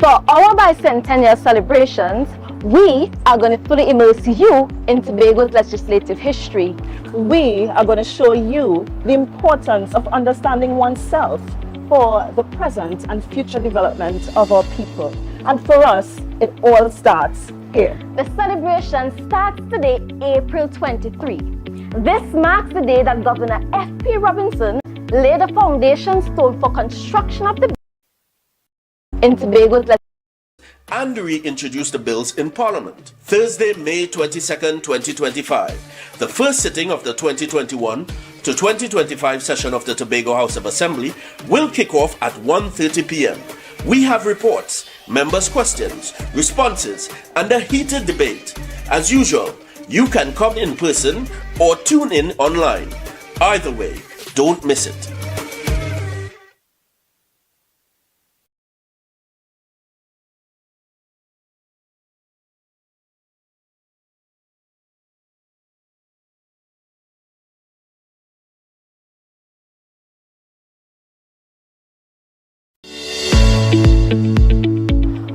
For our bicentennial celebrations, we are going to fully immerse you in Tobago's legislative history. We are going to show you the importance of understanding oneself for the present and future development of our people. And for us, it all starts here. The celebration starts today, April 23. This marks the day that Governor F.P. Robinson laid the foundation stone for construction of the in Tobago's and reintroduce the bills in Parliament. Thursday, May 22nd, 2025, the first sitting of the 2021 to 2025 session of the Tobago House of Assembly will kick off at 1:30 p.m. We have reports, members' questions, responses, and a heated debate. As usual, you can come in person or tune in online. Either way, don't miss it.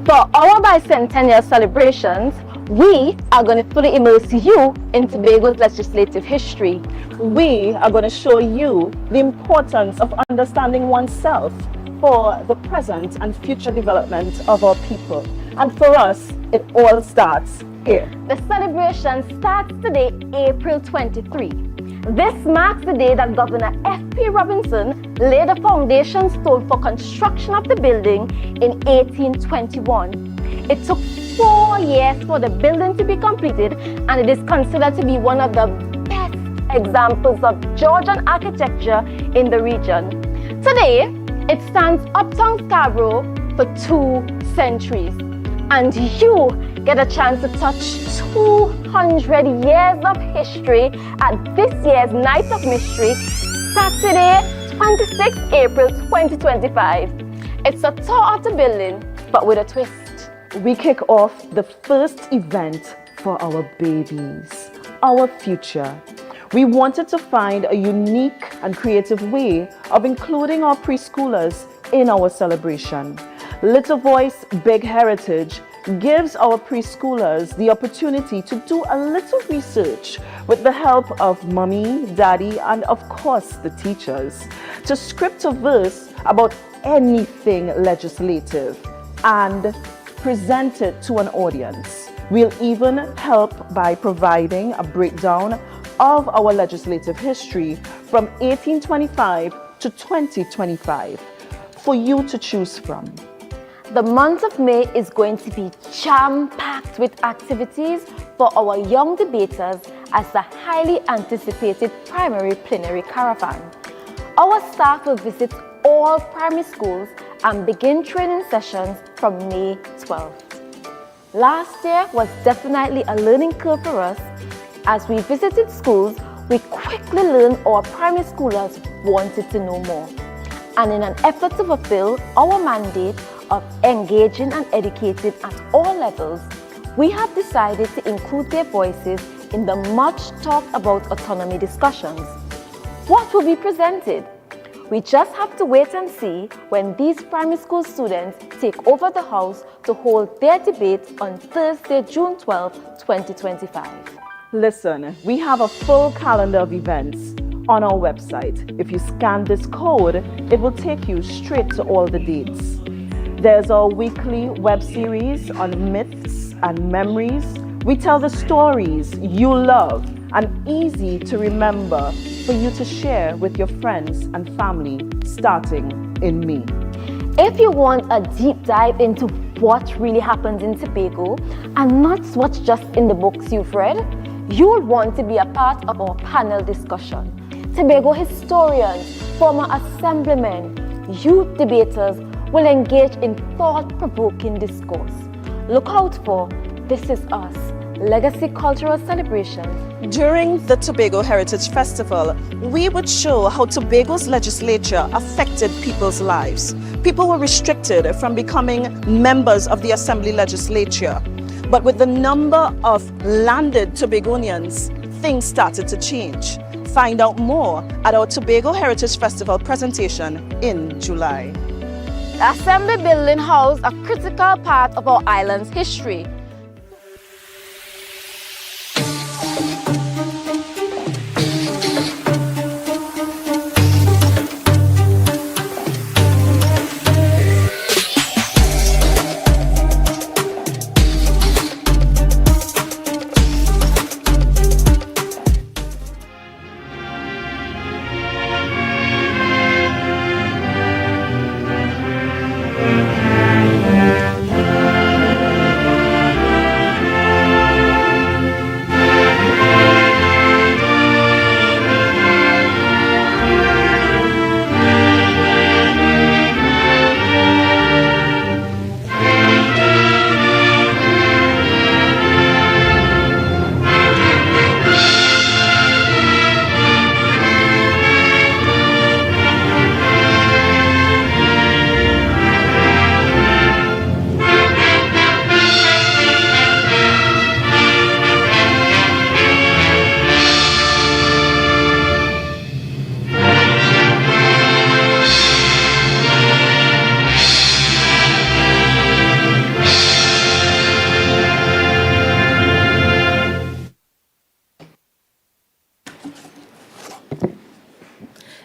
For our bicentennial celebrations, we are going to fully immerse you in Tobago's legislative history. We are going to show you the importance of understanding oneself for the present and future development of our people. And for us, it all starts here. The celebration starts today, April 23. This marks the day that Governor F.P. Robinson laid the foundation stone for construction of the building in 1821. It took 4 years for the building to be completed, and it is considered to be one of the best examples of Georgian architecture in the region. Today, it stands uptown Scarborough for 2 centuries, and you get a chance to touch 200 years of history at this year's Night of Mystery, Saturday, 26 April 2025. It's a tour of the building, but with a twist. We kick off the first event for our babies, our future. We wanted to find a unique and creative way of including our preschoolers in our celebration. Little Voice, Big Heritage gives our preschoolers the opportunity to do a little research with the help of mommy, daddy, and of course the teachers, to script a verse about anything legislative and present it to an audience. We'll even help by providing a breakdown of our legislative history from 1825 to 2025 for you to choose from. The month of May is going to be jam-packed with activities for our young debaters as the highly anticipated primary plenary caravan. Our staff will visit all primary schools and begin training sessions from May 12th. Last year was definitely a learning curve for us. As we visited schools, we quickly learned our primary schoolers wanted to know more. And in an effort to fulfill our mandate of engaging and educating at all levels, we have decided to include their voices in the much talked about autonomy discussions. What will be presented? We just have to wait and see when these primary school students take over the house to hold their debate on Thursday, June 12, 2025. Listen, we have a full calendar of events on our website. If you scan this code, it will take you straight to all the dates. There's our weekly web series on myths and memories. We tell the stories you love and easy to remember for you to share with your friends and family starting in May. If you want a deep dive into what really happens in Tobago and not what's just in the books you've read, you'll want to be a part of our panel discussion. Tobago historians, former assemblymen, youth debaters will engage in thought-provoking discourse. Look out for This Is Us, Legacy Cultural Celebrations. During the Tobago Heritage Festival, we would show how Tobago's legislature affected people's lives. People were restricted from becoming members of the Assembly legislature. But with the number of landed Tobagonians, things started to change. Find out more at our Tobago Heritage Festival presentation in July. The Assembly building housed a critical part of our island's history.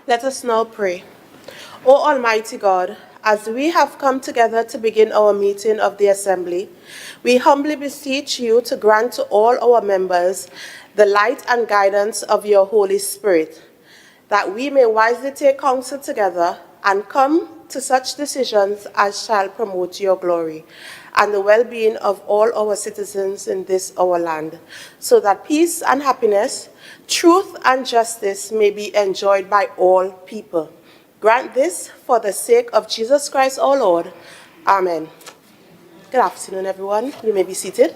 Let us now pray. O Almighty God, as we have come together to begin our meeting of the Assembly, we humbly beseech you to grant to all our members the light and guidance of your Holy Spirit, that we may wisely take counsel together and come to such decisions as shall promote your glory and the well-being of all our citizens in this our land, so that peace and happiness, truth and justice may be enjoyed by all people. Grant this for the sake of Jesus Christ our Lord. Amen. Good afternoon, everyone. You may be seated.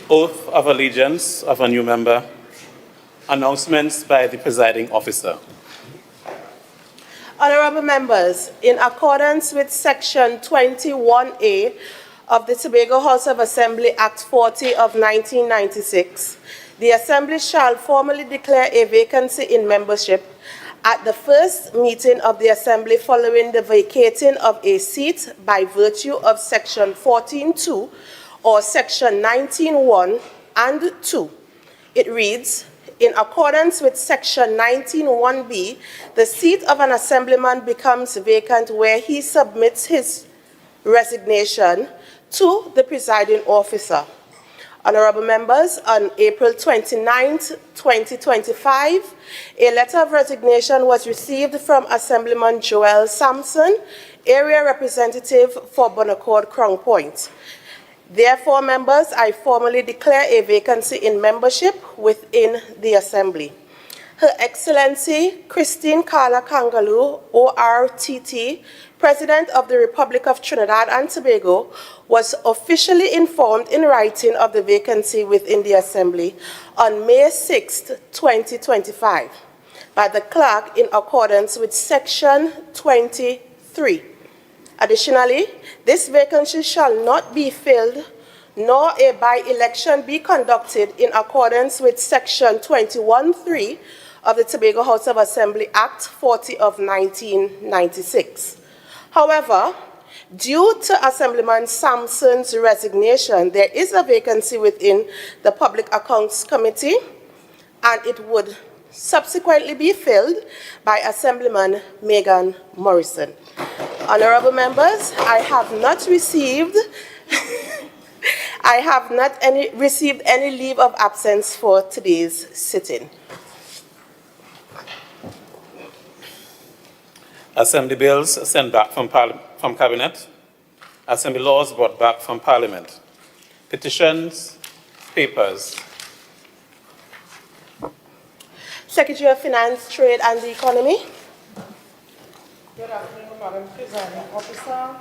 Oath of allegiance of a new member. Announcements by the presiding officer. Honorable members, in accordance with Section 21A of the Tobago House of Assembly Act 40 of 1996, the Assembly shall formally declare a vacancy in membership at the first meeting of the Assembly following the vacating of a seat by virtue of Section 14.2 or Section 19.1 and 2. It reads, in accordance with Section 19.1b, the seat of an assemblyman becomes vacant where he submits his resignation to the presiding officer. Honorable members, on April 29, 2025, a letter of resignation was received from Assemblyman Joel Sampson, area representative for Bonaccord Crown Point. Therefore, members, I formally declare a vacancy in membership within the Assembly. Her Excellency Christine Carla Kangaloo, ORTT, President of the Republic of Trinidad and Tobago, was officially informed in writing of the vacancy within the Assembly on May 6, 2025, by the clerk in accordance with Section 23. Additionally, this vacancy shall not be filled, nor a by-election be conducted in accordance with Section 21.3 of the Tobago House of Assembly Act 40 of 1996. However, due to Assemblyman Sampson's resignation, there is a vacancy within the Public Accounts Committee, and it would subsequently be filled by Assemblyman Megan Morrison. Honorable members, I have not received received any leave of absence for today's sitting. Assembly bills sent back from Cabinet. Assembly laws brought back from Parliament. Petitions, papers. Secretary of Finance, Trade and the Economy. Good afternoon, Madam Presiding Officer.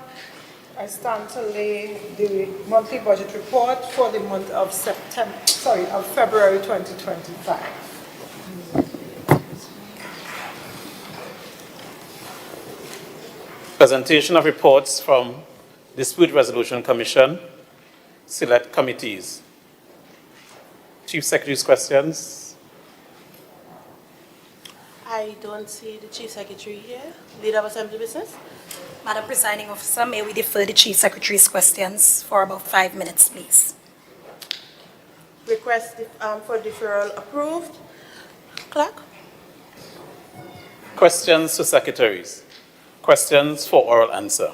I stand to lay the monthly budget report for the month of February 2025. Presentation of reports from Dispute Resolution Commission, select committees. Chief Secretary's questions. I don't see the Chief Secretary here. Leader of Assembly Business. Madam Presiding Officer, may we defer the Chief Secretary's questions for about 5 minutes, please? Request for deferral approved. Clerk. Questions to secretaries. Questions for oral answer.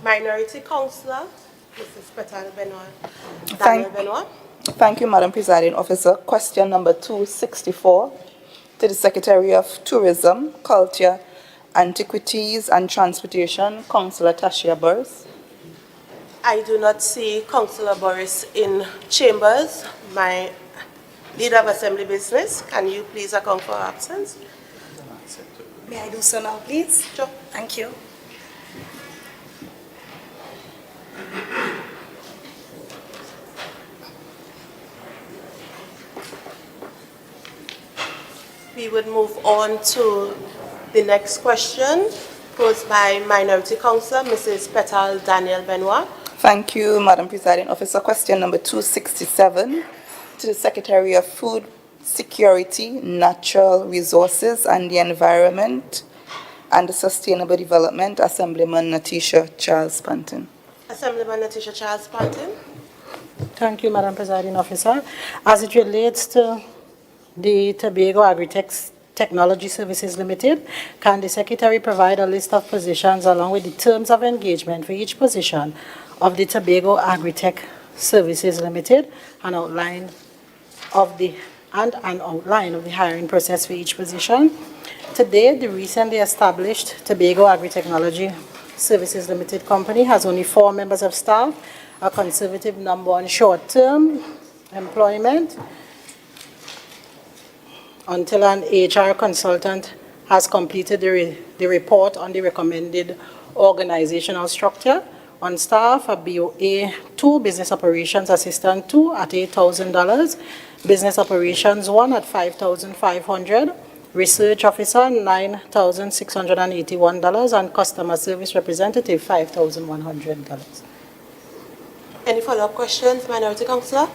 Minority Councillor, Mrs. Petal Benoit. Daniel Benoit. Thank you, Madam Presiding Officer. Question number 264 to the Secretary of Tourism, Culture, Antiquities and Transportation, Councillor Tashia Burris. I do not see Councillor Boris in chambers. My Leader of Assembly Business, can you please account for her absence? May I do so now, please? Sure. Thank you. We would move on to the next question posed by Minority Councillor Mrs. Petal Daniel Benoit. Thank you, Madam Presiding Officer. Question number 267 to the Secretary of Food Security, Natural Resources and the Environment and the Sustainable Development, Assemblyman Natisha Charles Panton. Assemblyman Natisha Charles Panton. Thank you, Madam Presiding Officer. As it relates to the Tobago Agritech Technology Services Limited, can the Secretary provide a list of positions along with the terms of engagement for each position of the Tobago Agritech Services Limited and an outline of the hiring process for each position? Today, the recently established Tobago Agritechnology Services Limited company has only 4 members of staff, a conservative number on short-term employment, until an HR consultant has completed the report on the recommended organizational structure. On staff, a BOA 2, Business Operations Assistant 2 at $8,000, Business Operations 1 at $5,500, Research Officer $9,681, and Customer Service Representative $5,100. Any follow-up questions, Minority Councillor?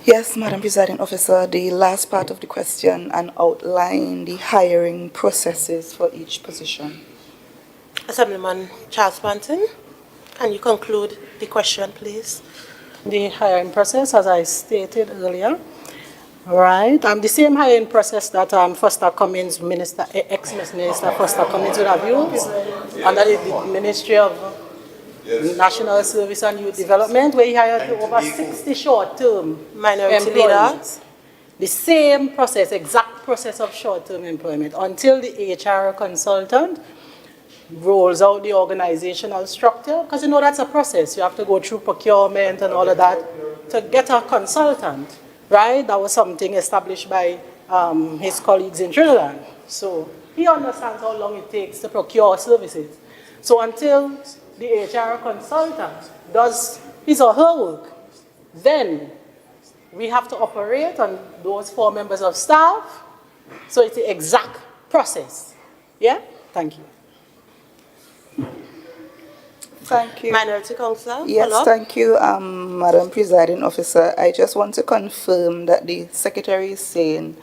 Yes, Madam Presiding Officer, the last part of the question and outline the hiring processes for each position. Assemblyman Charles Panton, can you conclude the question, please? The hiring process, as I stated earlier, right? The same hiring process that Foster Cummins, ex-Minister Foster Cummins would have used under the Ministry of National Service and Youth Development, where he hired over 60 short-term employees. The same process, exact process of short-term employment, until the HR consultant rolls out the organizational structure, because you know that's a process. You have to go through procurement and all of that to get a consultant, right? That was something established by his colleagues in Trinidad. So he understands how long it takes to procure services. So until the HR consultant does his or her work, then we have to operate on those 4 members of staff. So it's the exact process. Yeah? Thank you. Thank you. Minority Councillor? Yes, thank you, Madam Presiding Officer. I just want to confirm that the Secretary is saying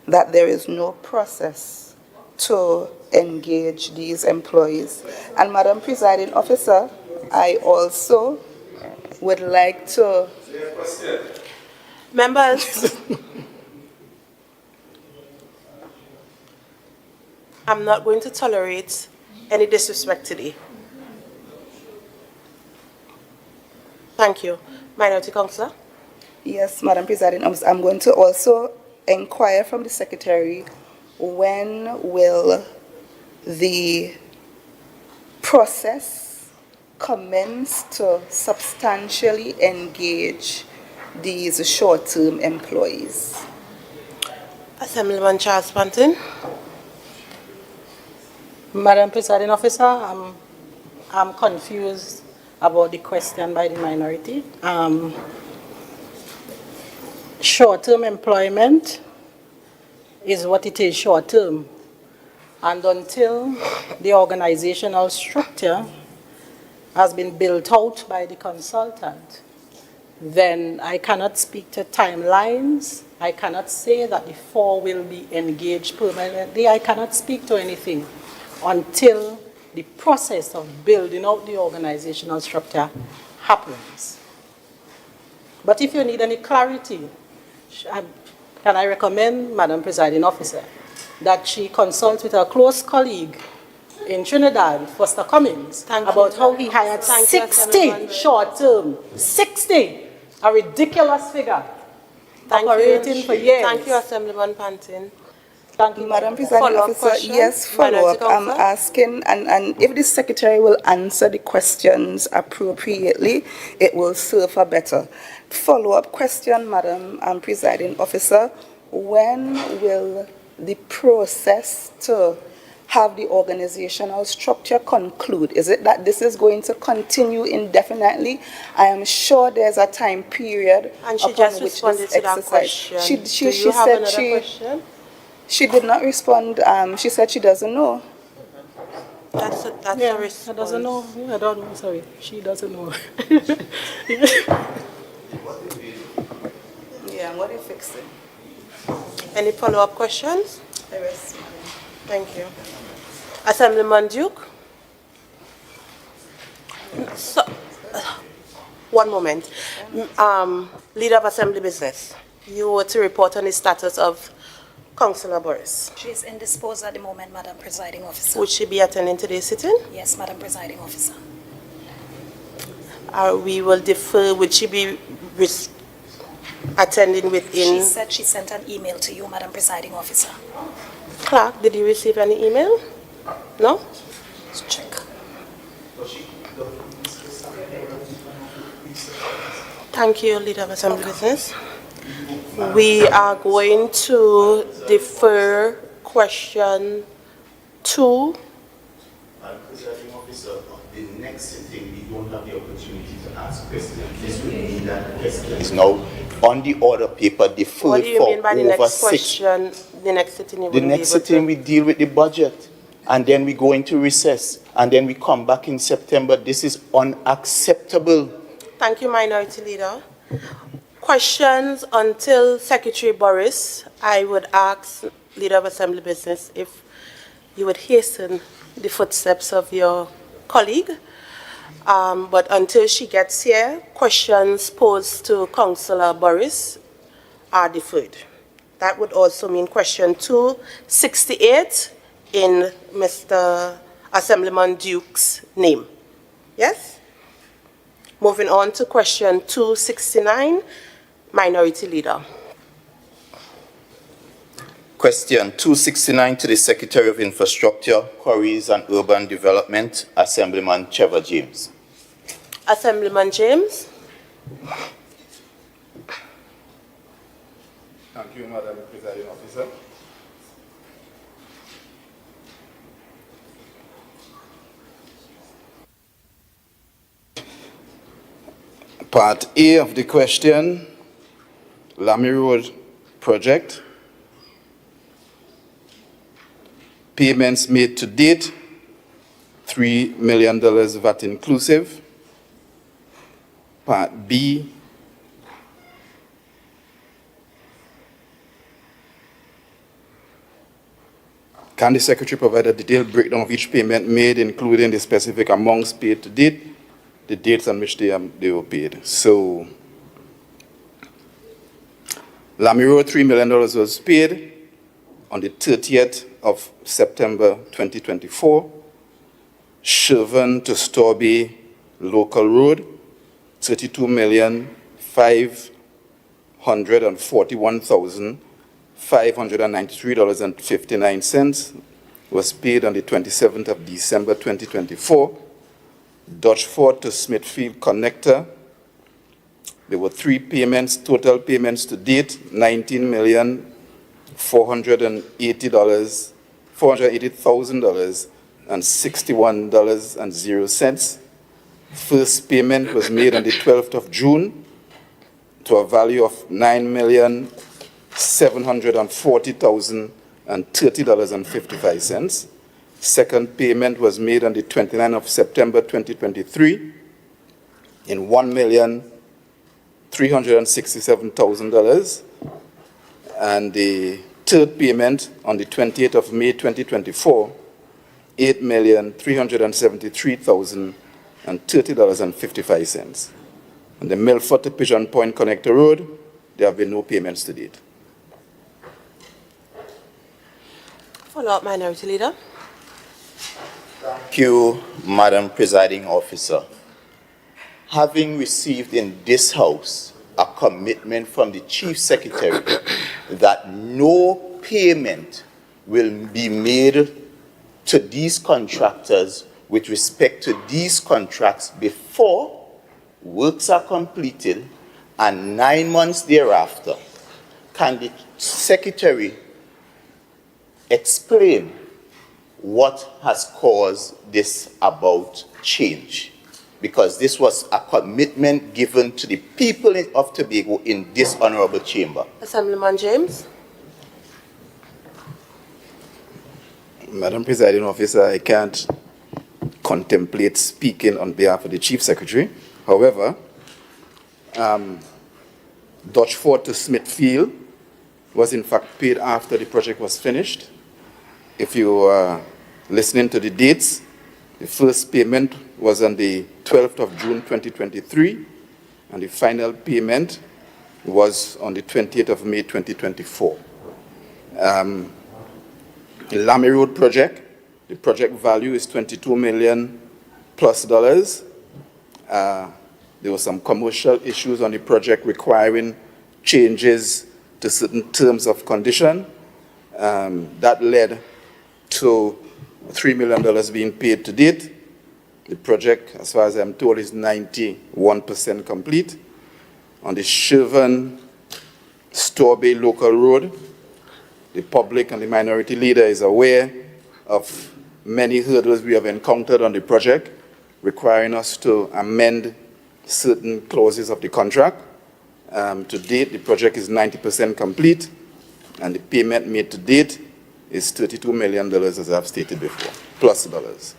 that there is no process to engage these employees. And Madam Presiding Officer, I also would like to... Members, I'm not going to tolerate any disrespect today. Thank you. Minority Councillor? Yes, Madam Presiding Officer, I'm going to also inquire from the Secretary, when will the process commence to substantially engage these short-term employees? Assemblyman Charles Panton. Madam Presiding Officer, I'm confused about the question by the minority. Short-term employment is what it is, short-term. And until the organizational structure has been built out by the consultant, then I cannot speak to timelines. I cannot say that the 4 will be engaged permanently. I cannot speak to anything until the process of building out the organizational structure happens. But if you need any clarity, can I recommend, Madam Presiding Officer, that she consults with her close colleague in Trinidad, Foster Cummings, about how he hired 60 short-term, 60, a ridiculous figure, operating for years. Thank you, Assemblyman Pantin. Thank you, Madam Presiding Officer, yes, follow-up. I'm asking, and if the Secretary will answer the questions appropriately, it will serve her better. Follow-up question, Madam Presiding Officer, when will the process to have the organizational structure conclude? Is it that this is going to continue indefinitely? I am sure there's a time period and she upon just which responded this to that exercise. question. She said she did not respond. She said she doesn't know. That's Yeah, a response. I doesn't know. Yeah, I don't know. Sorry, she doesn't know. Yeah, and what are you fixing? Any follow-up questions? There is. Thank you. Assemblyman Duke? So, one moment. Leader of Assembly Business, you were to report on the status of Councillor Boris. She is indisposed at the moment, Madam Presiding Officer. Would she be attending today's sitting? Yes, Madam Presiding Officer. We will defer. Would she be attending within? She said she sent an email to you, Madam Presiding Officer. Clerk, did you receive any email? No? Let's check. Thank you, Leader of Assembly Business. We are going to defer question 2. Madam Presiding Officer, the next sitting, we don't have the opportunity to ask questions. This will mean that questions now on the order paper deferred. What do you mean by the over next question? The next sitting, you The next sitting we deal with the budget, and then we go into recess, and then we come back in September. This is unacceptable. Thank you, Minority Leader. Questions until Secretary Boris. I would ask Leader of Assembly Business if you would hasten the footsteps of your colleague. But until she gets here, questions posed to Councillor Boris are deferred. That would also mean question 268 in Mr. Assemblyman Duke's name. Yes? Moving on to question 269, Minority Leader. Question 269 to the Secretary of Infrastructure, Quarries and Urban Development, Assemblyman Trevor James. Assemblyman James. Thank you, Madam Presiding Officer. Part A of the question, Lamy Road project. Payments made to date, $3 million VAT inclusive. Part B, can the Secretary provide a detailed breakdown of each payment made, including the specific amounts paid to date, the dates on which they were paid? So, Lamy Road, $3 million was paid on the 30th of September 2024. Shervan to Storby Local Road, $32,541,593.59 was paid on the 27th of December 2024. Dodgeford to Smithfield Connector, there were 3 payments, total payments to date, $480,000 and $61.00. First payment was made on the 12th of June to a value of $9,740,030.55. Second payment was made on the 29th of September 2023 in $367,000. And the third payment on the 28th of May 2024, $8,373,030.55. On the Milford to Pigeon Point Connector Road, there have been no payments to date. Follow-up, Minority Leader. Thank you, Madam Presiding Officer. Having received in this House a commitment from the Chief Secretary that no payment will be made to these contractors with respect to these contracts before works are completed and 9 months thereafter, can the Secretary explain what has caused this about change? Because this was a commitment given to the people of Tobago in this honorable chamber. Assemblyman James. Madam Presiding Officer, I can't contemplate speaking on behalf of the Chief Secretary. However, Dutchford to Smithfield was in fact paid after the project was finished. If you are listening to the dates, the first payment was on the 12th of June 2023, and the final payment was on the 20th of May 2024. The Lamy Road project, the project value is $22 million plus. There were some commercial issues on the project requiring changes to certain terms of condition. That led to $3 million being paid to date. The project, as far as I'm told, is 91% complete. On the Shervan-Storbay local road, the public and the minority leader is aware of many hurdles we have encountered on the project, requiring us to amend certain clauses of the contract. To date, the project is 90% complete, and the payment made to date is $32 million, as I've stated before, plus dollars.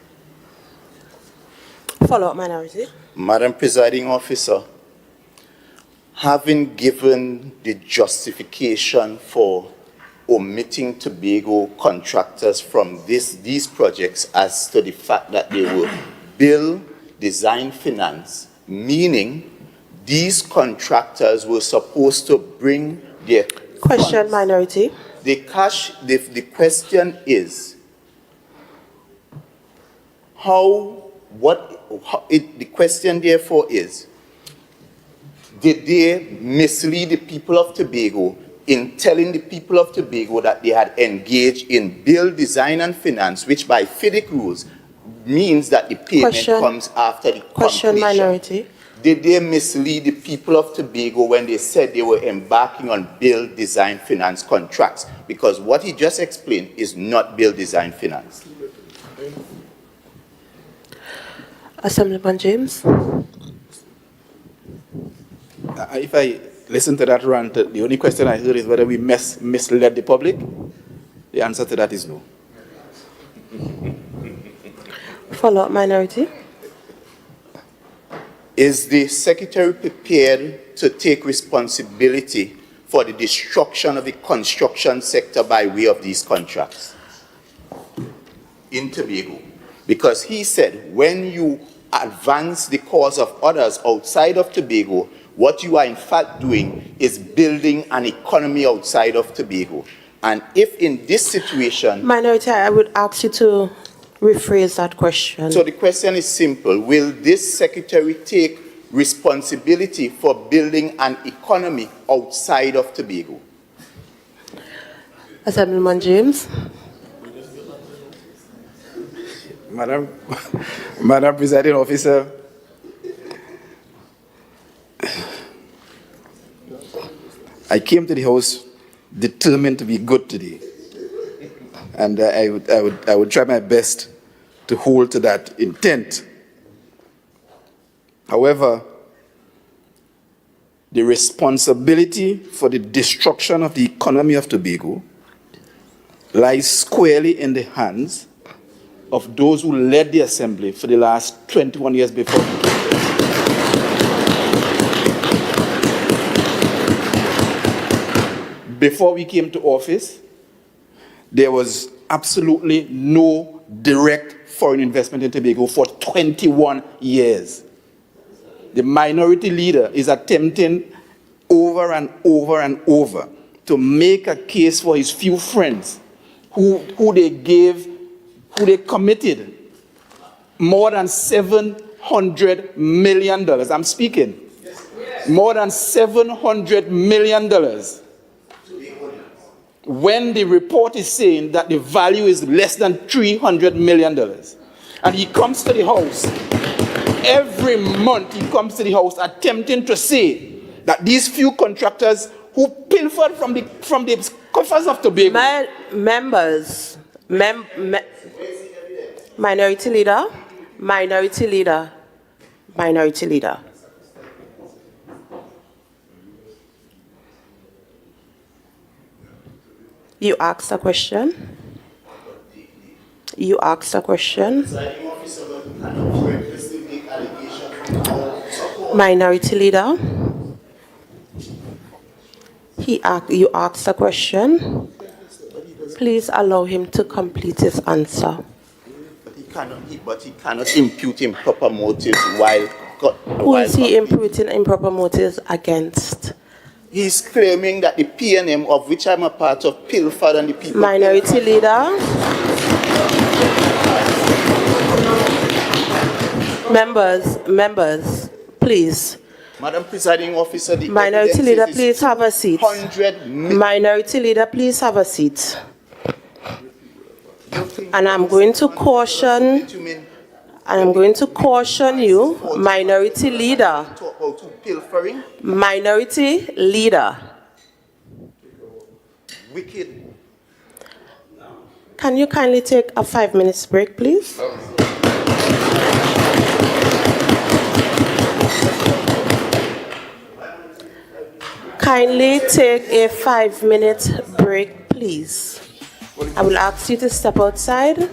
Follow-up, Minority. Madam Presiding Officer, having given the justification for omitting Tobago contractors from these projects as to the fact that they were build, design, finance, meaning these contractors were supposed to bring their Question, funds. Minority. The question is, the question therefore is, did they mislead the people of Tobago in telling the people of Tobago that they had engaged in build, design, and finance, which by FIDIC rules means that the payment comes after the completion? Minority. Did they mislead the people of Tobago when they said they were embarking on build, design, finance contracts? Because what he just explained is not build, design, finance. Assemblyman James. If I listen to that rant, the only question I heard is whether we misled the public. The answer to that is no. Follow-up, Minority. Is the Secretary prepared to take responsibility for the destruction of the construction sector by way of these contracts in Tobago? Because he said when you advance the cause of others outside of Tobago, what you are in fact doing is building an economy outside of Tobago. And if in this situation... Minority, I would ask you to rephrase that question. So the question is simple. Will this Secretary take responsibility for building an economy outside of Tobago? Assemblyman James. Madam Presiding Officer, I came to the House determined to be good today, and I would try my best to hold to that intent. However, the responsibility for the destruction of the economy of Tobago lies squarely in the hands of those who led the Assembly for the last 21 years before. before we came to office, there was absolutely no direct foreign investment in Tobago for 21 years. The minority leader is attempting over and over and over to make a case for his few friends who they committed more than $700 million. I'm speaking. More than $700 million. When the report is saying that the value is less than $300 million. And he comes to the house, every month he comes to the house attempting to say that these few contractors who pilfered from the coffers of Tobago. Minority leader. You asked a question. Minority leader. You asked a question. Please allow him to complete his answer. But he cannot impute improper motives while... Who is he imputing improper motives against? He's claiming that the PNM, of which I'm a part of, pilfered on the people... Minority leader. Members, please. Madam Presiding Officer, the Minority leader, please have a seat. Minority leader, please have a seat. And I'm going to caution you, minority leader. Minority leader. Wicked. Can you kindly take a 5-minute break, please? Kindly take a 5-minute break, please. I will ask you to step outside.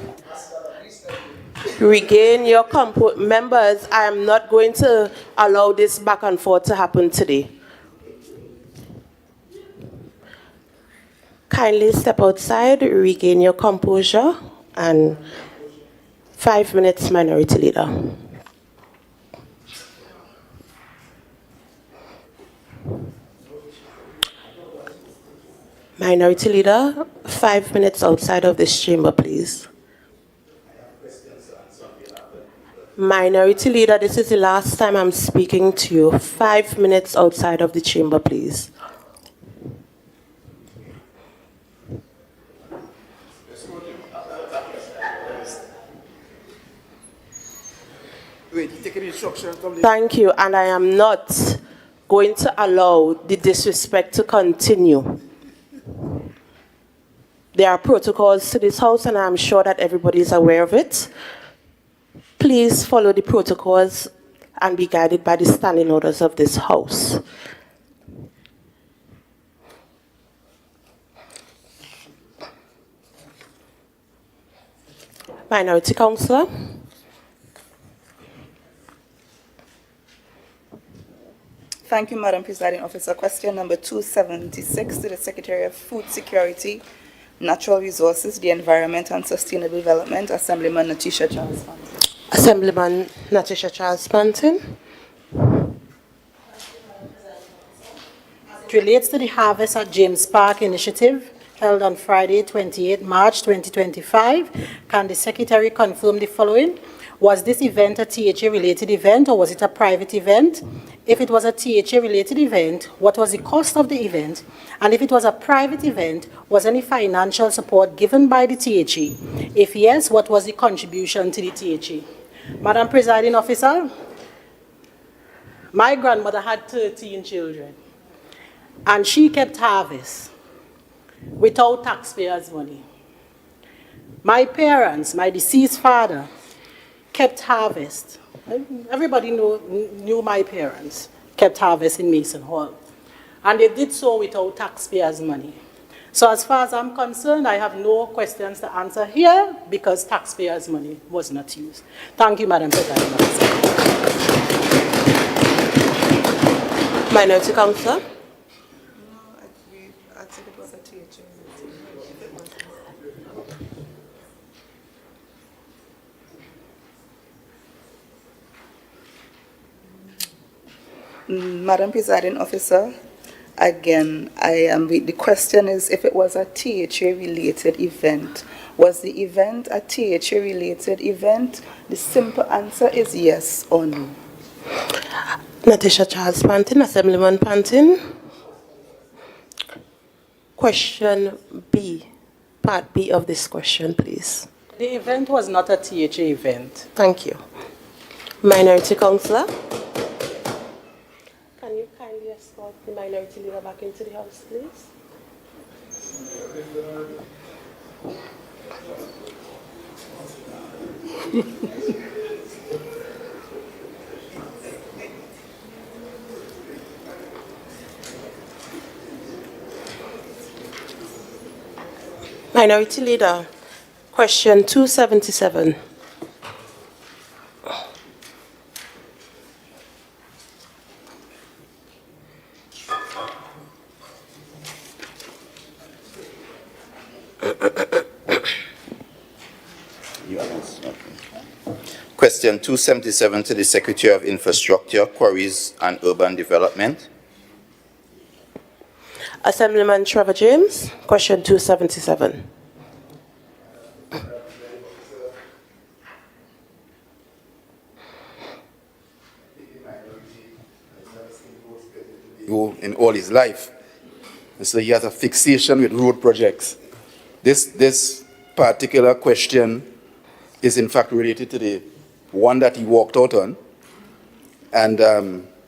Regain your composure. Members, I am not going to allow this back and forth to happen today. Kindly step outside, regain your composure, and 5 minutes, minority leader. Minority leader, 5 minutes outside of this chamber, please. Minority leader, this is the last time I'm speaking to you. 5 minutes outside of the chamber, please. Thank you, and I am not going to allow the disrespect to continue. There are protocols to this house, and I'm sure that everybody is aware of it. Please follow the protocols and be guided by the standing orders of this house. Minority Councillor. Thank you, Madam Presiding Officer. Question number 276 to the Secretary of Food Security, Natural Resources, the Environment and Sustainable Development, Assemblyman Natisha Charles-Pantin. Assemblyman Natisha Charles-Pantin. It relates to the Harvest at James Park initiative held on Friday, 28 March 2025. Can the Secretary confirm the following? Was this event a THA-related event or was it a private event? If it was a THA-related event, what was the cost of the event? And if it was a private event, was any financial support given by the THA? If yes, what was the contribution to the THA? Madam Presiding Officer, my grandmother had 13 children, and she kept harvest without taxpayers' money. My parents, my deceased father, kept harvest. Everybody knew my parents kept harvest in Mason Hall. And they did so without taxpayers' money. So as far as I'm concerned, I have no questions to answer here because taxpayers' money was not used. Thank you, Madam President. Minority Councillor. asked if it was a THA. Madam Presiding Officer, again, the question is if it was a THA-related event. Was the event a THA-related event? The simple answer is yes or no. Natasha Charles Pantin, Assemblyman Pantin. Question B, part B of this question, please. The event was not a THA event. Thank you. Minority Councillor. Can you kindly escort the minority leader back into the House, please? Minority Leader, question 277. Question 277 to the Secretary of Infrastructure, Quarries and Urban Development. Assemblyman Trevor James, question 277. In all his life. And so he has a fixation with road projects. This particular question is in fact related to the one that he walked out on. And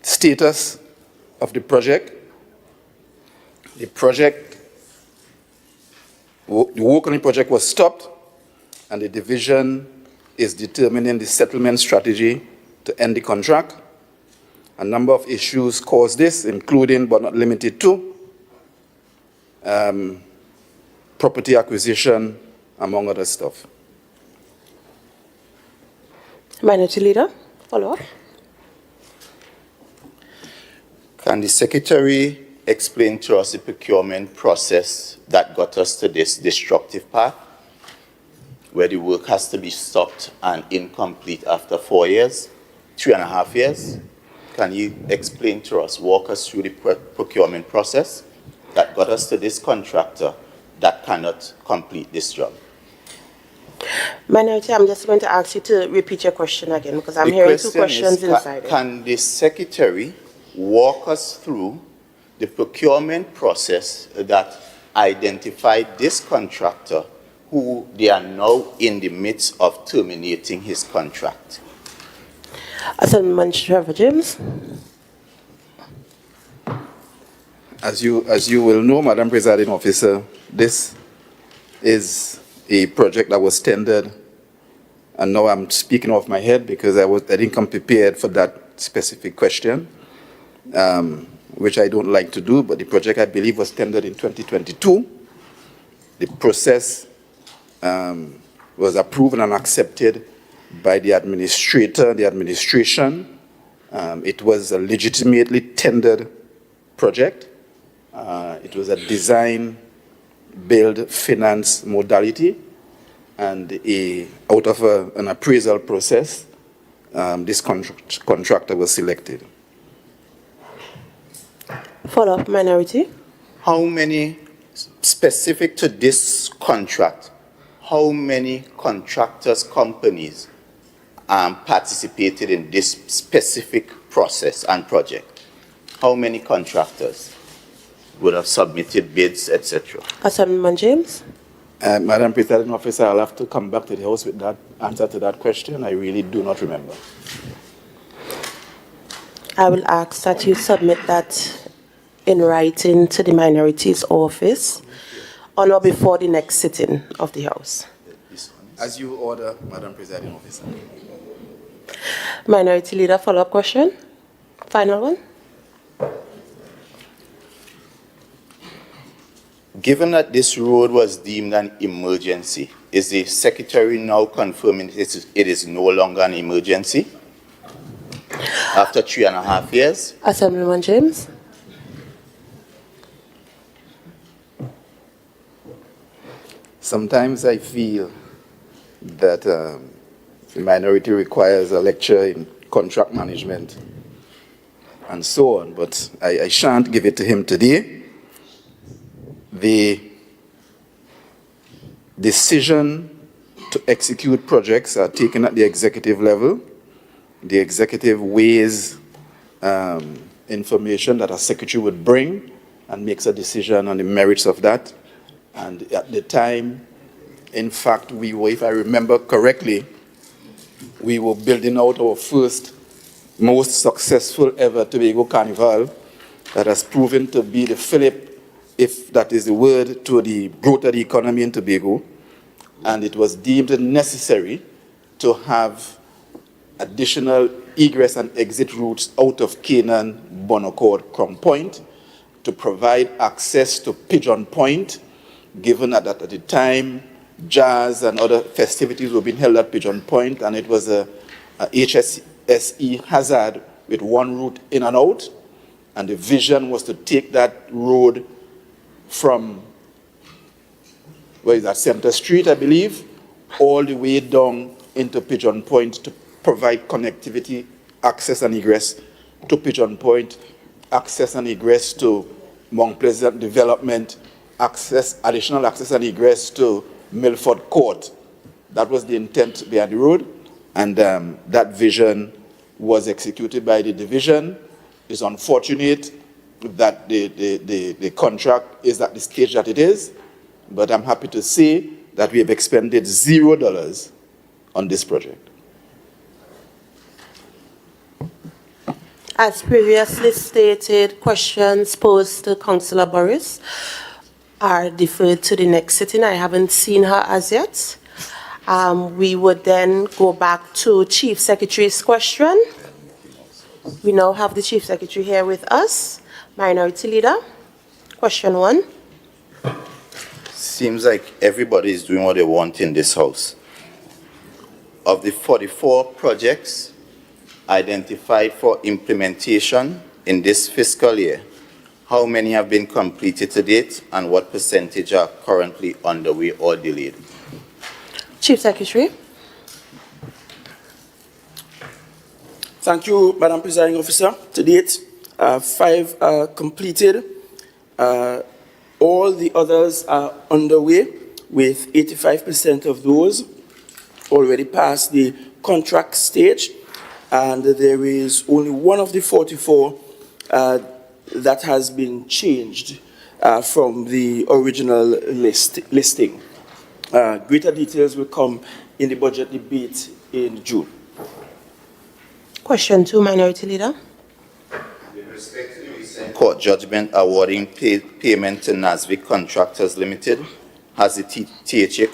status of the project. The work on the project was stopped, and the division is determining the settlement strategy to end the contract. A number of issues caused this, including but not limited to property acquisition, among other stuff. Minority Leader, follow up. Can the Secretary explain to us the procurement process that got us to this destructive path, where the work has to be stopped and incomplete after 4 years, 3.5 years? Can you explain to us, walk us through the procurement process that got us to this contractor that cannot complete this job? Minority, I'm just going to ask you to repeat your question again because I'm hearing two questions inside it. Can the Secretary walk us through the procurement process that identified this contractor who they are now in the midst of terminating his contract? Assemblyman Trevor James. As you will know, Madam Presiding Officer, this is a project that was tendered, and now I'm speaking off my head because I didn't come prepared for that specific question, which I don't like to do, but the project, I believe, was tendered in 2022. The process was approved and accepted by the administrator, the administration. It was a legitimately tendered project. It was a design, build, finance modality, and out of an appraisal process, this contractor was selected. Follow-up, Minority. How many, specific to this contract, how many contractors, companies participated in this specific process and project? How many contractors would have submitted bids, etc.? Assemblyman James. Madam Presiding Officer, I'll have to come back to the House with that answer to that question. I really do not remember. I will ask that you submit that in writing to the minority's office on or before the next sitting of the House. As you order, Madam Presiding Officer. Minority Leader, follow-up question. Final one. Given that this road was deemed an emergency, is the Secretary now confirming it is no longer an emergency after 3.5 years? Assemblyman James. Sometimes I feel that the minority requires a lecture in contract management and so on, but I shan't give it to him today. The decision to execute projects are taken at the executive level. The executive weighs information that a secretary would bring and makes a decision on the merits of that. And at the time, in fact, we were, if I remember correctly, we were building out our first, most successful ever Tobago Carnival that has proven to be the fillip, if that is the word, to the growth of the economy in Tobago. And it was deemed necessary to have additional egress and exit routes out of Canaan, Bonaccord, Crown Point to provide access to Pigeon Point, given that at the time jazz and other festivities were being held at Pigeon Point, and it was a HSE hazard with one route in and out, and the vision was to take that road from, where is that, Center Street, I believe, all the way down into Pigeon Point to provide connectivity, access and egress to Pigeon Point, access and egress to Mount Pleasant Development, additional access and egress to Milford Court. That was the intent behind the road, and that vision was executed by the division. It's unfortunate that the contract is at the stage that it is, but I'm happy to say that we have expended $0 on this project. As previously stated, questions posed to Councillor Boris are deferred to the next sitting. I haven't seen her as yet. We would then go back to Chief Secretary's question. We now have the Chief Secretary here with us. Minority Leader, question 1. Seems like everybody is doing what they want in this house. Of the 44 projects identified for implementation in this fiscal year, how many have been completed to date, and what percentage are currently underway or delayed? Chief Secretary. Thank you, Madam Presiding Officer. To date, 5 are completed. All the others are underway, with 85% of those already past the contract stage, and there is only one of the 44 that has been changed from the original listing. Greater details will come in the budget debate in June. Question 2, Minority Leader. With respect to the recent court judgment awarding payment to NASVIC Contractors Limited, has the THA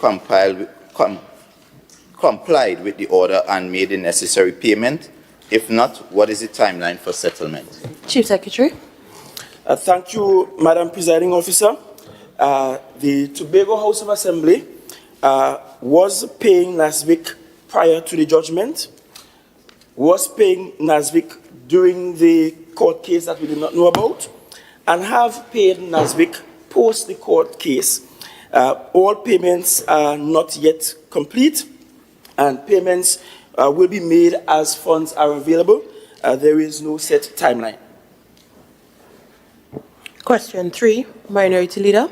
complied with the order and made the necessary payment? If not, what is the timeline for settlement? Chief Secretary. Thank you, Madam Presiding Officer. The Tobago House of Assembly was paying NASVIC prior to the judgment, was paying NASVIC during the court case that we did not know about, and have paid NASVIC post the court case. All payments are not yet complete, and payments will be made as funds are available. There is no set timeline. Question 3, Minority Leader.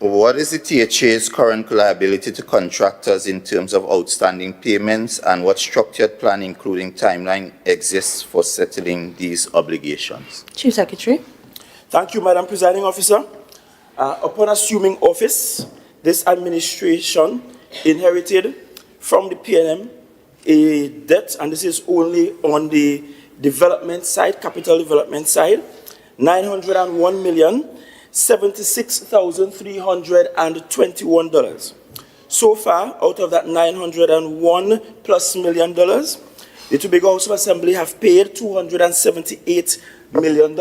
What is the THA's current liability to contractors in terms of outstanding payments, and what structured plan, including timeline, exists for settling these obligations? Chief Secretary. Thank you, Madam Presiding Officer. Upon assuming office, this administration inherited from the PNM a debt, and this is only on the development side, capital development side, $901,076,321. So far, out of that $901+ million, the Tobago House of Assembly have paid $278 million.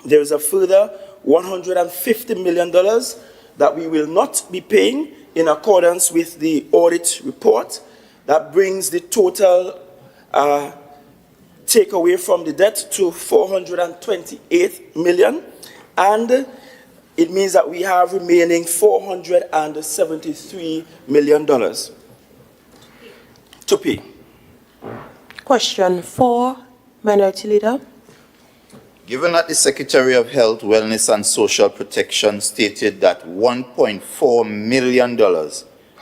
There is a further $150 million that we will not be paying in accordance with the audit report. That brings the total takeaway from the debt to $428 million. And it means that we have remaining $473 million to pay. Question 4, Minority Leader. Given that the Secretary of Health, Wellness and Social Protection stated that $1.4 million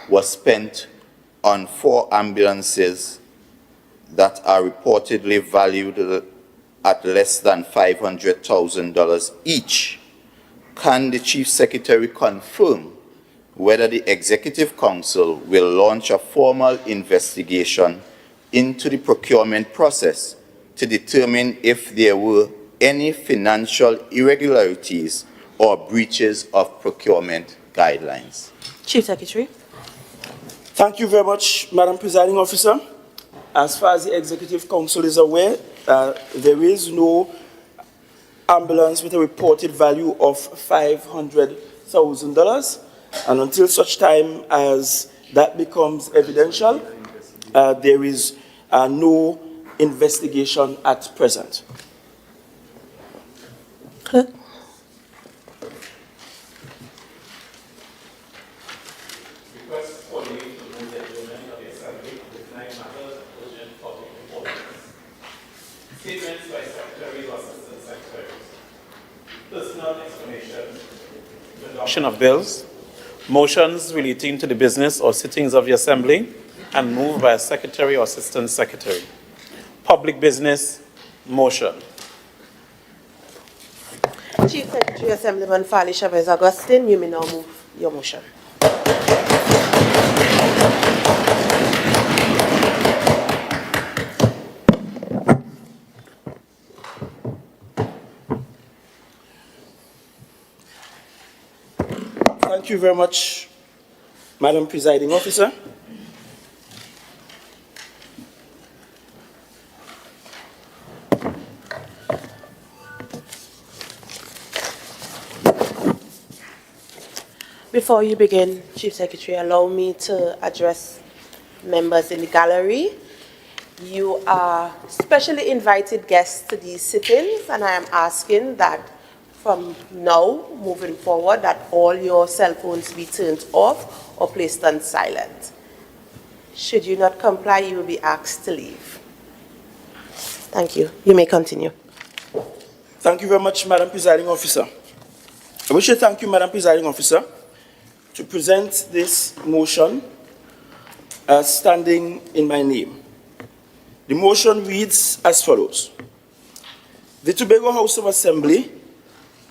was spent on 4 ambulances that are reportedly valued at less than $500,000 each, can the Chief Secretary confirm whether the Executive Council will launch a formal investigation into the procurement process to determine if there were any financial irregularities or breaches of procurement guidelines? Chief Secretary. Thank you very much, Madam Presiding Officer. As far as the Executive Council is aware, there is no ambulance with a reported value of $500,000, and until such time as that becomes evidential, there is no investigation at present. Clerk. Statements by secretaries or assistant secretaries. Personal explanation. Adoption of bills. Motions relating to the business or sittings of the Assembly and moved by a secretary or assistant secretary. Public business. Motion. Chief Secretary, Assemblyman Farley Chavez Augustine, you may now move your motion. Thank you very much, Madam Presiding Officer. Before you begin, Chief Secretary, allow me to address members in the gallery. You are specially invited guests to these sittings, and I am asking that from now, moving forward, that all your cell phones be turned off or placed on silent. Should you not comply, you will be asked to leave. Thank you. You may continue. Thank you very much, Madam Presiding Officer. I wish to thank you, Madam Presiding Officer, to present this motion standing in my name. The motion reads as follows. The Tobago House of Assembly,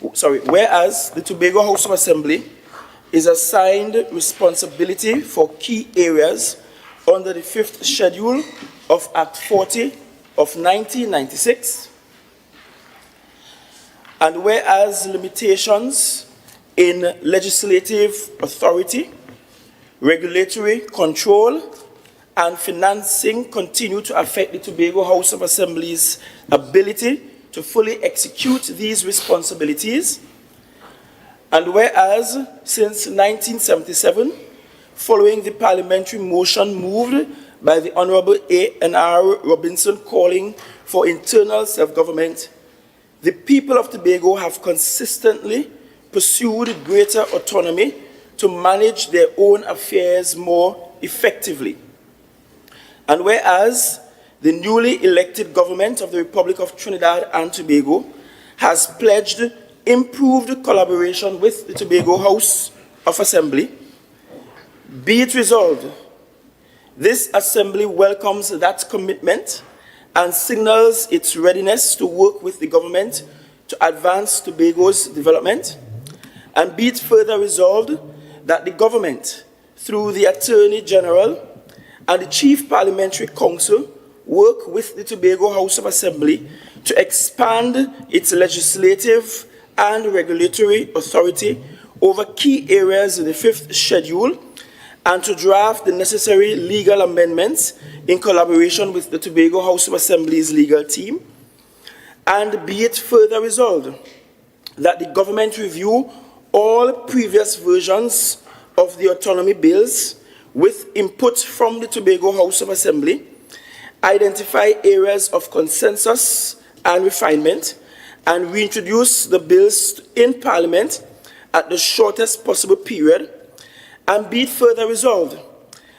whereas the Tobago House of Assembly is assigned responsibility for key areas under the 5th Schedule of Act 40 of 1996, and whereas limitations in legislative authority, regulatory control, and financing continue to affect the Tobago House of Assembly's ability to fully execute these responsibilities, and whereas since 1977, following the parliamentary motion moved by the Honorable A.N.R. Robinson calling for internal self-government, the people of Tobago have consistently pursued greater autonomy to manage their own affairs more effectively. And whereas the newly elected government of the Republic of Trinidad and Tobago has pledged improved collaboration with the Tobago House of Assembly, be it resolved, this Assembly welcomes that commitment and signals its readiness to work with the government to advance Tobago's development, and be it further resolved that the government, through the Attorney General and the Chief Parliamentary Council, work with the Tobago House of Assembly to expand its legislative and regulatory authority over key areas in the 5th Schedule and to draft the necessary legal amendments in collaboration with the Tobago House of Assembly's legal team, and be it further resolved that the government review all previous versions of the autonomy bills with input from the Tobago House of Assembly, identify areas of consensus and refinement, and reintroduce the bills in Parliament at the shortest possible period, and be it further resolved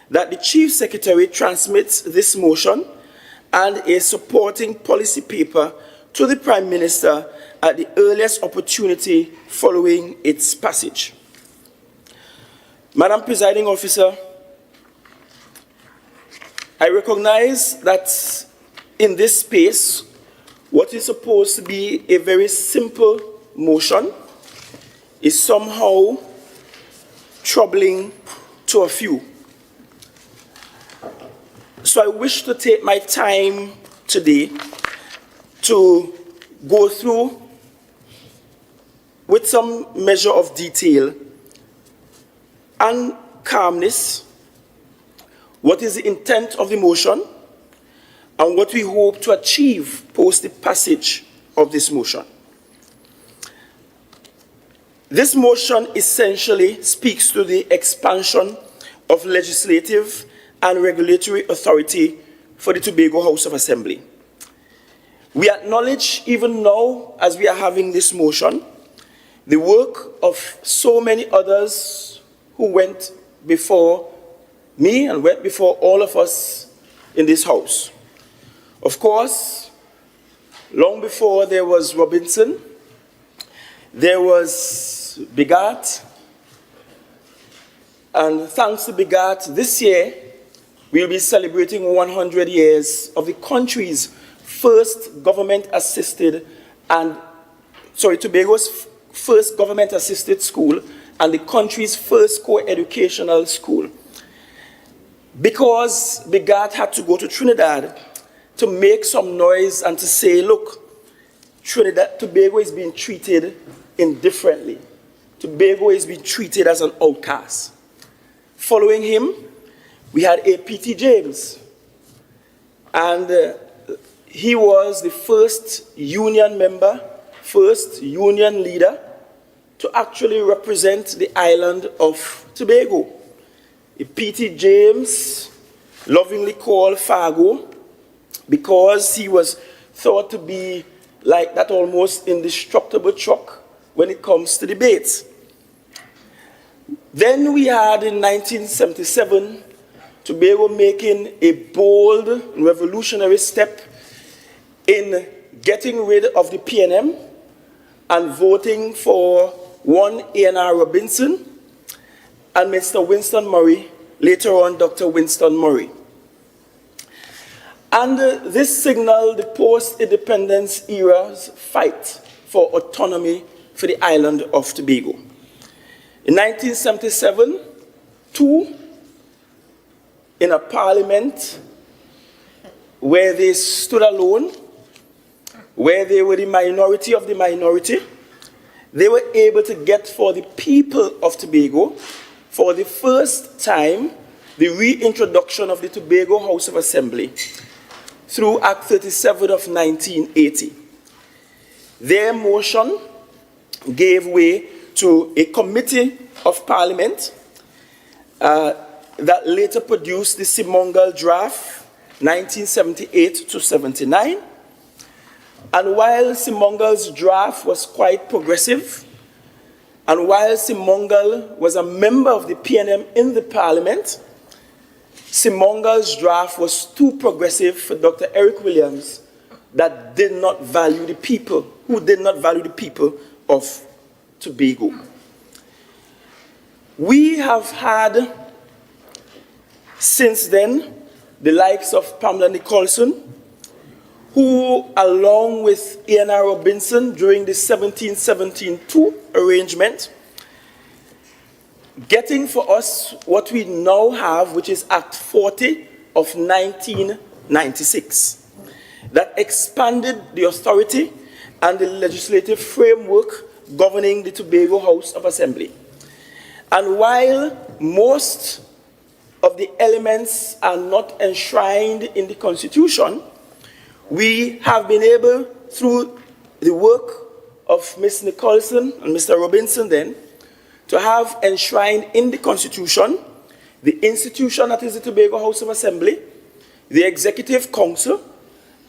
that the Chief Secretary transmits this motion and a supporting policy paper to the Prime Minister at the earliest opportunity following its passage. Madam Presiding Officer, I recognize that in this space, what is supposed to be a very simple motion is somehow troubling to a few. So I wish to take my time today to go through with some measure of detail and calmness what is the intent of the motion and what we hope to achieve post the passage of this motion. This motion essentially speaks to the expansion of legislative and regulatory authority for the Tobago House of Assembly. We acknowledge, even now, as we are having this motion, the work of so many others who went before me and went before all of us in this House. Of course, long before there was Robinson, there was Bigat, and thanks to Bigat, this year we'll be celebrating 100 years of the country's first government-assisted Tobago's first government-assisted school and the country's first co-educational school. Because Bigat had to go to Trinidad to make some noise and to say, look, Tobago is being treated indifferently. Tobago is being treated as an outcast. Following him, we had A.P.T. James, and he was the first union member, first union leader to actually represent the island of Tobago. A.P.T. James, lovingly called Fargo, because he was thought to be like that almost indestructible truck when it comes to debates. Then we had in 1977, Tobago making a bold revolutionary step in getting rid of the PNM and voting for one A.N.R. Robinson and Mr. Winston Murray, later on Dr. Winston Murray. And this signaled the post-independence era's fight for autonomy for the island of Tobago. In 1977, too, in a parliament where they stood alone, where they were the minority of the minority, they were able to get for the people of Tobago, for the first time, the reintroduction of the Tobago House of Assembly through Act 37 of 1980. Their motion gave way to a committee of parliament that later produced the Simongal draft, 1978 to 79. And while Simongal's draft was quite progressive, and while Simongal was a member of the PNM in the parliament, Simongal's draft was too progressive for Dr. Eric Williams that did not value the people, who did not value the people of Tobago. We have had, since then, the likes of Pamela Nicholson, who, along with A.N.R. Robinson during the 17-17-2 arrangement, getting for us what we now have, which is Act 40 of 1996, that expanded the authority and the legislative framework governing the Tobago House of Assembly. And while most of the elements are not enshrined in the Constitution, we have been able, through the work of Ms. Nicholson and Mr. Robinson then, to have enshrined in the Constitution the institution that is the Tobago House of Assembly, the Executive Council,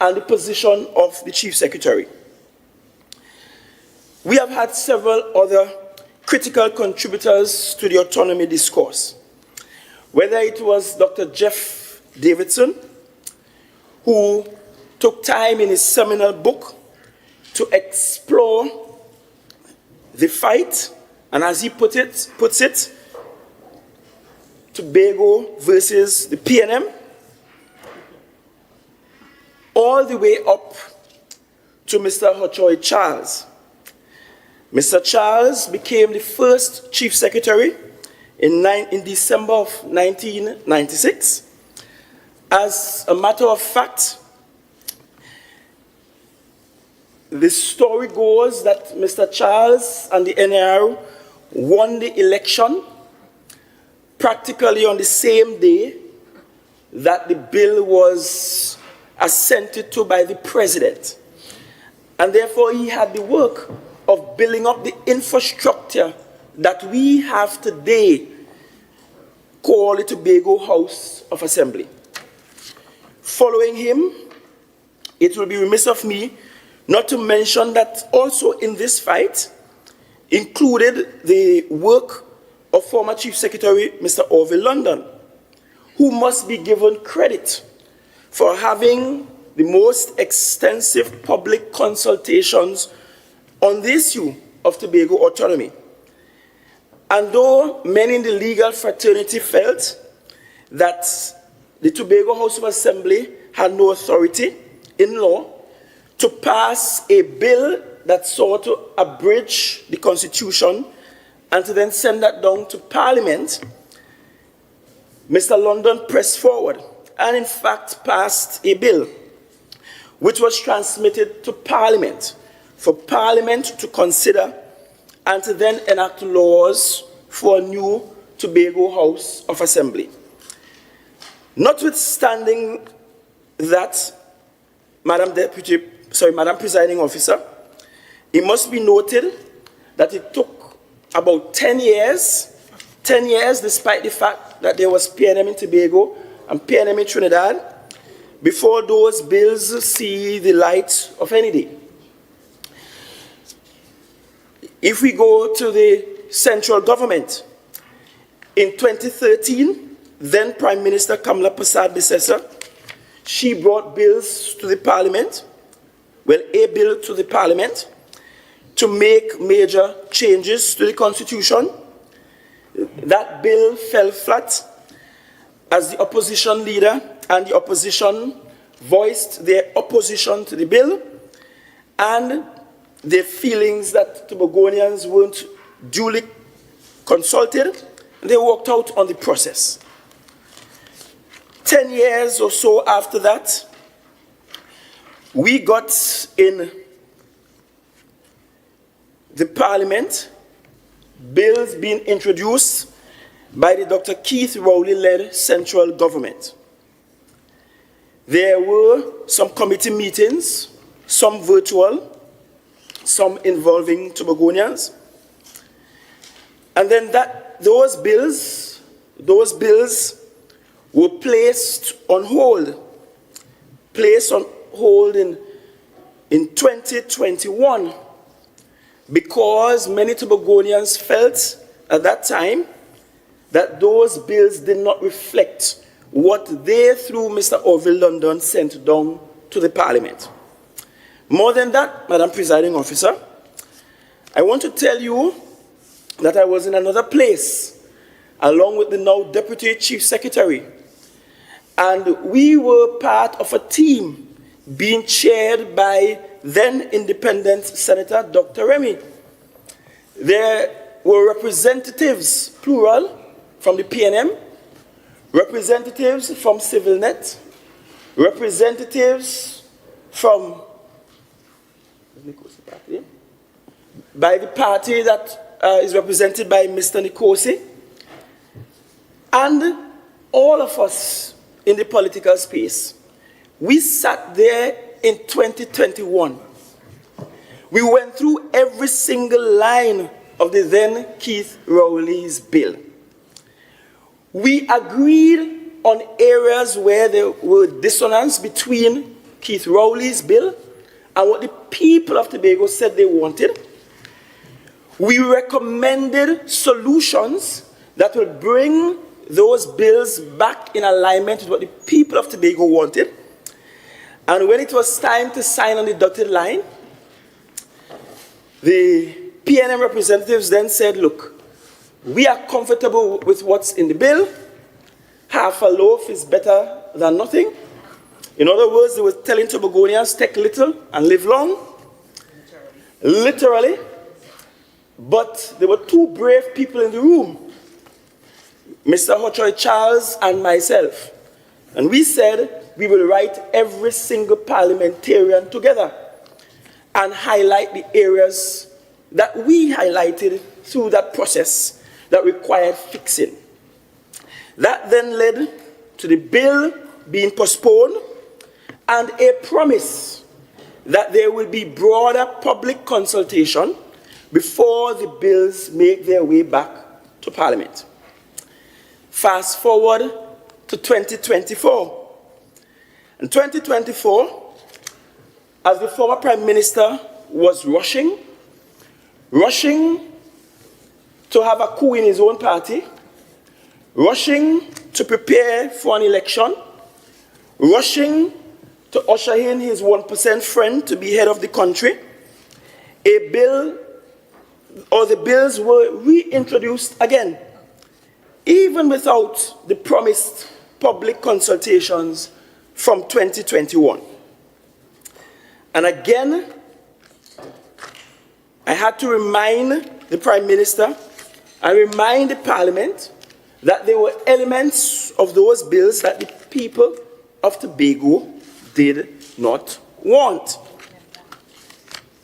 and the position of the Chief Secretary. We have had several other critical contributors to the autonomy discourse. Whether it was Dr. Jeff Davidson, who took time in his seminal book to explore the fight, and as he puts it, Tobago versus the PNM, all the way up to Mr. Hochoy Charles. Mr. Charles became the first Chief Secretary in December of 1996. As a matter of fact, the story goes that Mr. Charles and the NAR won the election practically on the same day that the bill was assented to by the president. And therefore, he had the work of building up the infrastructure that we have today, called the Tobago House of Assembly. Following him, it will be remiss of me not to mention that also in this fight included the work of former Chief Secretary Mr. Orville London, who must be given credit for having the most extensive public consultations on the issue of Tobago autonomy. And though many in the legal fraternity felt that the Tobago House of Assembly had no authority in law to pass a bill that sought to abridge the Constitution and to then send that down to Parliament, Mr. London pressed forward and in fact passed a bill which was transmitted to Parliament for Parliament to consider and to then enact laws for a new Tobago House of Assembly. Notwithstanding that, Madam Presiding Officer, it must be noted that it took about 10 years despite the fact that there was PNM in Tobago and PNM in Trinidad, before those bills see the light of any day. If we go to the central government, in 2013, then Prime Minister Kamala Persad-Bissessar, she brought bills to the Parliament, well, a bill to the Parliament, to make major changes to the Constitution. That bill fell flat as the opposition leader and the opposition voiced their opposition to the bill and their feelings that Tobagonians weren't duly consulted. They walked out on the process. 10 years or so after that, we got in the Parliament bills being introduced by the Dr. Keith Rowley-led central government. There were some committee meetings, some virtual, some involving Tobagonians. And then those bills were placed on hold in 2021 because many Tobagonians felt at that time that those bills did not reflect what they, through Mr. Orville London, sent down to the Parliament. More than that, Madam Presiding Officer, I want to tell you that I was in another place, along with the now Deputy Chief Secretary, and we were part of a team being chaired by then Independent Senator Dr. Remy. There were representatives, plural, from the PNM, representatives from CivilNet, representatives from by the party that is represented by Mr. Nikosi, and all of us in the political space. We sat there in 2021. We went through every single line of the then Keith Rowley's bill. We agreed on areas where there were dissonance between Keith Rowley's bill and what the people of Tobago said they wanted. We recommended solutions that will bring those bills back in alignment with what the people of Tobago wanted. And when it was time to sign on the dotted line, the PNM representatives then said, look, we are comfortable with what's in the bill. Half a loaf is better than nothing. In other words, they were telling Tobagonians, take little and live long. Literally. But there were two brave people in the room, Mr. Hochoy Charles and myself. And we said we will write every single parliamentarian together and highlight the areas that we highlighted through that process that required fixing. That then led to the bill being postponed and a promise that there will be broader public consultation before the bills make their way back to Parliament. Fast forward to 2024. In 2024, as the former Prime Minister was rushing to have a coup in his own party, rushing to prepare for an election, rushing to usher in his 1% friend to be head of the country, a bill or the bills were reintroduced again, even without the promised public consultations from 2021. And again, I had to remind the Prime Minister and remind the Parliament that there were elements of those bills that the people of Tobago did not want.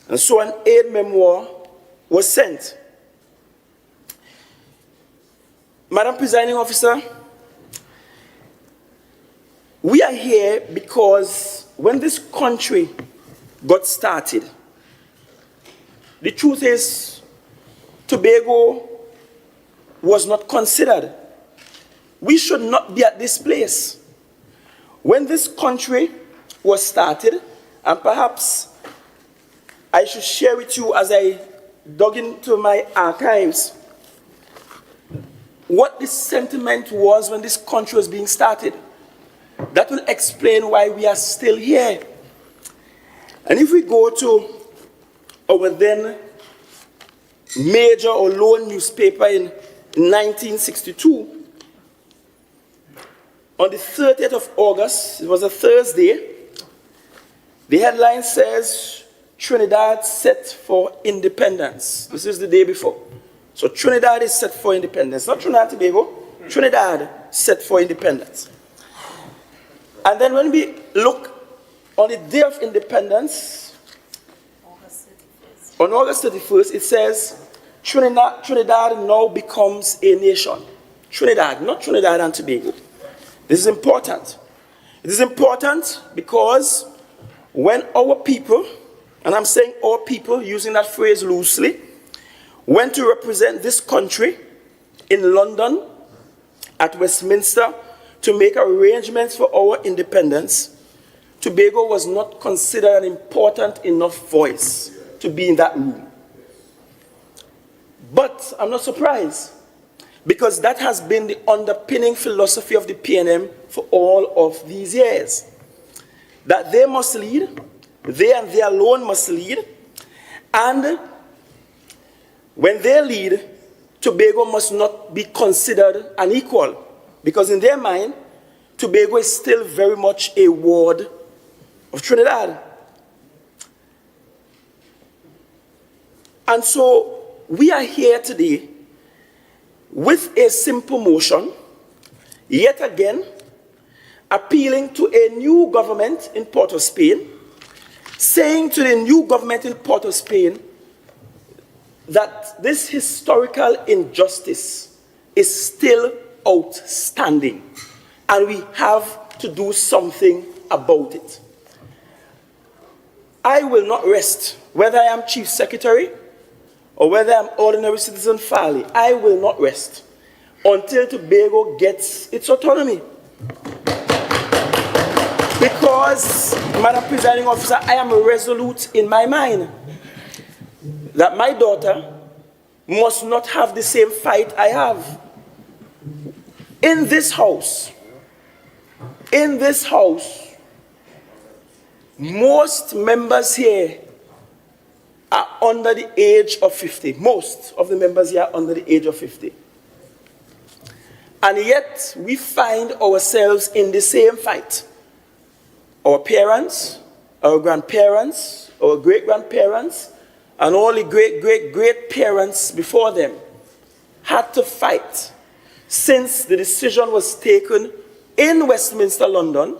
And so an aid memoir was sent. Madam Presiding Officer, we are here because when this country got started, the truth is Tobago was not considered. We should not be at this place. When this country was started, and perhaps I should share with you as I dug into my archives what the sentiment was when this country was being started. That will explain why we are still here. And if we go to our then major or lone newspaper in 1962, on the 30th of August, it was a Thursday, the headline says, Trinidad set for independence. This is the day before. So Trinidad is set for independence. Not Trinidad and Tobago, Trinidad set for independence. And then when we look on the day of independence, on August 31st, it says, Trinidad now becomes a nation. Trinidad, not Trinidad and Tobago. This is important. It is important because when our people, and I'm saying our people, using that phrase loosely, went to represent this country in London, at Westminster, to make arrangements for our independence, Tobago was not considered an important enough voice to be in that room. But I'm not surprised, because that has been the underpinning philosophy of the PNM for all of these years. That they must lead, they and they alone must lead, and when they lead, Tobago must not be considered an equal, because in their mind, Tobago is still very much a ward of Trinidad. And so we are here today with a simple motion, yet again, appealing to a new government in Port of Spain, saying to the new government in Port of Spain that this historical injustice is still outstanding, and we have to do something about it. I will not rest, whether I am Chief Secretary or whether I'm ordinary citizen Farley, I will not rest until Tobago gets its autonomy. Because, Madam Presiding Officer, I am resolute in my mind that my daughter must not have the same fight I have. In this house, most members here are under the age of 50. Most of the members here are under the age of 50. And yet, we find ourselves in the same fight. Our parents, our grandparents, our great-grandparents, and all the great-great-great-parents before them had to fight since the decision was taken in Westminster, London,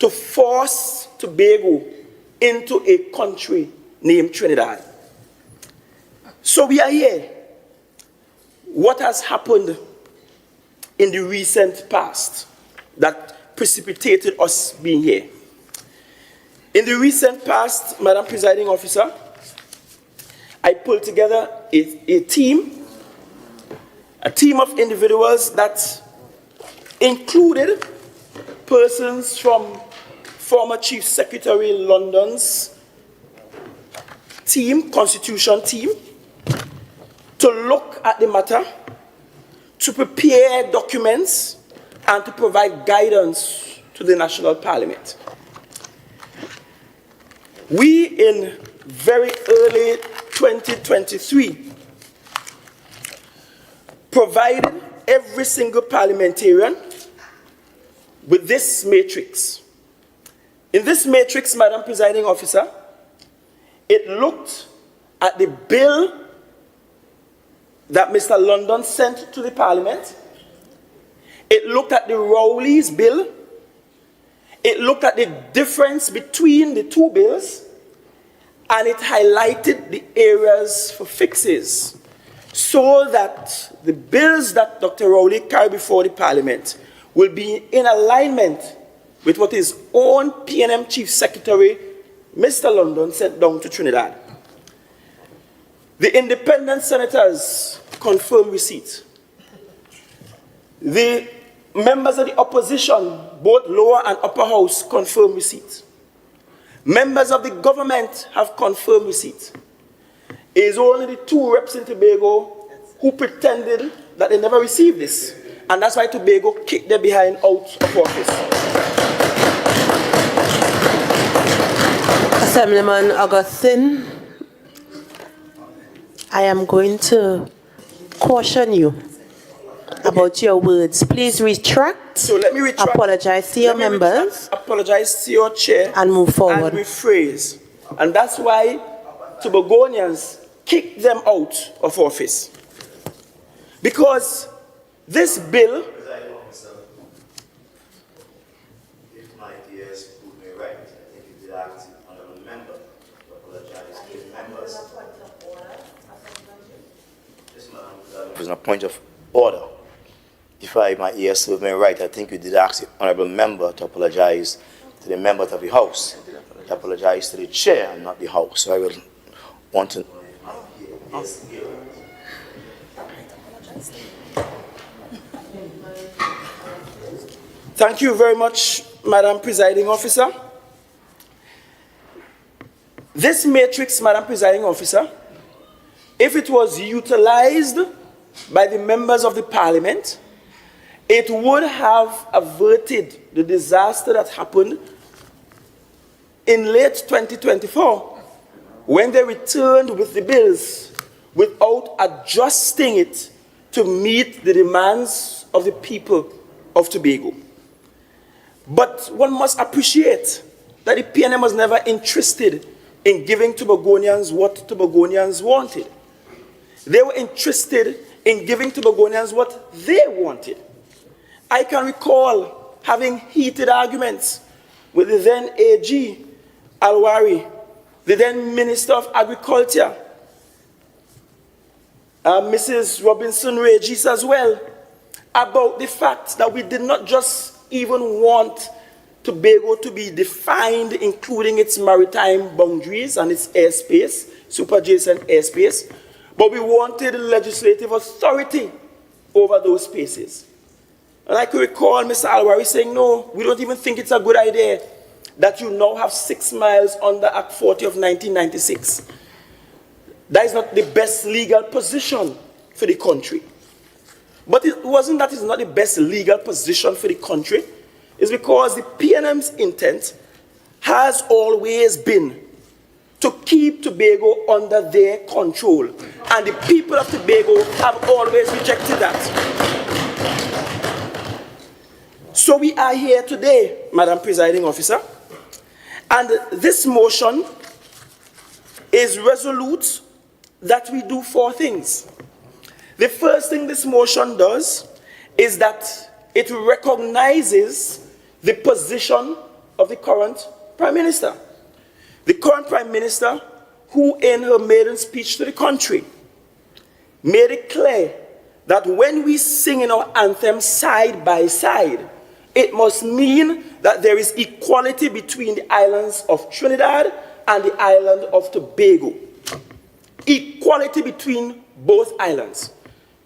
to force Tobago into a country named Trinidad. So we are here. What has happened in the recent past that precipitated us being here? In the recent past, Madam Presiding Officer, I pulled together a team of individuals that included persons from former Chief Secretary London's team, Constitution team, to look at the matter, to prepare documents, and to provide guidance to the National Parliament. We, in very early 2023, provided every single parliamentarian with this matrix. In this matrix, Madam Presiding Officer, it looked at the bill that Mr. London sent to the Parliament. It looked at the Rowley's bill. It looked at the difference between the two bills, and it highlighted the areas for fixes so that the bills that Dr. Rowley carried before the Parliament will be in alignment with what his own PNM Chief Secretary, Mr. London, sent down to Trinidad. The independent senators confirmed receipt. The members of the opposition, both lower and upper house, confirmed receipt. Members of the government have confirmed receipt. It is only the two reps in Tobago who pretended that they never received this. And that's why Tobago kicked them behind out of office. Assemblyman Augustine, I am going to caution you about your words. Please retract. So let me retract. Apologize to your members. Apologize to your chair. And move forward. And rephrase. And that's why Tobagonians kicked them out of office. Because this bill, if my ears put me right, I think you did ask the honorable member to apologize to the members. It was a point of order. If my ears serve me right, I think you did ask the honorable member to apologize to the members of the House, to apologize to the chair and not the House. So I will want to. Thank you very much, Madam Presiding Officer. This matrix, Madam Presiding Officer, if it was utilized by the members of the Parliament, it would have averted the disaster that happened in late 2024 when they returned with the bills without adjusting it to meet the demands of the people of Tobago. But one must appreciate that the PNM was never interested in giving Tobagonians what Tobagonians wanted. They were interested in giving Tobagonians what they wanted. I can recall having heated arguments with the then AG, Alwari, the then Minister of Agriculture, Mrs. Robinson Regis as well, about the fact that we did not just even want Tobago to be defined, including its maritime boundaries and its airspace, super-adjacent airspace, but we wanted legislative authority over those spaces. And I could recall Mr. Alwari saying, no, we don't even think it's a good idea that you now have 6 miles under Act 40 of 1996. that is not the best legal position for the country. But it wasn't that it's not the best legal position for the country. It's because the PNM's intent has always been to keep Tobago under their control. And the people of Tobago have always rejected that. So we are here today, Madam Presiding Officer, and this motion is resolute that we do 4 things. The first thing this motion does is that it recognizes the position of the current Prime Minister. The current Prime Minister, who in her maiden speech to the country made it clear that when we sing in our anthem side by side, it must mean that there is equality between the islands of Trinidad and the island of Tobago. Equality between both islands.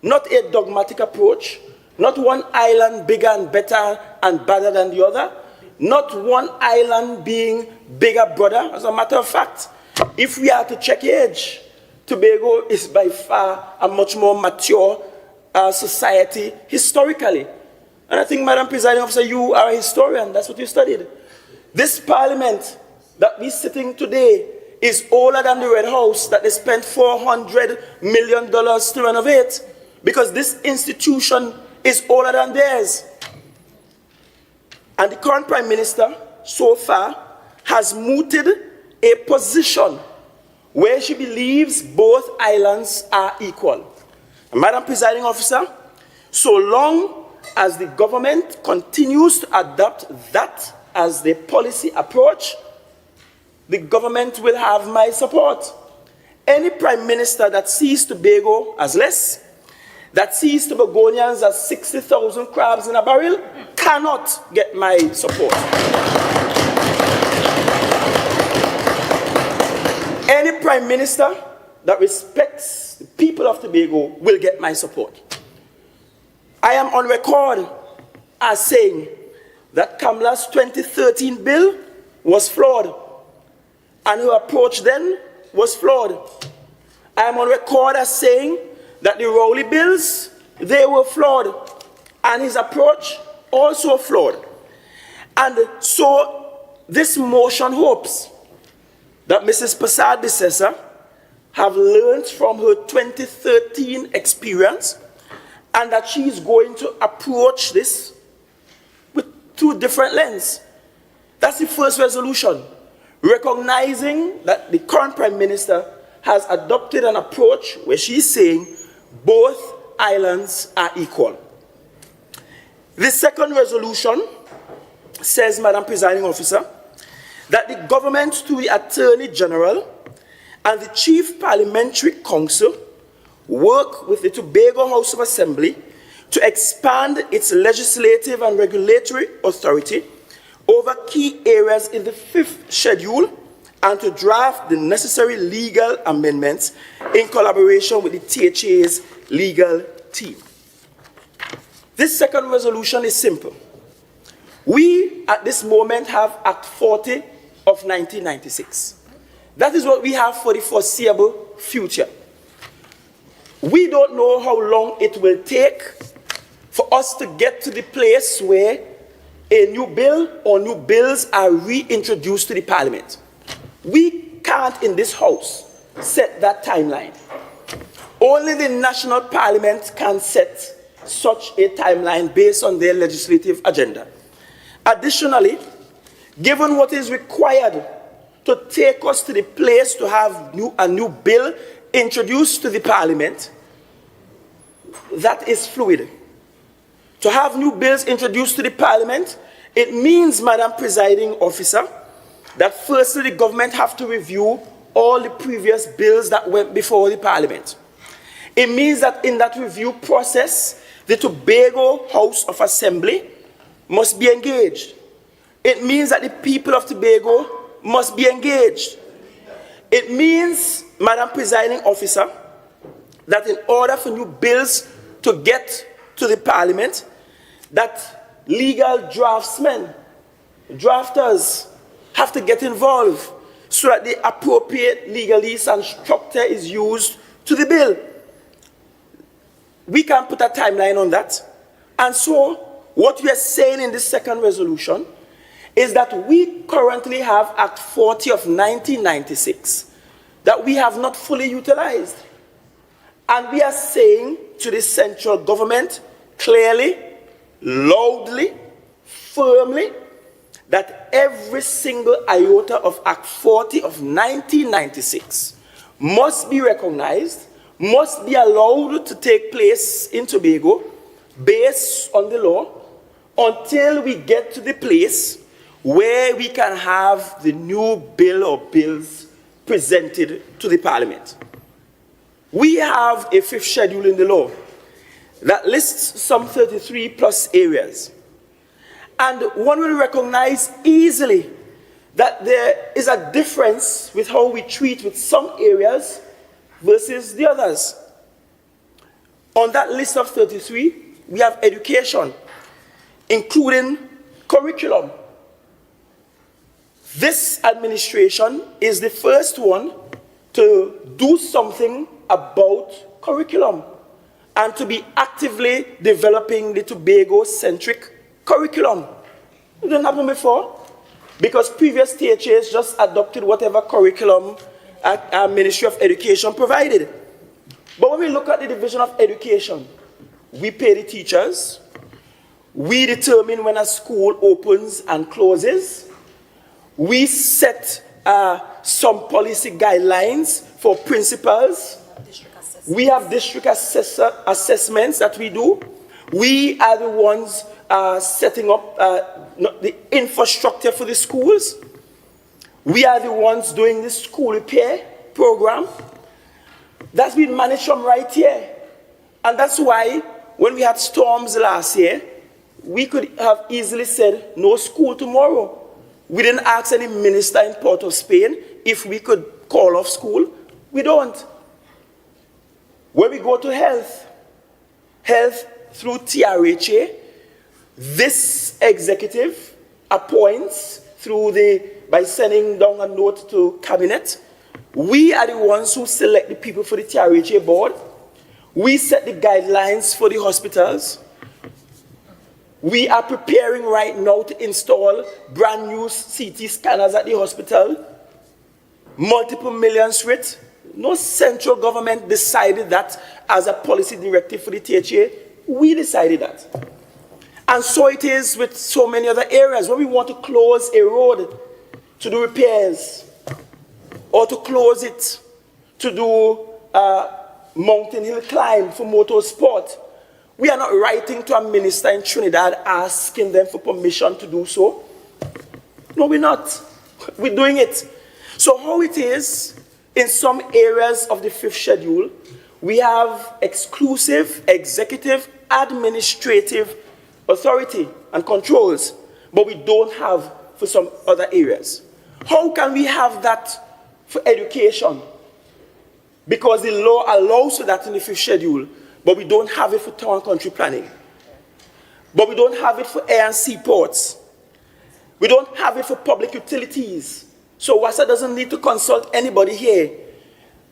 Not a dogmatic approach, not one island bigger and better and better than the other, not one island being bigger brother. As a matter of fact, if we are to check age, Tobago is by far a much more mature society historically. And I think, Madam Presiding Officer, you are a historian, that's what you studied. This parliament that we're sitting today is older than the Red House that they spent $400 million to renovate, because this institution is older than theirs. And the current Prime Minister, so far, has mooted a position where she believes both islands are equal. And Madam Presiding Officer, so long as the government continues to adopt that as the policy approach, the government will have my support. Any Prime Minister that sees Tobago as less, that sees Tobagonians as 60,000 crabs in a barrel, cannot get my support. Any Prime Minister that respects the people of Tobago will get my support. I am on record as saying that Kamla's 2013 bill was flawed, and her approach then was flawed. I am on record as saying that the Rowley bills, they were flawed, and his approach also flawed. And so this motion hopes that Mrs. Prasad Bissessa have learned from her 2013 experience, and that she is going to approach this with 2 different lenses. That's the first resolution, recognizing that the current Prime Minister has adopted an approach where she's saying both islands are equal. The second resolution says, Madam Presiding Officer, that the government through the Attorney General and the Chief Parliamentary Council work with the Tobago House of Assembly to expand its legislative and regulatory authority over key areas in the 5th schedule and to draft the necessary legal amendments in collaboration with the THA's legal team. This second resolution is simple. We, at this moment, have Act 40 of 1996. That is what we have for the foreseeable future. We don't know how long it will take for us to get to the place where a new bill or new bills are reintroduced to the Parliament. We can't, in this House, set that timeline. Only the National Parliament can set such a timeline based on their legislative agenda. Additionally, given what is required to take us to the place to have a new bill introduced to the Parliament, that is fluid. To have new bills introduced to the Parliament, it means, Madam Presiding Officer, that firstly the government have to review all the previous bills that went before the Parliament. It means that in that review process, the Tobago House of Assembly must be engaged. It means that the people of Tobago must be engaged. It means, Madam Presiding Officer, that in order for new bills to get to the Parliament, that legal draftsmen, drafters, have to get involved. so that the appropriate legalese and structure is used to the bill. We can put a timeline on that. And so what we are saying in this second resolution is that we currently have Act 40 of 1996 that we have not fully utilized. And we are saying to the central government clearly, loudly, firmly, that every single iota of Act 40 of 1996 must be recognized, must be allowed to take place in Tobago based on the law until we get to the place where we can have the new bill or bills presented to the Parliament. We have a fifth schedule in the law that lists some 33 plus areas. And one will recognize easily that there is a difference with how we treat with some areas versus the others. On that list of 33, we have education, including curriculum. This administration is the first one to do something about curriculum and to be actively developing the Tobago-centric curriculum. It didn't happen before because previous THAs just adopted whatever curriculum our Ministry of Education provided. But when we look at the division of education, we pay the teachers, we determine when a school opens and closes, we set some policy guidelines for principals, we have district assessments that we do, we are the ones setting up the infrastructure for the schools. We are the ones doing the school repair program. That's been managed from right here. And that's why when we had storms last year, we could have easily said, no school tomorrow. We didn't ask any minister in Port of Spain if we could call off school. We don't. When we go to health through TRHA, this executive appoints by sending down a note to cabinet. We are the ones who select the people for the TRHA board. We set the guidelines for the hospitals. We are preparing right now to install brand new CT scanners at the hospital. Multiple millions for it. No central government decided that as a policy directive for the THA. We decided that. And so it is with so many other areas. When we want to close a road to do repairs, or to close it to do mountain hill climb for motorsport, we are not writing to a minister in Trinidad asking them for permission to do so. No, we're not. We're doing it. So how it is in some areas of the fifth schedule, we have exclusive executive administrative authority and controls, but we don't have for some other areas. How can we have that for education? Because the law allows for that in the fifth schedule, but we don't have it for town and country planning. But we don't have it for air and seaports. We don't have it for public utilities. So WASA doesn't need to consult anybody here,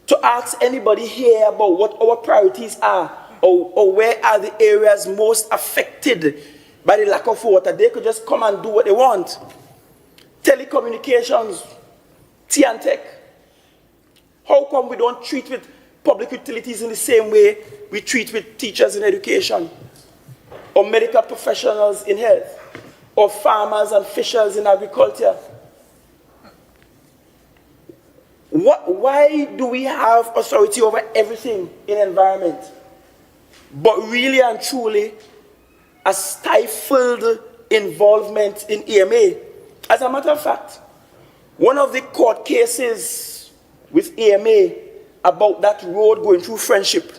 to ask anybody here about what our priorities are, or where are the areas most affected by the lack of water. They could just come and do what they want. Telecommunications, T&Tech. How come we don't treat with public utilities in the same way we treat with teachers in education, or medical professionals in health, or farmers and fishers in agriculture? Why do we have authority over everything in environment, but really and truly a stifled involvement in EMA? As a matter of fact, one of the court cases with EMA about that road going through Friendship,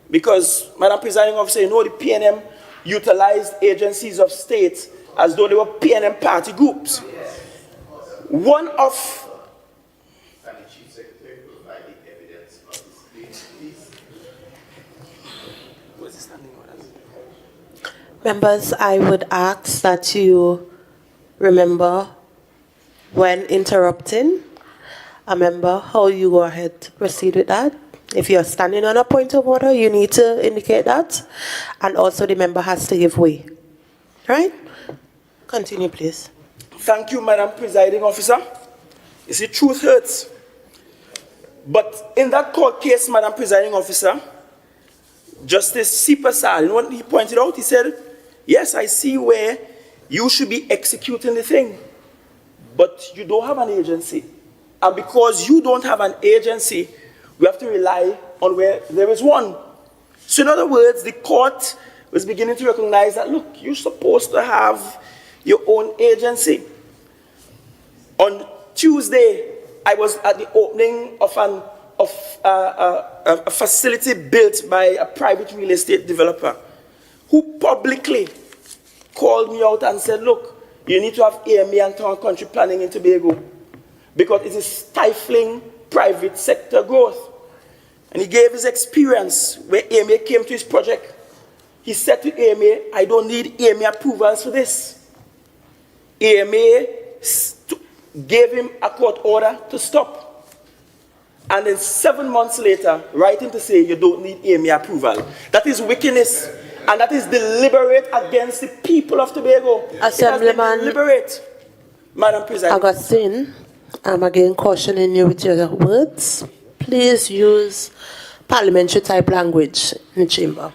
because, Madam Presiding Officer, you know the PNM utilized agencies of state as though they were PNM party groups. One of Members, I would ask that you remember when interrupting A member, how you go ahead to proceed with that? If you're standing on a point of order, you need to indicate that. And also the member has to give way. Right? Continue, please. Thank you, Madam Presiding Officer. You see, truth hurts. But in that court case, Madam Presiding Officer, Justice Sipasal, you know what he pointed out? He said, yes, I see where you should be executing the thing, but you don't have an agency. And because you don't have an agency, we have to rely on where there is one. So in other words, the court was beginning to recognize that, look, you're supposed to have your own agency. On Tuesday, I was at the opening of a facility built by a private real estate developer who publicly called me out and said, look, you need to have AMA and town country planning in Tobago because it is stifling private sector growth. And he gave his experience where AMA came to his project. He said to AMA, I don't need AMA approvals for this. AMA gave him a court order to stop. And then 7 months later, writing to say you don't need AMA approval. That is wickedness. And that is deliberate against the people of Tobago. Assemblyman deliberate. Madam President. Augustine, I'm again cautioning you with your words. Please use parliamentary type language in the chamber.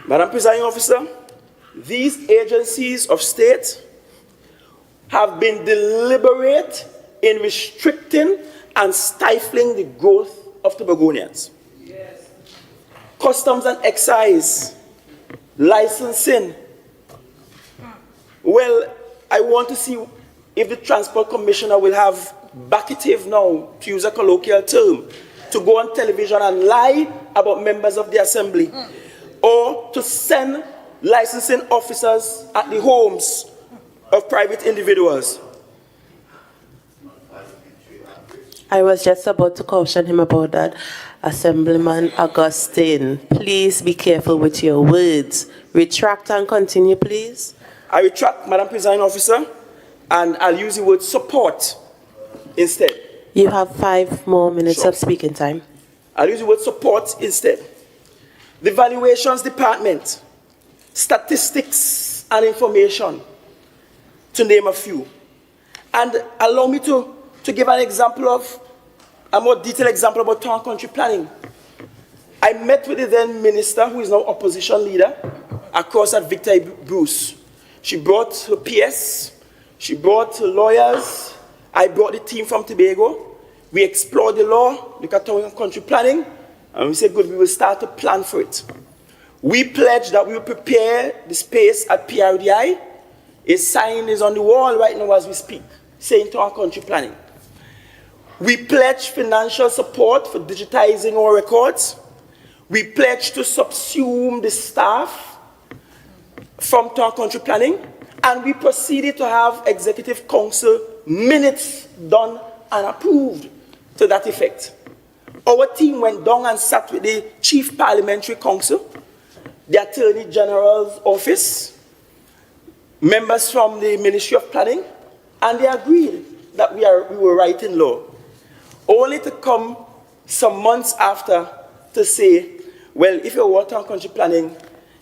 Madam Presiding Officer, these agencies of state have been deliberate in restricting and stifling the growth of Tobagonians. Yes. Customs and excise, licensing. Well, I want to see if the Transport Commissioner will have backative now, to use a colloquial term, to go on television and lie about members of the Assembly, or to send licensing officers at the homes of private individuals. I was just about to caution him about that. Assemblyman Augustine, please be careful with your words. Retract and continue, please. I retract, Madam Presiding Officer, and I'll use the word support instead. You have 5 more minutes of speaking time. I'll use the word support instead. The Valuations Department, Statistics and Information, to name a few. And allow me to give an example of, a more detailed example about town country planning. I met with the then minister, who is now opposition leader, across at Victor Bruce. She brought her PS, she brought her lawyers, I brought the team from Tobago. We explored the law, look at town country planning, and we said, good, we will start to plan for it. We pledged that we will prepare the space at PRDI. A sign is on the wall right now as we speak, saying town country planning. We pledged financial support for digitizing our records. We pledged to subsume the staff from town country planning, and we proceeded to have Executive Council minutes done and approved to that effect. Our team went down and sat with the Chief Parliamentary Council, the Attorney General's office, members from the Ministry of Planning, and they agreed that we were writing law. Only to come some months after to say, well, if you want town country planning,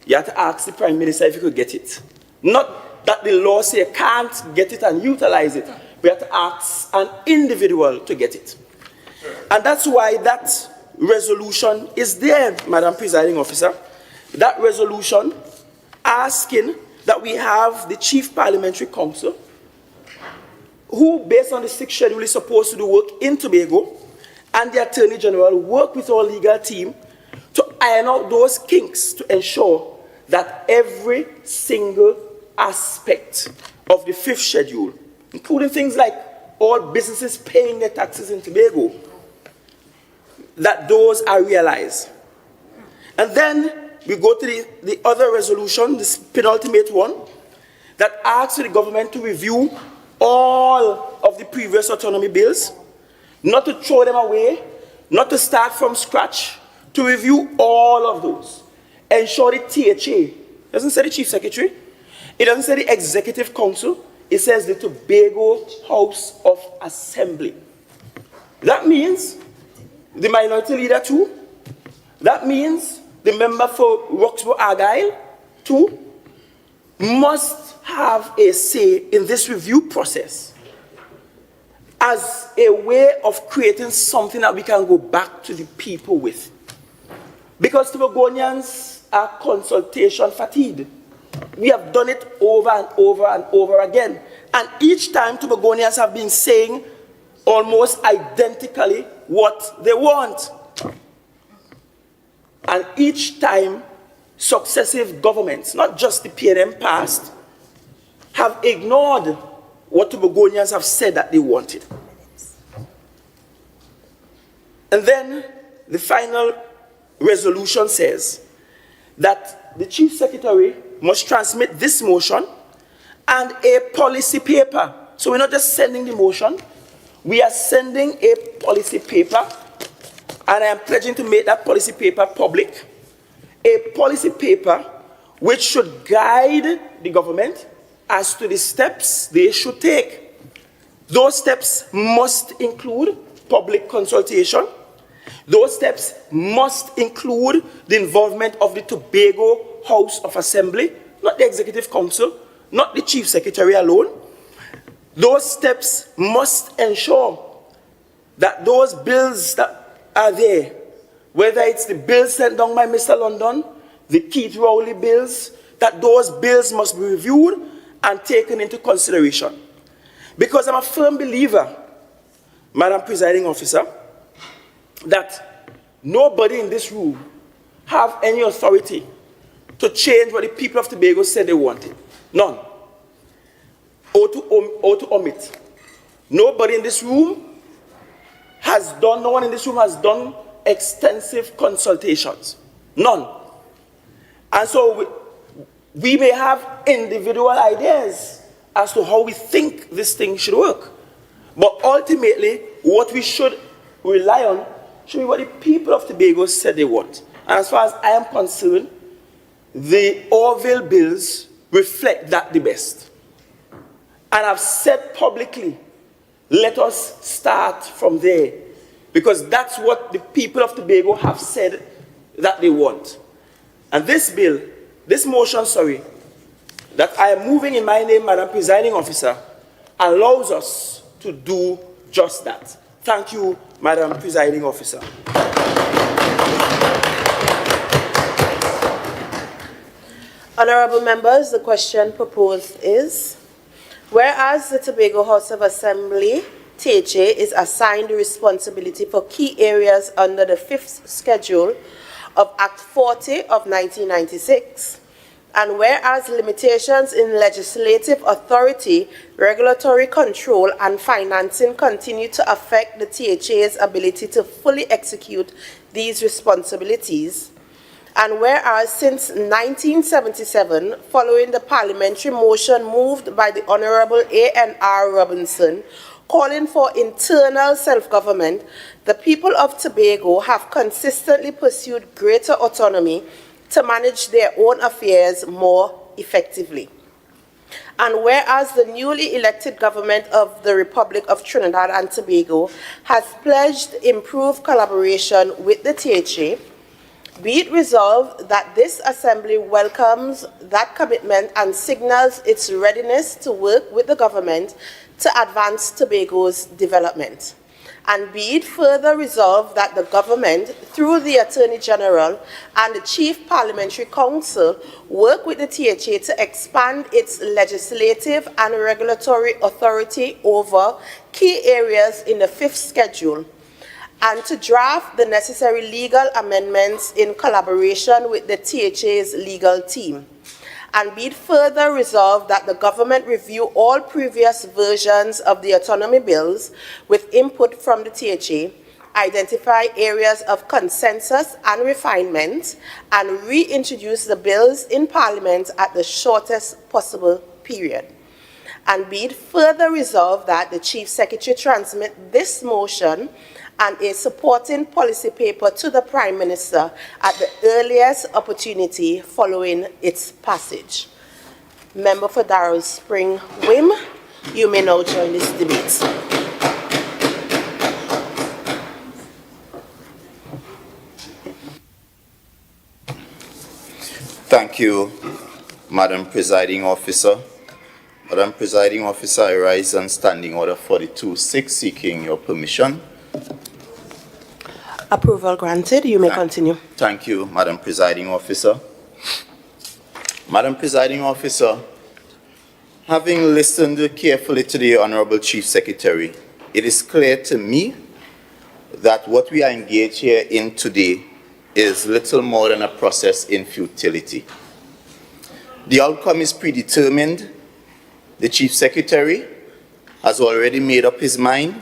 you have to ask the Prime Minister if you could get it. Not that the law says you can't get it and utilize it. We have to ask an individual to get it. And that's why that resolution is there, Madam Presiding Officer. That resolution asking that we have the Chief Parliamentary Council, who, based on the 6th schedule, is supposed to do work in Tobago, and the Attorney General work with our legal team to iron out those kinks to ensure that every single aspect of the 5th schedule, including things like all businesses paying their taxes in Tobago, that those are realized. And then we go to the other resolution, this penultimate one, that asks the government to review all of the previous autonomy bills, not to throw them away, not to start from scratch, to review all of those. Ensure the THA, it doesn't say the Chief Secretary, it doesn't say the Executive Council, it says the Tobago House of Assembly. That means the minority leader too. That means the member for Roxborough Argyle too must have a say in this review process as a way of creating something that we can go back to the people with. Because Tobagonians are consultation fatigued. We have done it over and over and over again. And each time Tobagonians have been saying almost identically what they want. And each time successive governments, not just the PNM past, have ignored what Tobagonians have said that they wanted. And then the final resolution says that the Chief Secretary must transmit this motion and a policy paper. So we're not just sending the motion, we are sending a policy paper, and I am pledging to make that policy paper public. A policy paper which should guide the government as to the steps they should take. Those steps must include public consultation. Those steps must include the involvement of the Tobago House of Assembly, not the Executive Council, not the Chief Secretary alone. Those steps must ensure that those bills that are there, whether it's the bills sent down by Mr. London, the Keith Rowley bills, that those bills must be reviewed and taken into consideration. Because I'm a firm believer, Madam Presiding Officer, that nobody in this room have any authority to change what the people of Tobago said they wanted. None. Or to omit. Nobody in this room has done, no one in this room has done extensive consultations. None. And so we may have individual ideas as to how we think this thing should work. But ultimately, what we should rely on should be what the people of Tobago said they want. And as far as I am concerned, the Orville bills reflect that the best. And I've said publicly, let us start from there. Because that's what the people of Tobago have said that they want. And this bill, this motion, that I am moving in my name, Madam Presiding Officer, allows us to do just that. Thank you, Madam Presiding Officer. Honourable members, the question proposed is, whereas the Tobago House of Assembly, THA, is assigned the responsibility for key areas under the 5th schedule of Act 40 of 1996, and whereas limitations in legislative authority, regulatory control, and financing continue to affect the THA's ability to fully execute these responsibilities, and whereas since 1977, following the parliamentary motion moved by the Honourable A.N.R. Robinson, calling for internal self-government, the people of Tobago have consistently pursued greater autonomy to manage their own affairs more effectively. And whereas the newly elected government of the Republic of Trinidad and Tobago has pledged improved collaboration with the THA, be it resolved that this Assembly welcomes that commitment and signals its readiness to work with the government to advance Tobago's development. And be it further resolved that the government, through the Attorney General and the Chief Parliamentary Council, work with the THA to expand its legislative and regulatory authority over key areas in the 5th schedule, and to draft the necessary legal amendments in collaboration with the THA's legal team. And be it further resolved that the government review all previous versions of the autonomy bills with input from the THA, identify areas of consensus and refinement, and reintroduce the bills in Parliament at the shortest possible period. And be it further resolved that the Chief Secretary transmit this motion and a supporting policy paper to the Prime Minister at the earliest opportunity following its passage. Member for Darrow Spring Wim, you may now join this debate. Thank you, Madam Presiding Officer. Madam Presiding Officer, I rise on Standing Order 42-6, seeking your permission. Approval granted. You may continue. Thank you, Madam Presiding Officer. Madam Presiding Officer, having listened carefully to the Honorable Chief Secretary, it is clear to me that what we are engaged here in today is little more than a process in futility. The outcome is predetermined. The Chief Secretary has already made up his mind,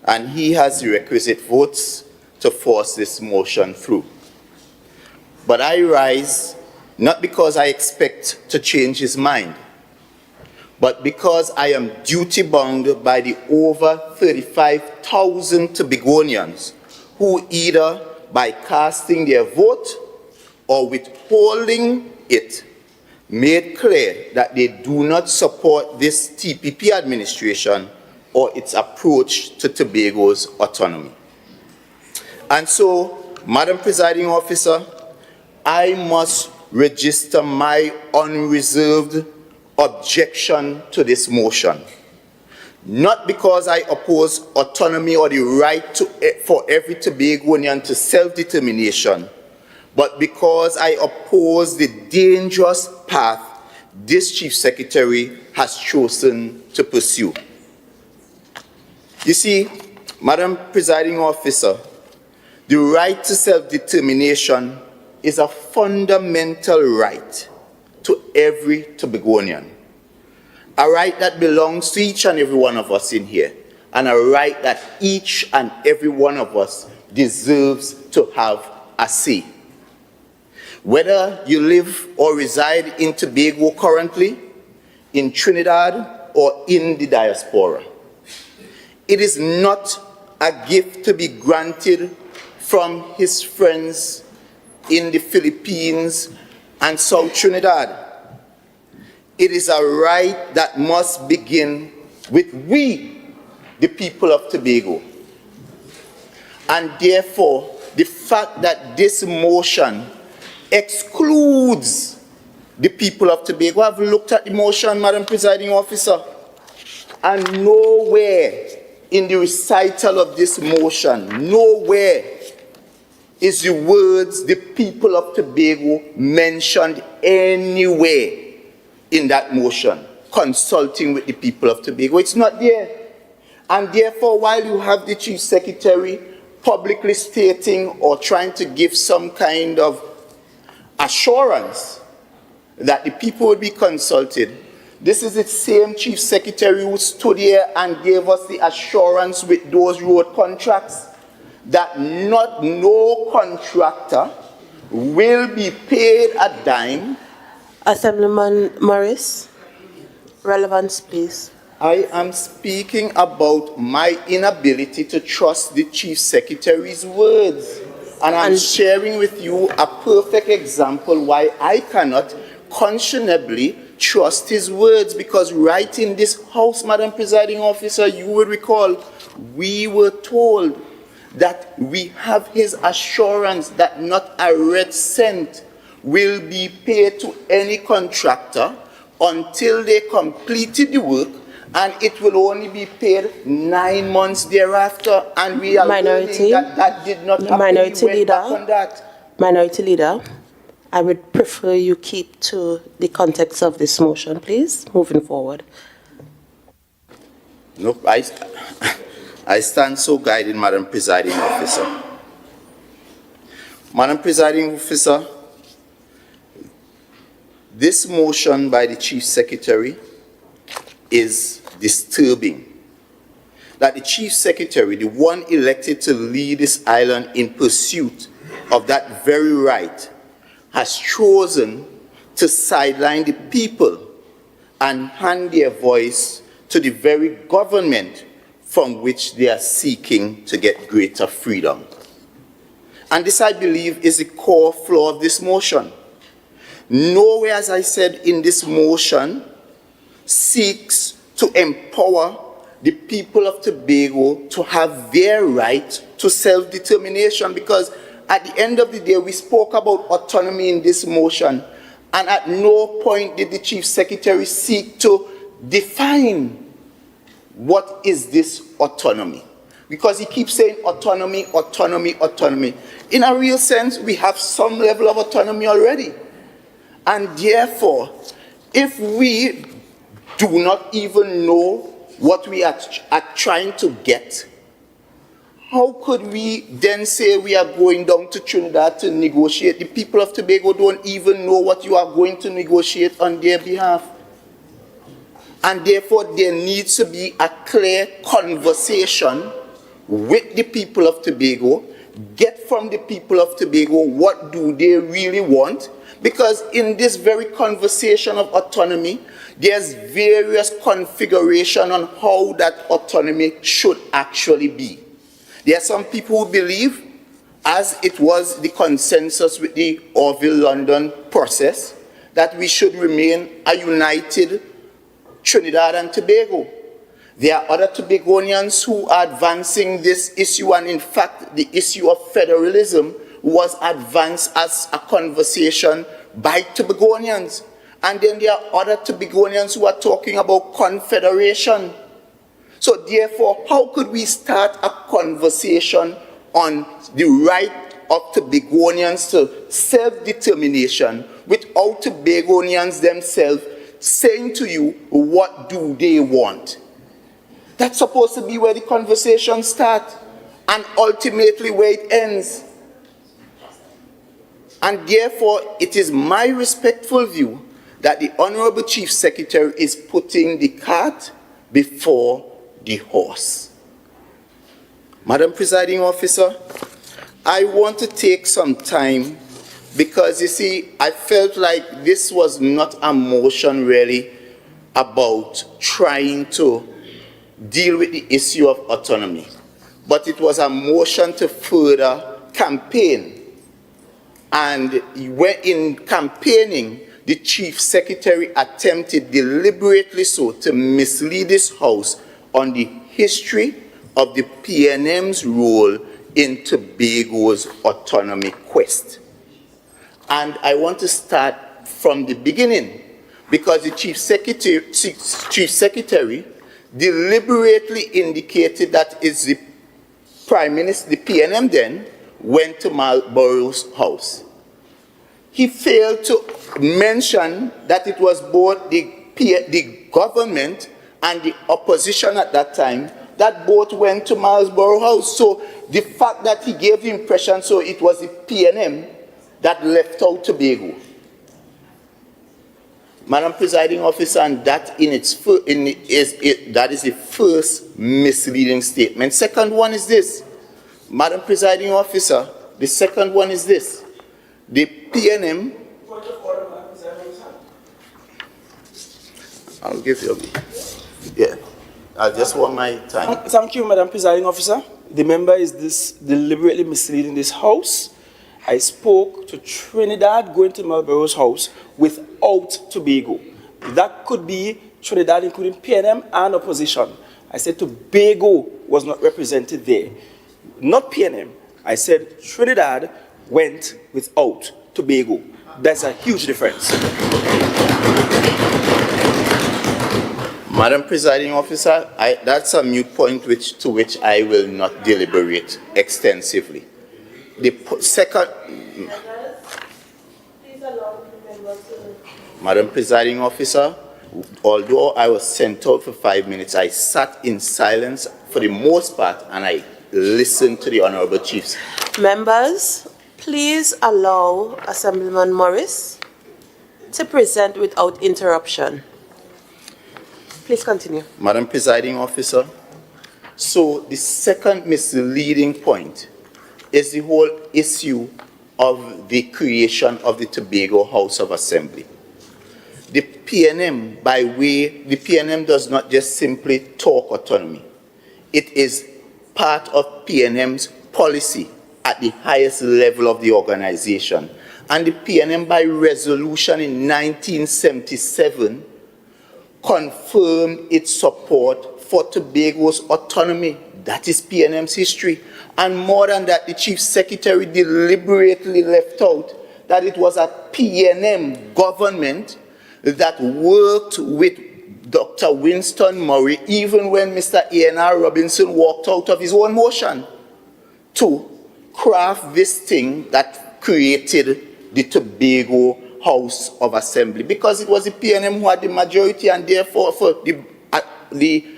and he has the requisite votes to force this motion through. But I rise not because I expect to change his mind, but because I am duty-bound by the over 35,000 Tobagonians who either by casting their vote or withholding it made clear that they do not support this TPP administration or its approach to Tobago's autonomy. And so, Madam Presiding Officer, I must register my unreserved objection to this motion. Not because I oppose autonomy or the right for every Tobagonian to self-determination, but because I oppose the dangerous path this Chief Secretary has chosen to pursue. You see, Madam Presiding Officer, the right to self-determination is a fundamental right to every Tobagonian. A right that belongs to each and every one of us in here, and a right that each and every one of us deserves to have a say. Whether you live or reside in Tobago currently, in Trinidad, or in the diaspora, it is not a gift to be granted from his friends in the Philippines and South Trinidad. It is a right that must begin with we, the people of Tobago. And therefore, the fact that this motion excludes the people of Tobago. I've looked at the motion, Madam Presiding Officer, and nowhere in the recital of this motion, nowhere is the words the people of Tobago mentioned anywhere in that motion, consulting with the people of Tobago. It's not there. And therefore, while you have the Chief Secretary publicly stating or trying to give some kind of assurance that the people will be consulted, this is the same Chief Secretary who stood here and gave us the assurance with those road contracts that no contractor will be paid a dime. Assemblyman Morris, relevance, please. I am speaking about my inability to trust the Chief Secretary's words. And I'm sharing with you a perfect example why I cannot conscionably trust his words, because right in this house, Madam Presiding Officer, you will recall, we were told that we have his assurance that not a red cent will be paid to any contractor until they completed the work, and it will only be paid 9 months thereafter, and we are learning that did not happen. Minority We went back on that. Minority Leader, I would prefer you keep to the context of this motion, please, moving forward. No, I stand so guided, Madam Presiding Officer. Madam Presiding Officer, this motion by the Chief Secretary is disturbing. That the Chief Secretary, the one elected to lead this island in pursuit of that very right, has chosen to sideline the people and hand their voice to the very government from which they are seeking to get greater freedom. And this, I believe, is the core flaw of this motion. Nowhere, as I said, in this motion seeks to empower the people of Tobago to have their right to self-determination, because at the end of the day, we spoke about autonomy in this motion, And at no point did the Chief Secretary seek to define what is this autonomy. Because he keeps saying autonomy, autonomy, autonomy. In a real sense, we have some level of autonomy already. And therefore, if we do not even know what we are trying to get, how could we then say we are going down to Trinidad to negotiate? The people of Tobago don't even know what you are going to negotiate on their behalf. And therefore, there needs to be a clear conversation with the people of Tobago, get from the people of Tobago what do they really want, because in this very conversation of autonomy, there's various configuration on how that autonomy should actually be. There are some people who believe, as it was the consensus with the Orville-London process, that we should remain a united Trinidad and Tobago. There are other Tobagonians who are advancing this issue, and in fact, the issue of federalism was advanced as a conversation by Tobagonians. And then there are other Tobagonians who are talking about confederation. So therefore, how could we start a conversation on the right of Tobagonians to self-determination without Tobagonians themselves saying to you, what do they want? That's supposed to be where the conversation starts and ultimately where it ends. And therefore, it is my respectful view that the Honorable Chief Secretary is putting the cart before the horse. Madam Presiding Officer, I want to take some time because, you see, I felt like this was not a motion really about trying to deal with the issue of autonomy, but it was a motion to further campaign. And in campaigning, the Chief Secretary attempted deliberately so to mislead this House on the history of the PNM's role in Tobago's autonomy quest. And I want to start from the beginning, because the Chief Secretary deliberately indicated that it's the Prime Minister, the PNM then, went to Marlborough's house. He failed to mention that it was both the government and the opposition at that time that both went to Marlborough House. So the fact that he gave the impression so it was the PNM that left out Tobago. Madam Presiding Officer, and that that is the first misleading statement. Second one is this. Madam Presiding Officer, the second one is this. The PNM... I'll give you... Yeah. I just want my time. Thank you, Madam Presiding Officer. The member is deliberately misleading this House. I spoke to Trinidad going to Marlborough's house without Tobago. That could be Trinidad, including PNM and opposition. I said Tobago was not represented there. Not PNM. I said Trinidad went without Tobago. That's a huge difference. Madam Presiding Officer, that's a moot point to which I will not deliberate extensively. The second... Madam Presiding Officer, although I was sent out for 5 minutes, I sat in silence for the most part and I listened to the Honorable Chiefs. Members, please allow Assemblyman Morris to present without interruption. Please continue. Madam Presiding Officer, so the second misleading point is the whole issue of the creation of the Tobago House of Assembly. The PNM, the PNM does not just simply talk autonomy. It is part of PNM's policy at the highest level of the organization. And the PNM, by resolution in 1977, confirmed its support for Tobago's autonomy. That is PNM's history. And more than that, the Chief Secretary deliberately left out that it was a PNM government that worked with Dr. Winston Murray, even when Mr. A.N.R. Robinson walked out of his own motion, to craft this thing that created the Tobago House of Assembly, because it was the PNM who had the majority, and therefore for the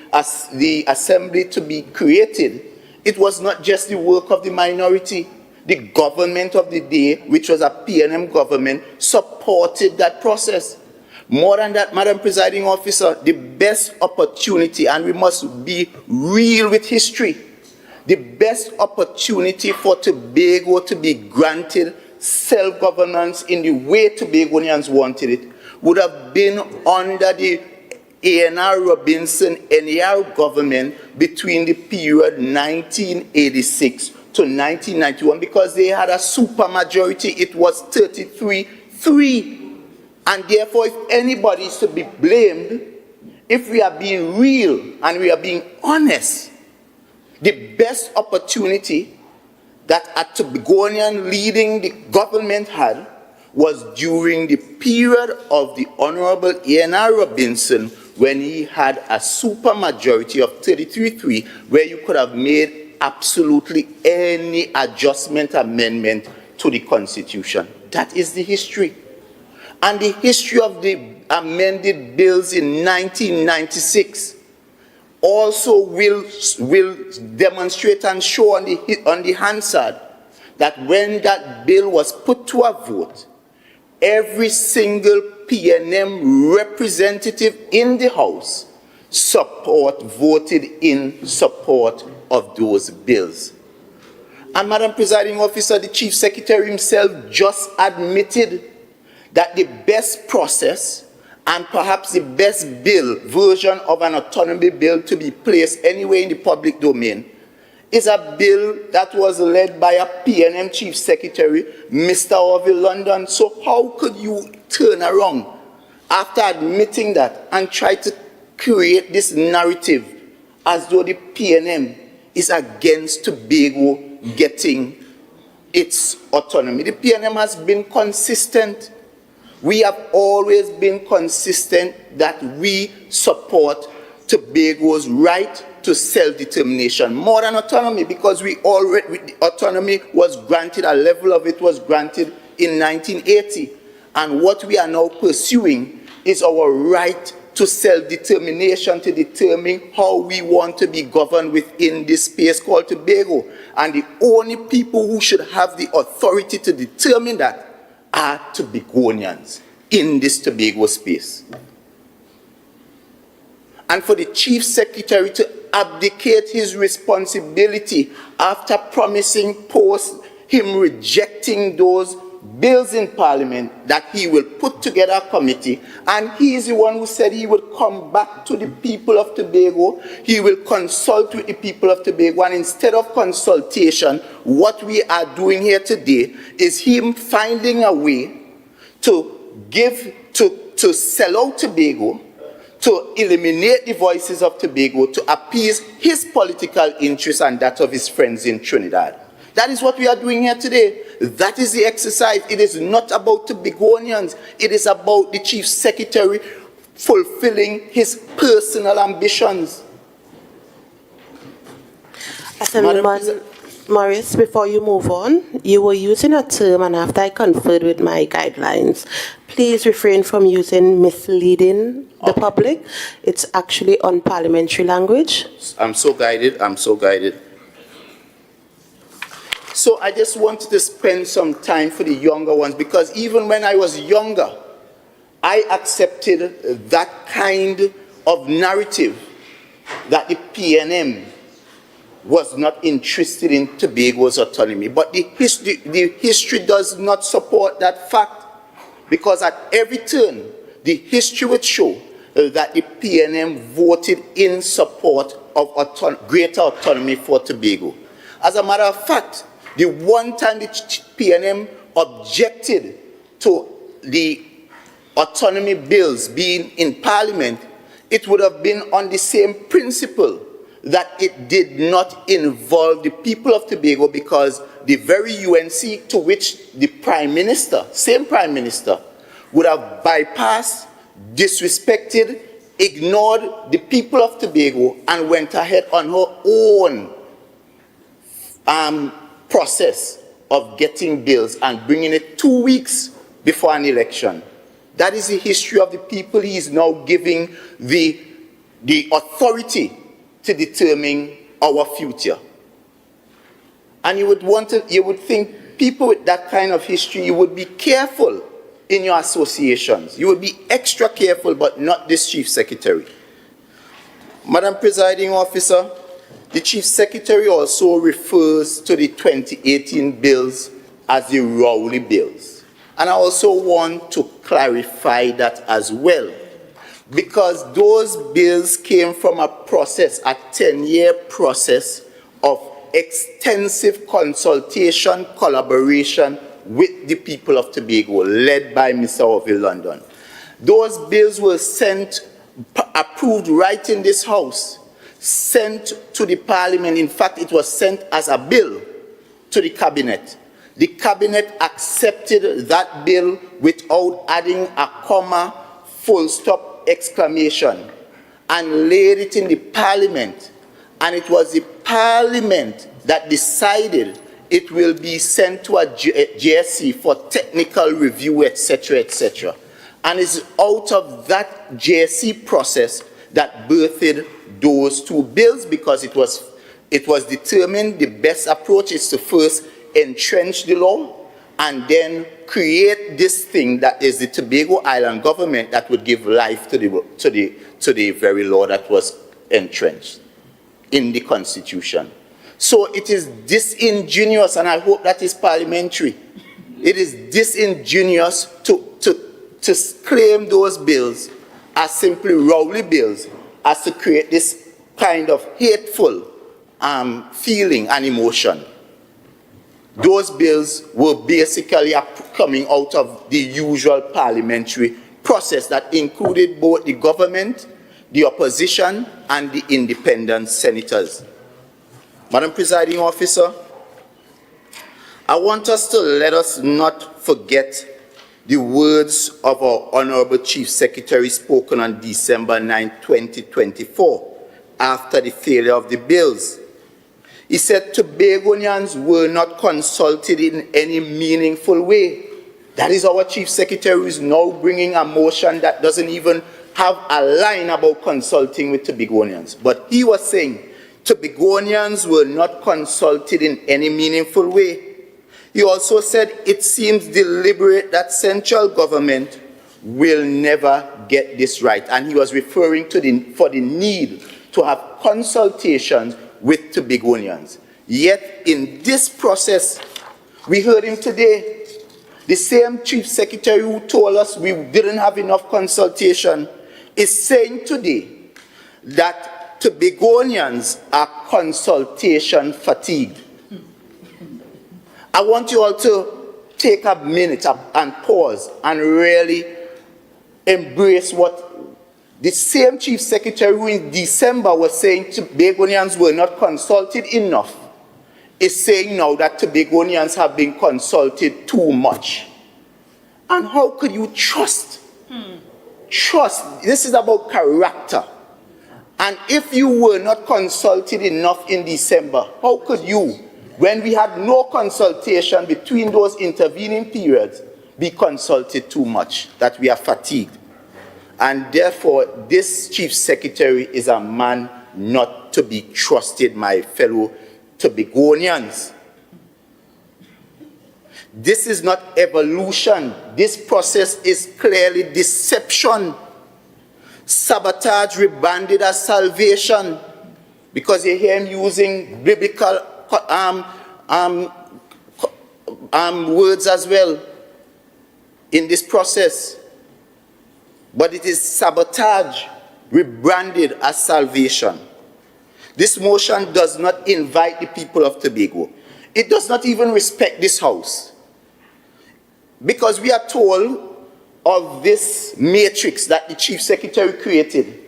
assembly to be created, it was not just the work of the minority. The government of the day, which was a PNM government, supported that process. More than that, Madam Presiding Officer, the best opportunity, and we must be real with history, the best opportunity for Tobago to be granted self-governance in the way Tobagonians wanted it would have been under the A.N.R. Robinson NER government between the period 1986 to 1991, because they had a supermajority. It was 33-3. And therefore, if anybody is to be blamed, if we are being real and we are being honest, the best opportunity that a Tobagonian leading the government had was during the period of the Honorable A.N.R. Robinson, when he had a supermajority of 33-3, where you could have made absolutely any adjustment, amendment to the Constitution. That is the history. And the history of the amended bills in 1996 also will demonstrate and show on the Hansard that when that bill was put to a vote, every single PNM representative in the House voted in support of those bills. And Madam Presiding Officer, the Chief Secretary himself just admitted that the best process and perhaps the best version of an autonomy bill to be placed anywhere in the public domain is a bill that was led by a PNM Chief Secretary, Mr. Orville London. So how could you turn around after admitting that and try to create this narrative as though the PNM is against Tobago getting its autonomy? The PNM has been consistent. We have always been consistent that we support Tobago's right to self-determination, more than autonomy, because autonomy was granted, a level of it was granted in 1980. And what we are now pursuing is our right to self-determination, to determine how we want to be governed within this space called Tobago. And the only people who should have the authority to determine that are Tobagonians in this Tobago space. And for the Chief Secretary to abdicate his responsibility after promising post him rejecting those bills in Parliament, that he will put together a committee, and he is the one who said he will come back to the people of Tobago, he will consult with the people of Tobago, and instead of consultation, what we are doing here today is him finding a way to sell out Tobago, to eliminate the voices of Tobago, to appease his political interests and that of his friends in Trinidad. That is what we are doing here today. That is the exercise. It is not about Tobagonians. It is about the Chief Secretary fulfilling his personal ambitions. Assemblyman Morris, before you move on, you were using a term, and after I conferred with my guidelines, please refrain from using misleading the public. It's actually unparliamentary language. I'm so guided. I'm so guided. So I just wanted to spend some time for the younger ones, because even when I was younger, I accepted that kind of narrative that the PNM was not interested in Tobago's autonomy. But the history does not support that fact, because at every turn, the history would show that the PNM voted in support of greater autonomy for Tobago. As a matter of fact, the one time the PNM objected to the autonomy bills being in Parliament, it would have been on the same principle that it did not involve the people of Tobago, because the very UNC to which the Prime Minister, same Prime Minister, would have bypassed, disrespected, ignored the people of Tobago and went ahead on her own process of getting bills and bringing it 2 weeks before an election. That is the history of the people he is now giving the authority to determine our future. And you would think people with that kind of history, you would be careful in your associations. You would be extra careful, but not this Chief Secretary. Madam Presiding Officer, the Chief Secretary also refers to the 2018 bills as the Rowley bills. And I also want to clarify that as well, because those bills came from a process, a 10-year process of extensive consultation, collaboration with the people of Tobago, led by Mr. Orville London. Those bills were approved right in this House, sent to the Parliament. In fact, it was sent as a bill to the Cabinet. The Cabinet accepted that bill without adding a comma, full stop, exclamation, and laid it in the Parliament. And it was the Parliament that decided it will be sent to a JSC for technical review, etc., etc. And it's out of that JSC process that birthed those two bills, because it was determined the best approach is to first entrench the law and then create this thing that is the Tobago Island government that would give life to the very law that was entrenched in the Constitution. So it is disingenuous, and I hope that is parliamentary. It is disingenuous to claim those bills as simply Rowley bills, as to create this kind of hateful feeling and emotion. Those bills were basically coming out of the usual parliamentary process that included both the government, the opposition, and the independent senators. Madam Presiding Officer, I want us to let us not forget the words of our Honorable Chief Secretary spoken on December 9, 2024, after the failure of the bills. He said Tobagonians were not consulted in any meaningful way. That is our Chief Secretary who is now bringing a motion that doesn't even have a line about consulting with Tobagonians. But he was saying Tobagonians were not consulted in any meaningful way. He also said it seems deliberate that central government will never get this right. And he was referring to the need to have consultations with Tobagonians. Yet in this process, we heard him today, the same Chief Secretary who told us we didn't have enough consultation is saying today that Tobagonians are consultation fatigued. I want you all to take a minute and pause and really embrace what the same Chief Secretary who in December was saying Tobagonians were not consulted enough is saying now that Tobagonians have been consulted too much. And how could you trust? Trust, this is about character. And if you were not consulted enough in December, how could you, when we had no consultation between those intervening periods, be consulted too much, that we are fatigued? And therefore, this Chief Secretary is a man not to be trusted, my fellow Tobagonians. This is not evolution. This process is clearly deception. Sabotage rebranded as salvation, because you hear him using biblical words as well in this process. But it is sabotage rebranded as salvation. This motion does not invite the people of Tobago. It does not even respect this House. Because we are told of this matrix that the Chief Secretary created,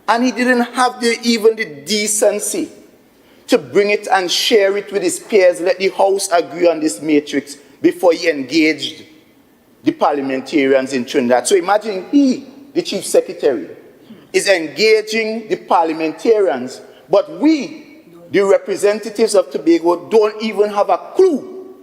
And he didn't have even the decency to bring it and share it with his peers, let the House agree on this matrix before he engaged the parliamentarians in Trinidad. So imagine he, the Chief Secretary, is engaging the parliamentarians, but we, the representatives of Tobago, don't even have a clue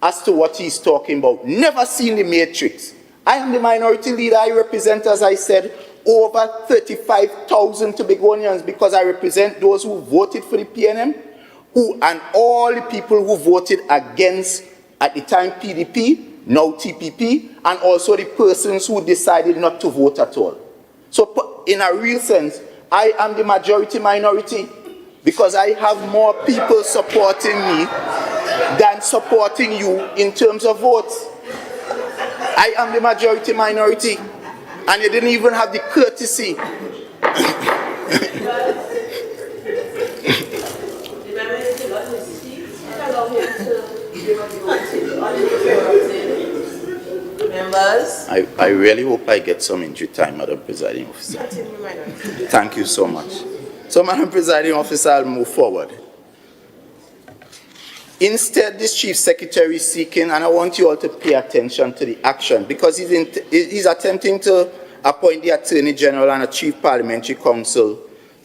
as to what he's talking about. Never seen the matrix. I am the minority leader. I represent, as I said, over 35,000 Tobagonians because I represent those who voted for the PNM and all the people who voted against, at the time, PDP, now TPP, and also the persons who decided not to vote at all. So in a real sense, I am the majority minority because I have more people supporting me than supporting you in terms of votes. I am the majority minority, and you didn't even have the courtesy. Members? I really hope I get some entry time, Madam Presiding Officer. Thank you so much. So, Madam Presiding Officer, I'll move forward. Instead, this Chief Secretary is seeking, and I want you all to pay attention to the action, because he's attempting to appoint the Attorney General and a Chief Parliamentary Counsel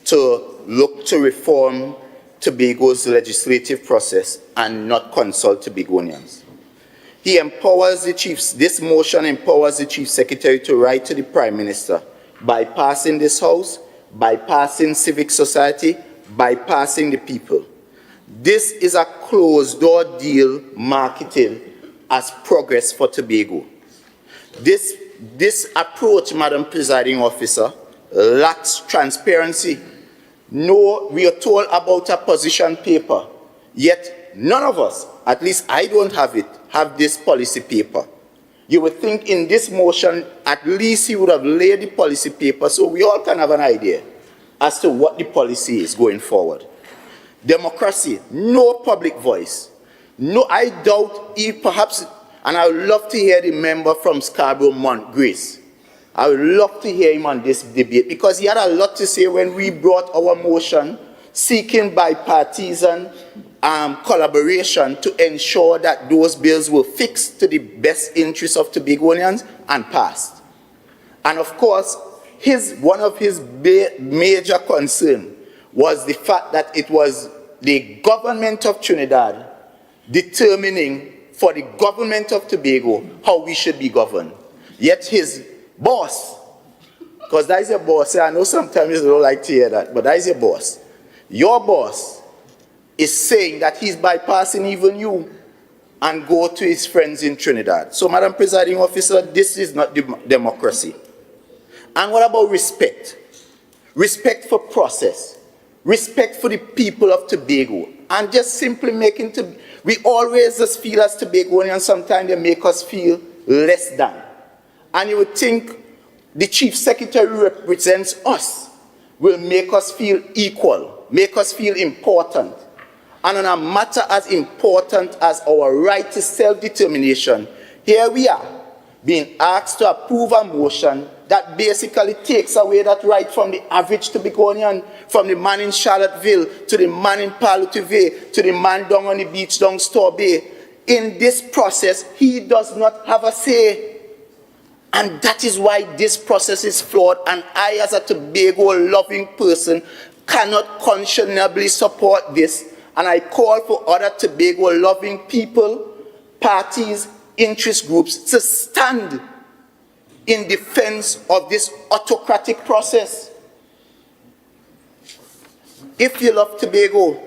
to look to reform Tobago's legislative process and not consult Tobagonians. He empowers the chiefs, this motion empowers the Chief Secretary to write to the Prime Minister, bypassing this House, bypassing civic society, bypassing the people. This is a closed-door deal marketed as progress for Tobago. This approach, Madam Presiding Officer, lacks transparency. No, we are told about a position paper, yet none of us, at least I don't have it, have this policy paper. You would think in this motion, at least he would have laid the policy paper so we all can have an idea as to what the policy is going forward. Democracy, no public voice. No, I doubt he perhaps, and I would love to hear the member from Scarborough Mount Grace. I would love to hear him on this debate because he had a lot to say when we brought our motion seeking bipartisan collaboration to ensure that those bills were fixed to the best interests of Tobagonians and passed. And of course, one of his major concerns was the fact that it was the government of Trinidad determining for the government of Tobago how we should be governed. Yet his boss, because that is your boss, I know sometimes you don't like to hear that, but that is your boss. Your boss is saying that he's bypassing even you and go to his friends in Trinidad. So, Madam Presiding Officer, this is not democracy. And what about respect? Respect for process. Respect for the people of Tobago. And just simply making, we always just feel as Tobagonians, sometimes they make us feel less than. And you would think the Chief Secretary represents us, will make us feel equal, make us feel important. And on a matter as important as our right to self-determination, here we are, being asked to approve a motion that basically takes away that right from the average Tobagonian, from the man in Charlottesville, to the man in Palo-Tuve, to the man down on the beach down Store Bay. In this process, he does not have a say. And that is why this process is flawed, and I, as a Tobago-loving person, cannot conscionably support this. And I call for other Tobago-loving people, parties, interest groups to stand in defense of this autocratic process. If you love Tobago,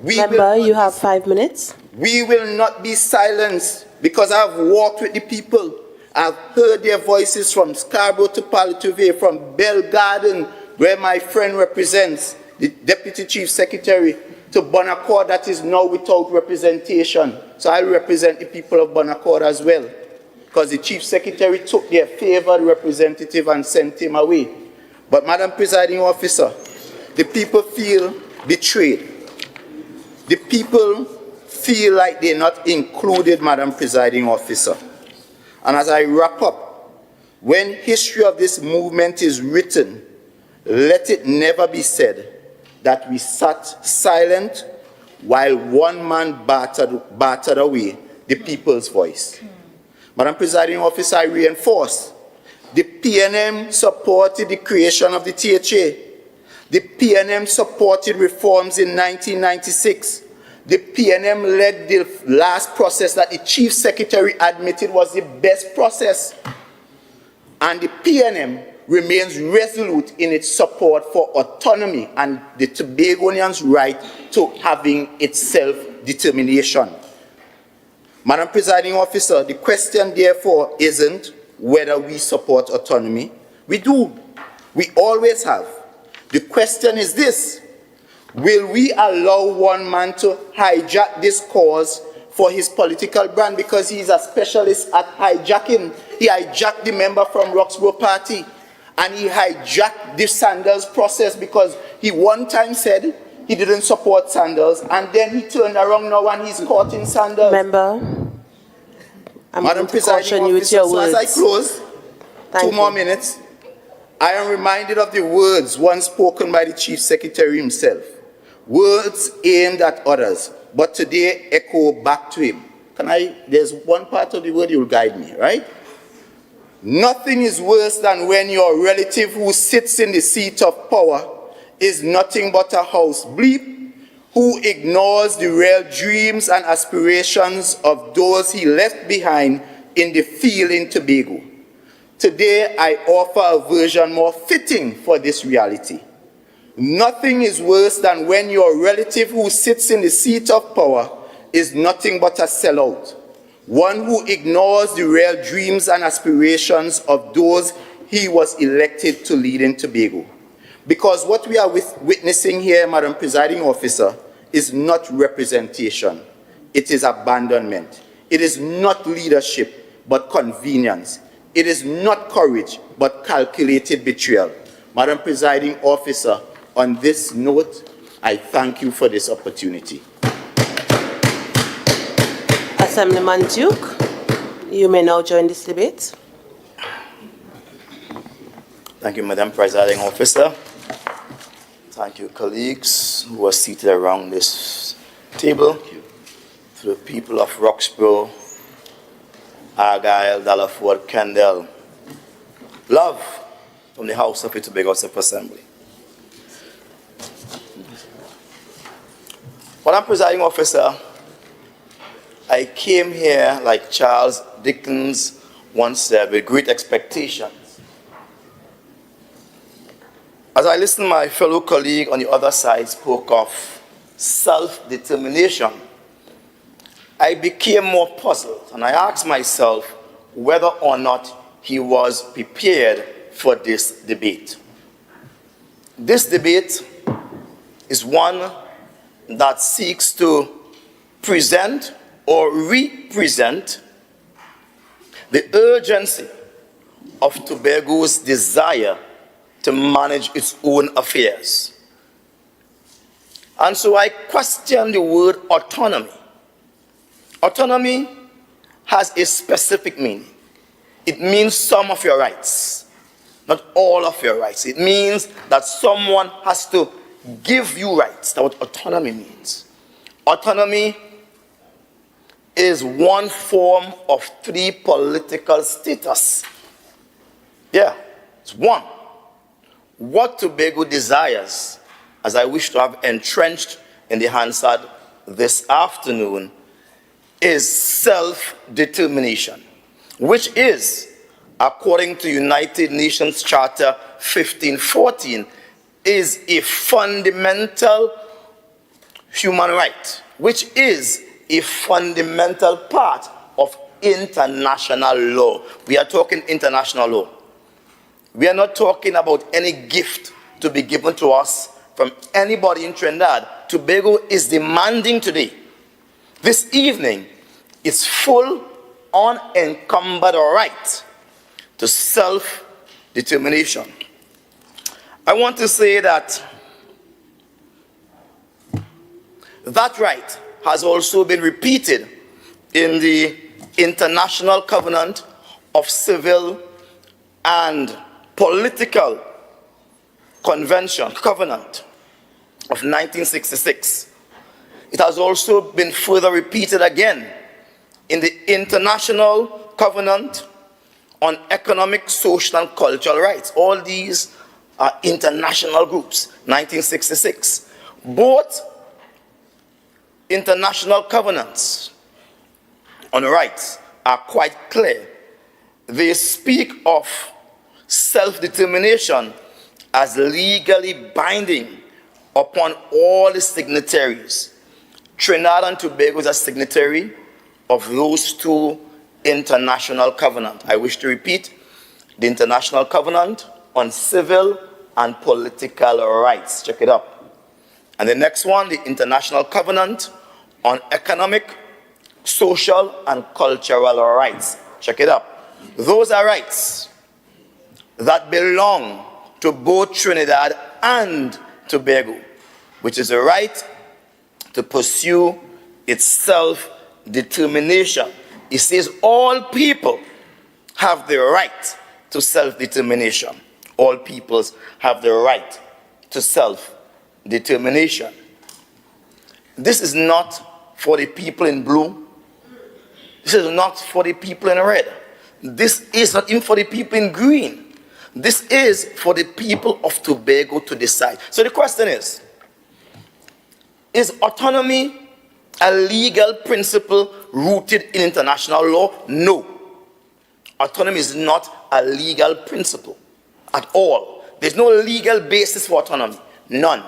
you have 5 minutes. We will not be silenced because I've walked with the people. I've heard their voices from Scarborough to Palo-Tuve, from Bell Garden, where my friend represents, the Deputy Chief Secretary, to Bonaccord that is now without representation. So I represent the people of Bonaccord as well, because the Chief Secretary took their favored representative and sent him away. But Madam Presiding Officer, the people feel betrayed. The people feel like they're not included, Madam Presiding Officer. And as I wrap up, when history of this movement is written, let it never be said that we sat silent while one man battered away the people's voice. Madam Presiding Officer, I reinforce, the PNM supported the creation of the THA. The PNM supported reforms in 1996. The PNM led the last process that the Chief Secretary admitted was the best process. And the PNM remains resolute in its support for autonomy and the Tobagonians' right to having its self-determination. Madam Presiding Officer, the question therefore isn't whether we support autonomy. We do. We always have. The question is this: will we allow one man to hijack this cause for his political brand because he's a specialist at hijacking? He hijacked the member from Roxborough Party, and he hijacked the Sanders process because he one time said he didn't support Sanders, and then he turned around now and he's caught in Sanders. Member, I'm Madam going to caution you with your words. So as I close, two more minutes, I am reminded of the words once spoken by the Chief Secretary himself. Words aimed at others, but today echo back to him. There's one part of the word you'll guide me, right? Nothing is worse than when your relative who sits in the seat of power is nothing but a house bleep who ignores the real dreams and aspirations of those he left behind in the field in Tobago. Today, I offer a version more fitting for this reality. Nothing is worse than when your relative who sits in the seat of power is nothing but a sellout, one who ignores the real dreams and aspirations of those he was elected to lead in Tobago. Because what we are witnessing here, Madam Presiding Officer, is not representation. It is abandonment. It is not leadership, but convenience. It is not courage, but calculated betrayal. Madam Presiding Officer, on this note, I thank you for this opportunity. Assemblyman Duke, you may now join this debate. Thank you, Madam Presiding Officer. Thank you, colleagues who are seated around this table. To the people of Roxborough, Argyle, Dallaford, Kendall. Love from the House of the Tobago House of Assembly. Madam Presiding Officer, I came here like Charles Dickens once said, with great expectations. As I listened to my fellow colleague on the other side spoke of self-determination, I became more puzzled, and I asked myself whether or not he was prepared for this debate. This debate is one that seeks to present or represent the urgency of Tobago's desire to manage its own affairs. And so I question the word autonomy. Autonomy has a specific meaning. It means some of your rights, not all of your rights. It means that someone has to give you rights. That's what autonomy means. Autonomy is one form of three political status. Yeah, it's one. What Tobago desires, as I wish to have entrenched in the Hansard this afternoon, is self-determination, which is, according to United Nations Charter 1514, is a fundamental human right, which is a fundamental part of international law. We are talking international law. We are not talking about any gift to be given to us from anybody in Trinidad. Tobago is demanding today, this evening, its full, unencumbered right to self-determination. I want to say that that right has also been repeated in the International Covenant of Civil and Political Covenant of 1966. It has also been further repeated again in the International Covenant on Economic, Social, and Cultural Rights. All these are international groups, 1966. Both international covenants on rights are quite clear. They speak of self-determination as legally binding upon all the signatories. Trinidad and Tobago is a signatory of those two international covenants. I wish to repeat, the International Covenant on Civil and Political Rights. Check it up. And the next one, the International Covenant on Economic, Social, and Cultural Rights. Check it up. Those are rights that belong to both Trinidad and Tobago, which is the right to pursue its self-determination. It says all people have the right to self-determination. All peoples have the right to self-determination. This is not for the people in blue. This is not for the people in red. This is not even for the people in green. This is for the people of Tobago to decide. So the question is autonomy a legal principle rooted in international law? No. Autonomy is not a legal principle at all. There's no legal basis for autonomy. None.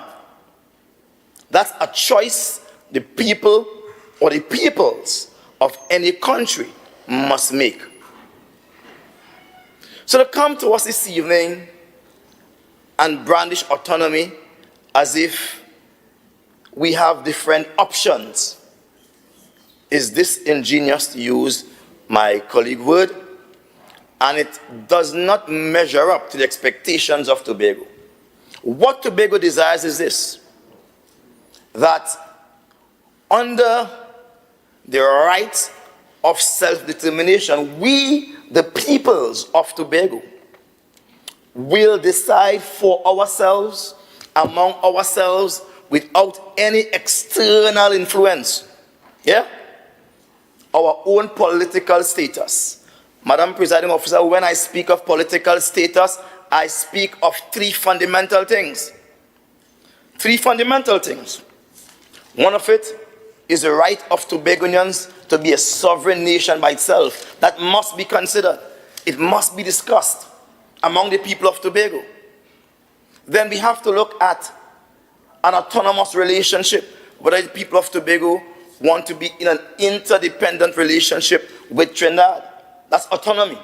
That's a choice the people or the peoples of any country must make. So to come to us this evening and brandish autonomy as if we have different options is disingenuous, to use my colleague's word, and it does not measure up to the expectations of Tobago. What Tobago desires is this, that under the right of self-determination, we, the peoples of Tobago, will decide for ourselves, among ourselves, without any external influence. Yeah? Our own political status. Madam Presiding Officer, when I speak of political status, I speak of three fundamental things. Three fundamental things. One of it is the right of Tobagonians to be a sovereign nation by itself. That must be considered. It must be discussed among the people of Tobago. Then we have to look at an autonomous relationship, whether the people of Tobago want to be in an interdependent relationship with Trinidad. That's autonomy.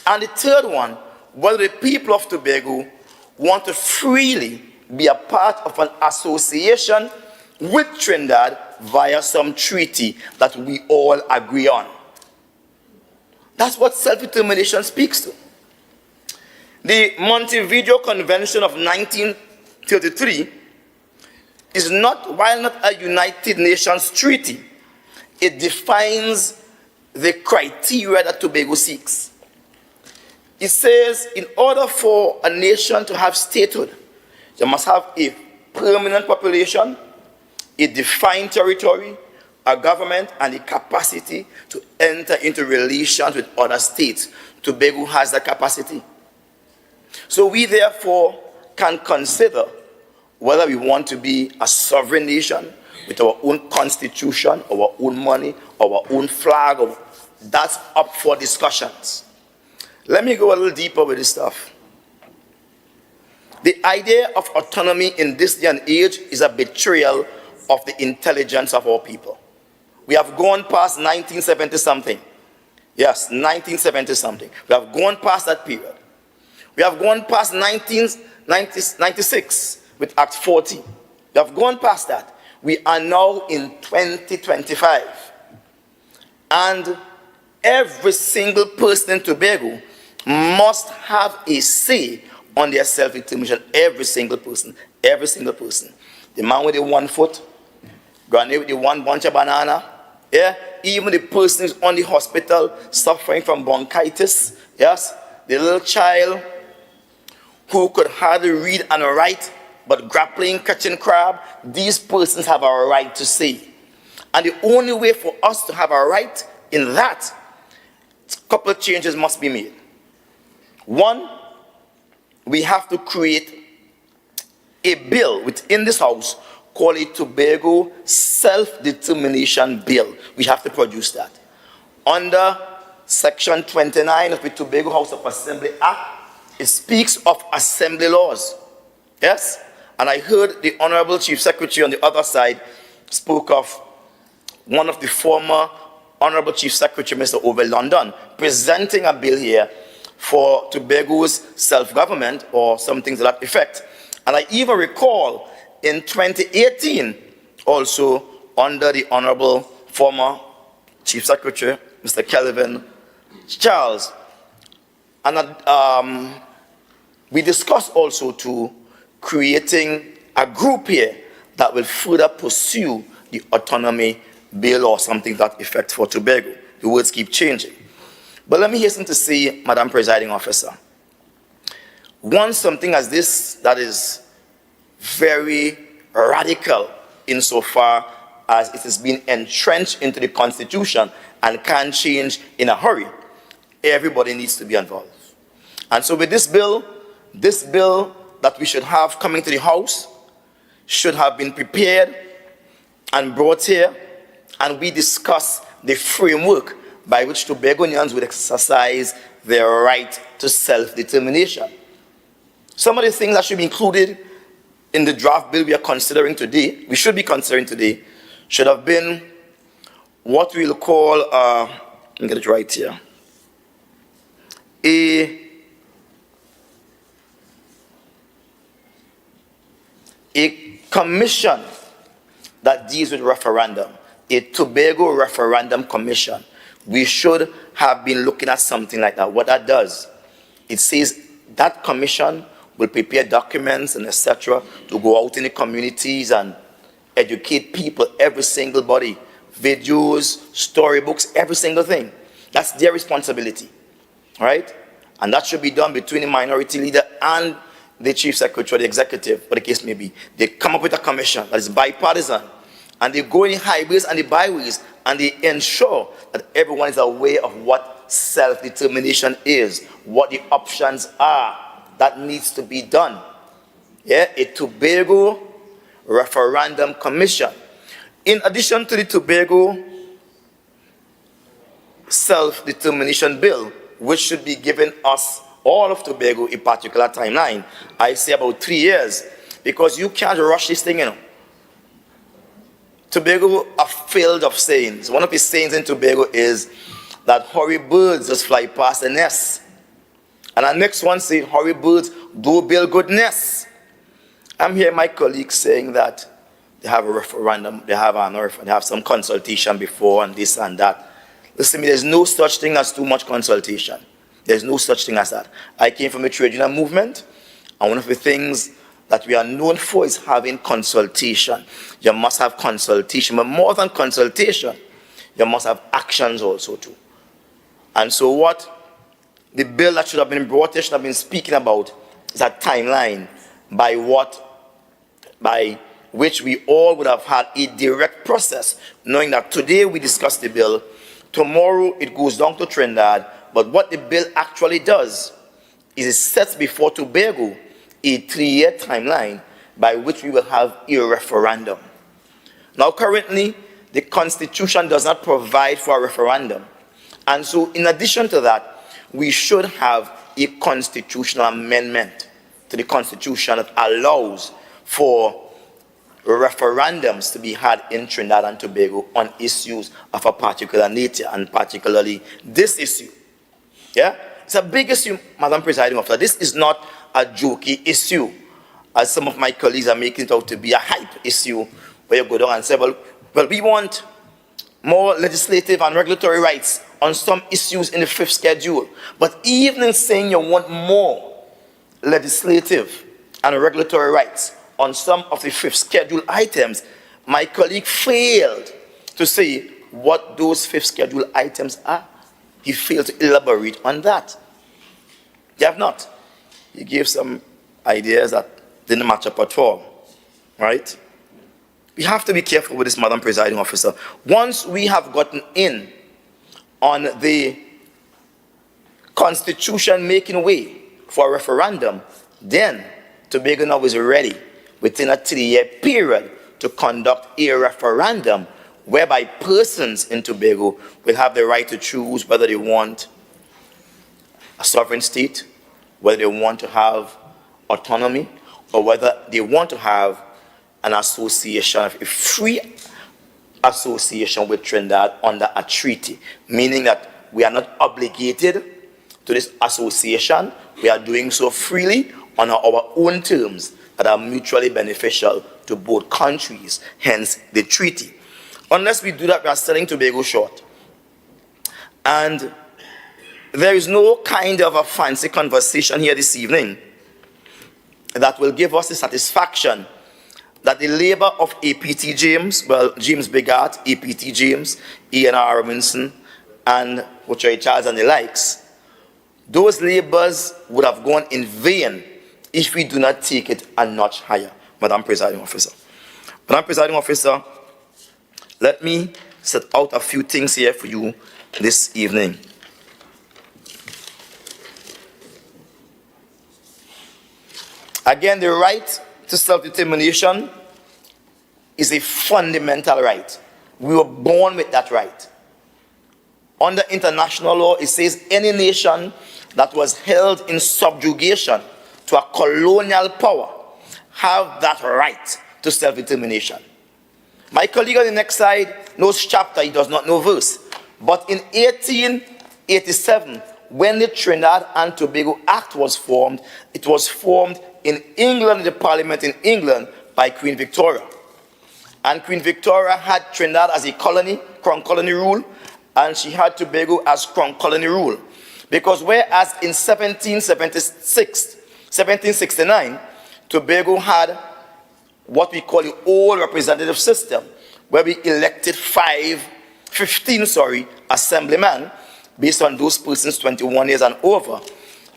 And the third one, whether the people of Tobago want to freely be a part of an association with Trinidad via some treaty that we all agree on. That's what self-determination speaks to. The Montevideo Convention of 1933 is not, while not a United Nations treaty, it defines the criteria that Tobago seeks. It says in order for a nation to have statehood, you must have a permanent population, a defined territory, a government, and the capacity to enter into relations with other states. Tobago has the capacity. So we therefore can consider whether we want to be a sovereign nation with our own constitution, our own money, our own flag. That's up for discussions. Let me go a little deeper with this stuff. The idea of autonomy in this day and age is a betrayal of the intelligence of our people. We have gone past 1970-something. Yes, 1970-something. We have gone past that period. We have gone past 1996 with Act 40. We have gone past that. We are now in 2025. And every single person in Tobago must have a say on their self-determination. Every single person. Every single person. The man with the 1 foot, granny with the 1 bunch of banana, yeah? Even the person who's on the hospital suffering from bronchitis, yes? The little child who could hardly read and write, but grappling, catching crab, these persons have a right to say. And the only way for us to have a right in that, a couple of changes must be made. One, we have to create a bill within this House called a Tobago Self-Determination Bill. We have to produce that. Under Section 29 of the Tobago House of Assembly Act, it speaks of assembly laws. Yes? And I heard the Honorable Chief Secretary on the other side spoke of one of the former Honorable Chief Secretary, Mr. Over London, presenting a bill here for Tobago's self-government or something to that effect. And I even recall in 2018, also under the Honorable former Chief Secretary, Mr. Kelvin Charles, and we discussed also to creating a group here that will further pursue the autonomy bill or something to that effect for Tobago. The words keep changing. But let me hasten to say, Madam Presiding Officer, once something as this that is very radical insofar as it has been entrenched into the Constitution and can't change in a hurry, everybody needs to be involved. And so with this bill that we should have coming to the House should have been prepared and brought here, and we discuss the framework by which Tobagonians would exercise their right to self-determination. Some of the things that should be included in the draft bill we are considering today, we should be considering today, should have been what we'll call, let me get it right here, a commission that deals with referendum, a Tobago Referendum Commission. We should have been looking at something like that. What that does, it says that commission will prepare documents and etc. to go out in the communities and educate people, every single body, videos, storybooks, every single thing. That's their responsibility, right? And that should be done between the minority leader and the chief secretary, the executive, whatever the case may be. They come up with a commission that is bipartisan, and they go in the highways and the byways, and they ensure that everyone is aware of what self-determination is, what the options are that needs to be done. Yeah, a Tobago Referendum Commission. In addition to the Tobago Self-Determination Bill, which should be giving us, all of Tobago, a particular timeline, I say about 3 years, because you can't rush this thing, you know. Tobago are filled of sayings. One of the sayings in Tobago is that hurry birds just fly past the nest. And our next one says, hurry birds do build good nests. I'm hearing my colleagues saying that they have a referendum, they have some consultation before and this and that. Listen to me, there's no such thing as too much consultation. There's no such thing as that. I came from the trade union movement, and one of the things that we are known for is having consultation. You must have consultation, but more than consultation, you must have actions also too. And so what the bill that should have been brought here should have been speaking about is a timeline by which we all would have had a direct process, knowing that today we discuss the bill, tomorrow it goes down to Trinidad, but what the bill actually does is it sets before Tobago a 3-year timeline by which we will have a referendum. Now currently, the Constitution does not provide for a referendum. And so in addition to that, we should have a constitutional amendment to the Constitution that allows for referendums to be had in Trinidad and Tobago on issues of a particular nature, and particularly this issue. Yeah? It's a big issue, Madam Presiding Officer. This is not a jokey issue, as some of my colleagues are making it out to be a hype issue, where you go down and say, well, we want more legislative and regulatory rights on some issues in the 5th schedule. But even in saying you want more legislative and regulatory rights on some of the 5th schedule items, my colleague failed to say what those 5th schedule items are. He failed to elaborate on that. They have not. He gave some ideas that didn't match up at all, right? We have to be careful with this, Madam Presiding Officer. Once we have gotten in on the constitution making way for a referendum, then Tobago now is ready within a 3-year period to conduct a referendum whereby persons in Tobago will have the right to choose whether they want a sovereign state, whether they want to have autonomy, or whether they want to have an association, a free association with Trinidad under a treaty, meaning that we are not obligated to this association. We are doing so freely on our own terms that are mutually beneficial to both countries, hence the treaty. Unless we do that, we are selling Tobago short. And there is no kind of a fancy conversation here this evening that will give us the satisfaction that the labor of APT James, well, James Bigart, APT James, E.N.R. Robinson, and Ochai Charles and the likes, those labors would have gone in vain if we do not take it a notch higher, Madam Presiding Officer. Madam Presiding Officer, let me set out a few things here for you this evening. Again, the right to self-determination is a fundamental right. We were born with that right. Under international law, it says any nation that was held in subjugation to a colonial power have that right to self-determination. My colleague on the next slide knows chapter, he does not know verse. But in 1887, when the Trinidad and Tobago Act was formed, it was formed in England, in the Parliament in England, by Queen Victoria. And Queen Victoria had Trinidad as a colony, crown colony rule, and she had Tobago as crown colony rule. Because whereas in 1769, Tobago had what we call the old representative system, where we elected 15 assemblymen based on those persons 21 years and over.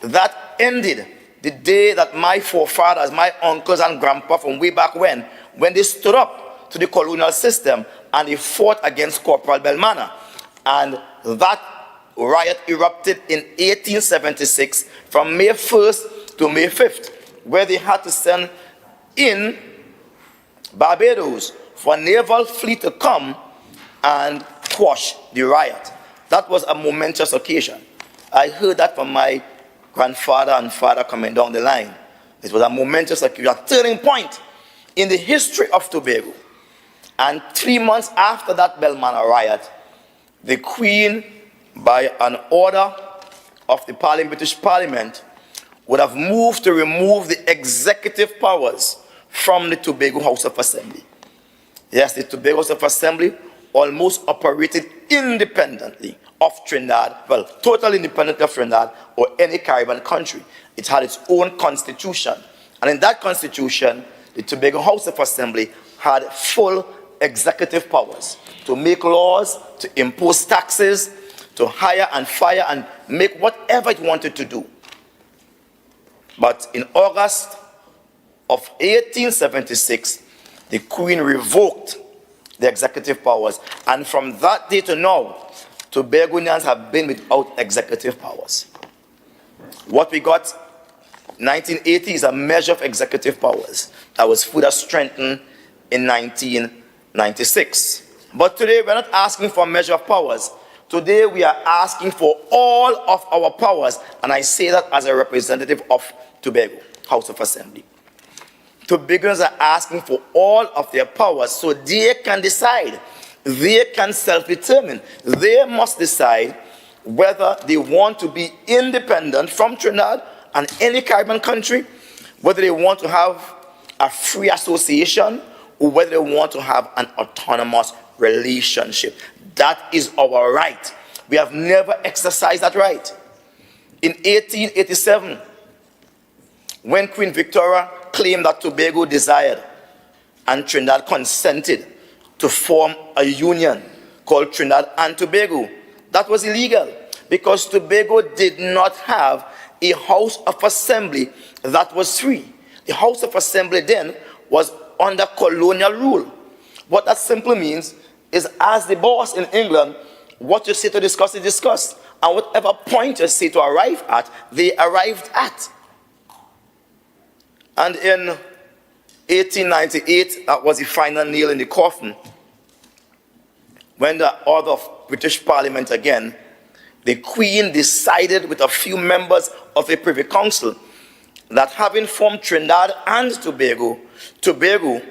That ended the day that my forefathers, my uncles and grandpa from way back when they stood up to the colonial system and they fought against Corporal Belmana. And that riot erupted in 1876 from May 1st to May 5th, where they had to send in Barbados for a naval fleet to come and quash the riot. That was a momentous occasion. I heard that from my grandfather and father coming down the line. It was a momentous occasion, a turning point in the history of Tobago. And 3 months after that Belmana riot, the Queen, by an order of the British Parliament, would have moved to remove the executive powers from the Tobago House of Assembly. Yes, the Tobago House of Assembly almost operated independently of Trinidad, well, totally independent of Trinidad or any Caribbean country. It had its own constitution. And in that constitution, the Tobago House of Assembly had full executive powers to make laws, to impose taxes, to hire and fire and make whatever it wanted to do. But in August of 1876, the Queen revoked the executive powers. And from that day to now, Tobagonians have been without executive powers. What we got in 1980 is a measure of executive powers that was further strengthened in 1996. But today we're not asking for a measure of powers. Today we are asking for all of our powers, and I say that as a representative of Tobago House of Assembly. Tobagonians are asking for all of their powers so they can decide. They can self-determine. They must decide whether they want to be independent from Trinidad and any Caribbean country, whether they want to have a free association, or whether they want to have an autonomous relationship. That is our right. We have never exercised that right. In 1887, when Queen Victoria claimed that Tobago desired and Trinidad consented to form a union called Trinidad and Tobago, that was illegal because Tobago did not have a House of Assembly that was free. The House of Assembly then was under colonial rule. What that simply means is, as the boss in England, what you say to discuss is discussed, and whatever point you say to arrive at, they arrived at. And in 1898, that was the final nail in the coffin, when the order of British Parliament again, the Queen decided with a few members of the Privy Council that having formed Trinidad and Tobago, Tobago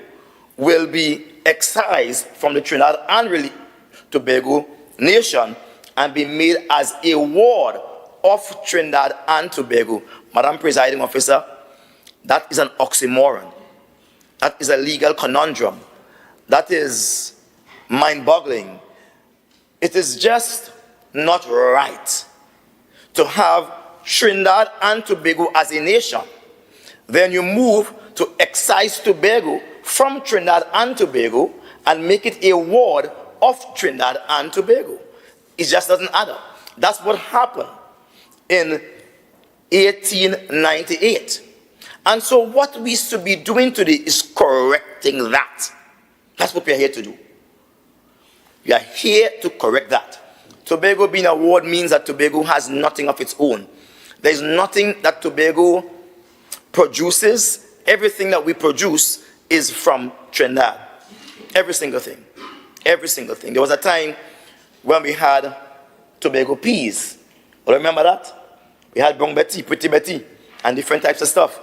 will be excised from the Trinidad and Tobago nation and be made as a ward of Trinidad and Tobago. Madam Presiding Officer, that is an oxymoron. That is a legal conundrum. That is mind-boggling. It is just not right to have Trinidad and Tobago as a nation. Then you move to excise Tobago from Trinidad and Tobago and make it a ward of Trinidad and Tobago. It just doesn't add up. That's what happened in 1898. And so what we should be doing today is correcting that. That's what we are here to do. We are here to correct that. Tobago being a ward means that Tobago has nothing of its own. There is nothing that Tobago produces. Everything that we produce is from Trinidad. Every single thing. Every single thing. There was a time when we had Tobago peas. Remember that? We had Brown Betty, Pretty Betty, and different types of stuff.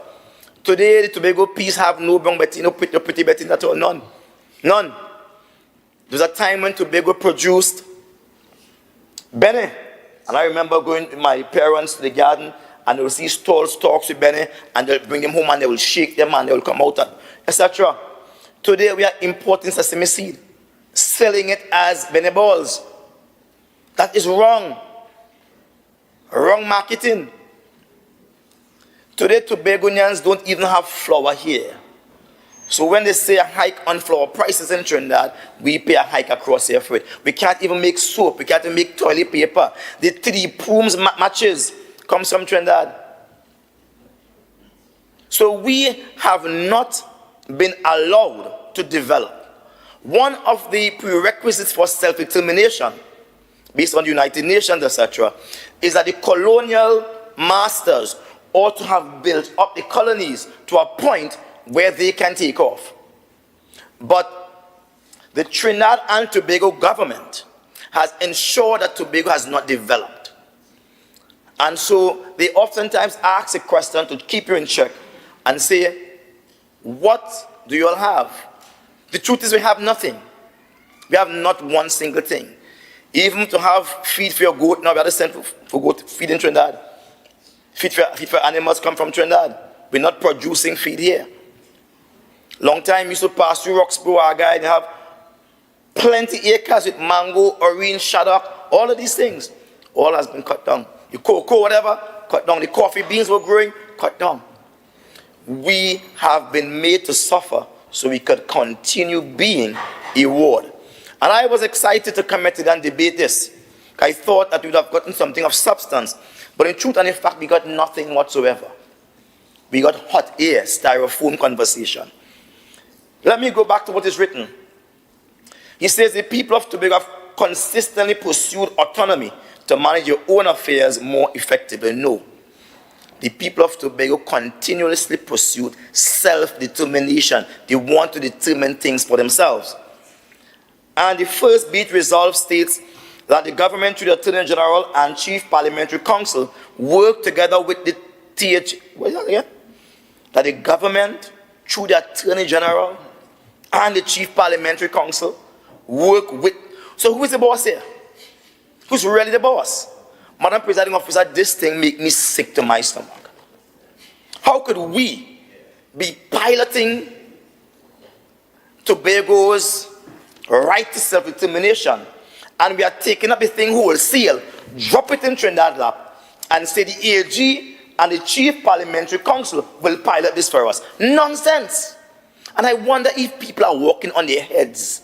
Today, the Tobago peas have no Brown Betty, no Pretty Betty at all. None. None. There was a time when Tobago produced Benny. And I remember going with my parents to the garden, and they will see stalks with Benny, and they'll bring them home and they will shake them and they will come out, etc. Today we are importing sesame seed, selling it as Benny balls. That is wrong. Wrong marketing. Today Tobagonians don't even have flour here. So when they say a hike on flour prices in Trinidad, we pay a hike across here for it. We can't even make soap. We can't even make toilet paper. The 3 Pooms matches comes from Trinidad. So we have not been allowed to develop. One of the prerequisites for self-determination, based on the United Nations, etc., is that the colonial masters ought to have built up the colonies to a point where they can take off. But the Trinidad and Tobago government has ensured that Tobago has not developed. And so they oftentimes ask a question to keep you in check and say, what do you all have? The truth is we have nothing. We have not one single thing. Even to have feed for your goat, now we have to send for goat feed in Trinidad. Feed for animals come from Trinidad. We're not producing feed here. Long time you used to pass through Roxborough, our guy, they have plenty acres with mango, orange, shaddock, all of these things. All has been cut down. The cocoa, whatever, cut down. The coffee beans were growing, cut down. We have been made to suffer so we could continue being a ward. And I was excited to come here today and debate this. I thought that we would have gotten something of substance. But in truth and in fact, we got nothing whatsoever. We got hot air, styrofoam conversation. Let me go back to what is written. He says the people of Tobago have consistently pursued autonomy to manage your own affairs more effectively. No. The people of Tobago continuously pursued self-determination. They want to determine things for themselves. And the first beat resolve states that the government, through the Attorney General and Chief Parliamentary Council, work together with the what is that again? That the government, through the Attorney General and the Chief Parliamentary Council, work with. So who is the boss here? Who's really the boss? Madam Presiding Officer, this thing makes me sick to my stomach. How could we be piloting Tobago's right to self-determination, and we are taking up the thing wholesale, drop it in Trinidad lap, and say the AG and the Chief Parliamentary Council will pilot this for us? Nonsense. And I wonder if people are walking on their heads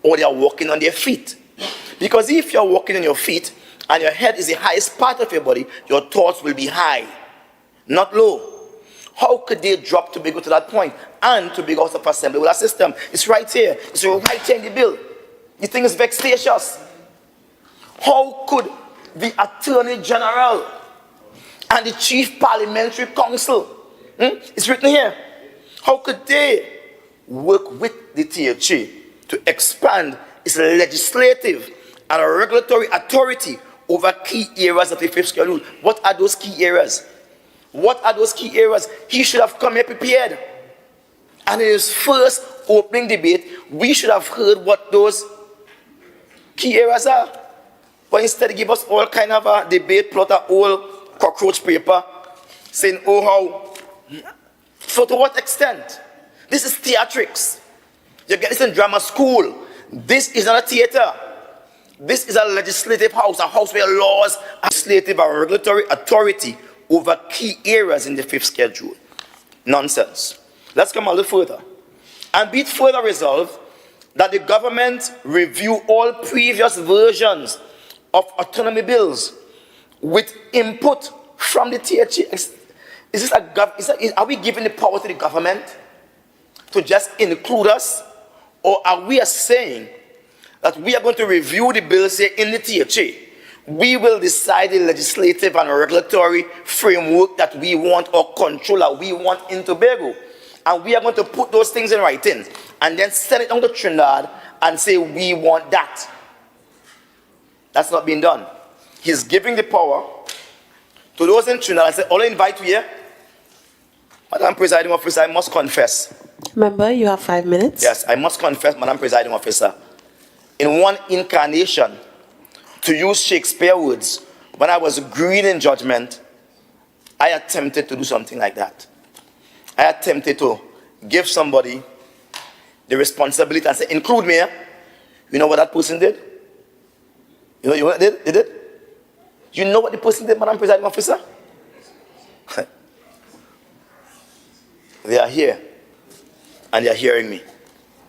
or they are walking on their feet. Because if you're walking on your feet and your head is the highest part of your body, your thoughts will be high. not low. How could they drop Tobago to that point? And Tobago House of Assembly will assist them. It's right here. It's right here in the bill. You think it's vexatious? How could the Attorney General and the Chief Parliamentary Council, it's written here, how could they work with the THA to expand its legislative and regulatory authority over key areas of the fifth schedule? What are those key areas? What are those key areas? He should have come here prepared. And in his first opening debate, we should have heard what those key areas are. But instead, he give us all kind of a debate plot, a old cockroach paper, saying, oh, how. So to what extent? This is theatrics. You get this in drama school. This is not a theater. This is a legislative house, a house where laws, legislative and regulatory authority over key areas in the fifth schedule. Nonsense. Let's come a little further. And be it further resolved that the government review all previous versions of autonomy bills with input from the THA. Are we giving the power to the government to just include us? Or are we saying that we are going to review the bills here in the THA? We will decide the legislative and regulatory framework that we want or control that we want in Tobago. And we are going to put those things in writing and then send it on to Trinidad and say we want that. That's not being done. He's giving the power to those in Trinidad and say, all I invite you here. Madam Presiding Officer, I must confess. Member, you have 5 minutes. Yes, I must confess, Madam Presiding Officer. In one incarnation, to use Shakespeare words, when I was green in judgment, I attempted to do something like that. I attempted to give somebody the responsibility and say, include me. You know what that person did? You know what they did? You know what the person did, Madam Presiding Officer? They are here, and they are hearing me.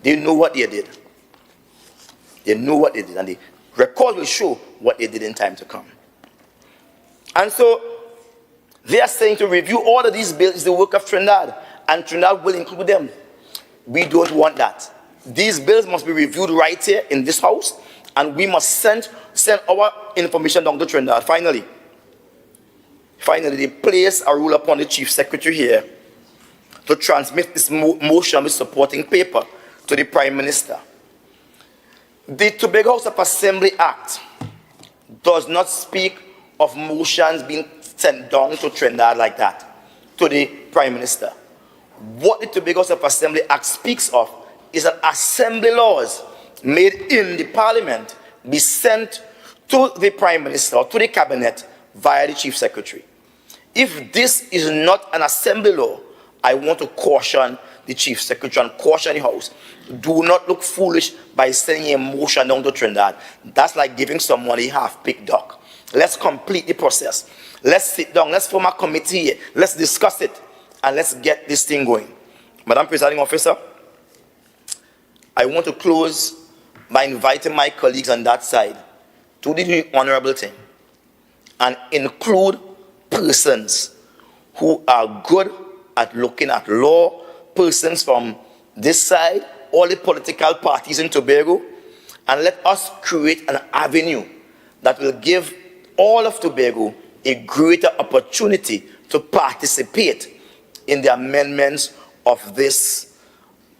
They know what they did. They know what they did, and the record will show what they did in time to come. And so, they are saying to review all of these bills is the work of Trinidad, and Trinidad will include them. We don't want that. These bills must be reviewed right here in this house, and we must send our information down to Trinidad. Finally, they place a rule upon the Chief Secretary here to transmit this motion with supporting paper to the Prime Minister. The Tobago House of Assembly Act does not speak of motions being sent down to Trinidad like that, to the Prime Minister. What the Tobago House of Assembly Act speaks of is that assembly laws made in the Parliament be sent to the Prime Minister or to the Cabinet via the Chief Secretary. If this is not an assembly law, I want to caution the Chief Secretary and caution the House. Do not look foolish by sending a motion down to Trinidad. That's like giving someone a half-picked duck. Let's complete the process. Let's sit down. Let's form a committee here. Let's discuss it. And let's get this thing going. Madam Presiding Officer, I want to close by inviting my colleagues on that side to do the honorable thing and include persons who are good at looking at law, persons from this side, all the political parties in Tobago, and let us create an avenue that will give all of Tobago a greater opportunity to participate in the amendments of this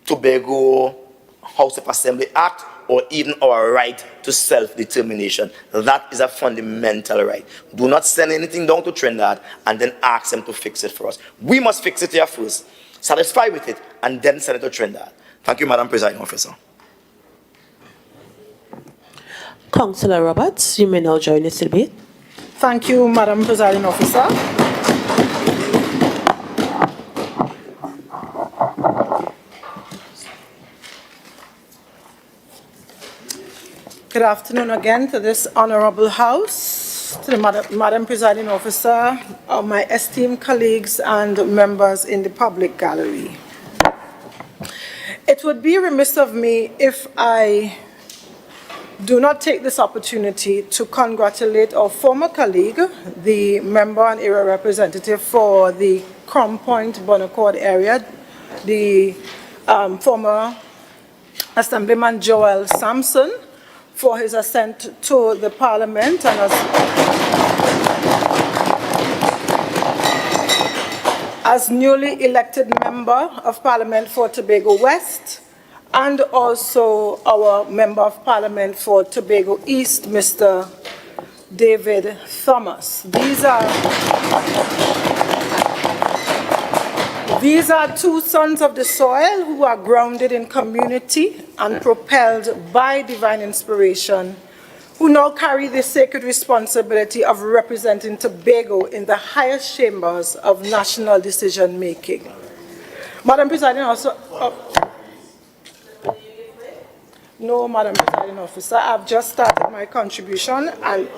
Tobago House of Assembly Act, or even our right to self-determination. That is a fundamental right. Do not send anything down to Trinidad and then ask them to fix it for us. We must fix it here first, satisfy with it, and then send it to Trinidad. Thank you, Madam Presiding Officer. Councillor Roberts, you may now join this debate. Thank you, Madam Presiding Officer. Good afternoon again to this honorable house, to the Madam Presiding Officer, my esteemed colleagues and members in the public gallery. It would be remiss of me if I do not take this opportunity to congratulate our former colleague, the member and area representative for the Crown Point Bonaccord area, the former Assemblyman Joel Sampson, for his ascent to the Parliament and as newly elected member of Parliament for Tobago West, and also our Member of Parliament for Tobago East, Mr. David Thomas. These are two sons of the soil who are grounded in community and propelled by divine inspiration, who now carry the sacred responsibility of representing Tobago in the highest chambers of national decision-making. Madam Presiding Officer, no, Madam Presiding Officer, I've just started my contribution and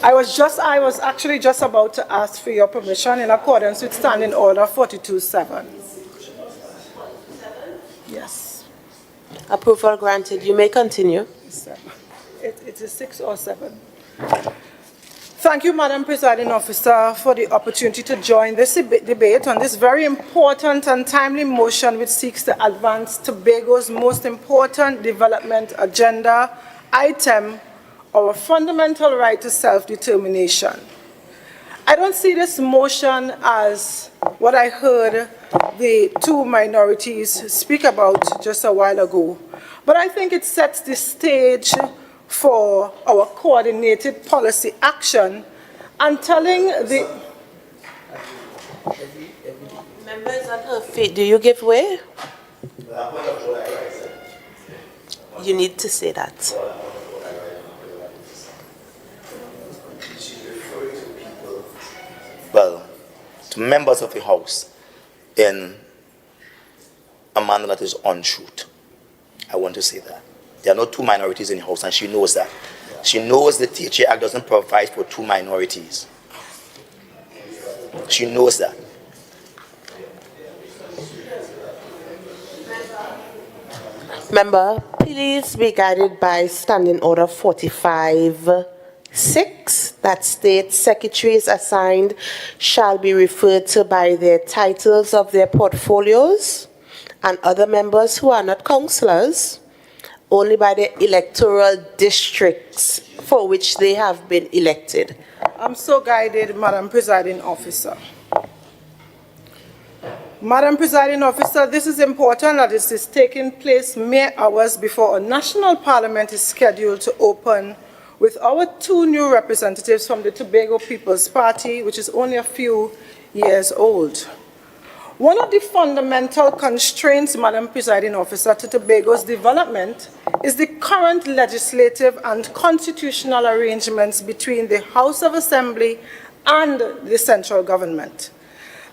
I was actually just about to ask for your permission in accordance with Standing Order 42.7. Yes. Approval granted. You may continue. It is 6 or 7. Thank you, Madam Presiding Officer, for the opportunity to join this debate on this very important and timely motion which seeks to advance Tobago's most important development agenda item, our fundamental right to self-determination. I don't see this motion as what I heard the two minorities speak about just a while ago, but I think it sets the stage for our coordinated policy action and telling the members on her feet, do you give way? You need to say that. Well, to members of the House in a manner that is untruth. I want to say that. There are no two minorities in the House, and she knows that. She knows the THA Act doesn't provide for two minorities. She knows that. Member, please be guided by Standing Order 45.6 that states secretaries assigned shall be referred to by their titles of their portfolios, and other members who are not councillors only by the electoral districts for which they have been elected. I'm so guided, Madam Presiding Officer. Madam Presiding Officer, this is important that this is taking place mere hours before a national parliament is scheduled to open with our two new representatives from the Tobago People's Party, which is only a few years old. One of the fundamental constraints, Madam Presiding Officer, to Tobago's development is the current legislative and constitutional arrangements between the House of Assembly and the central government.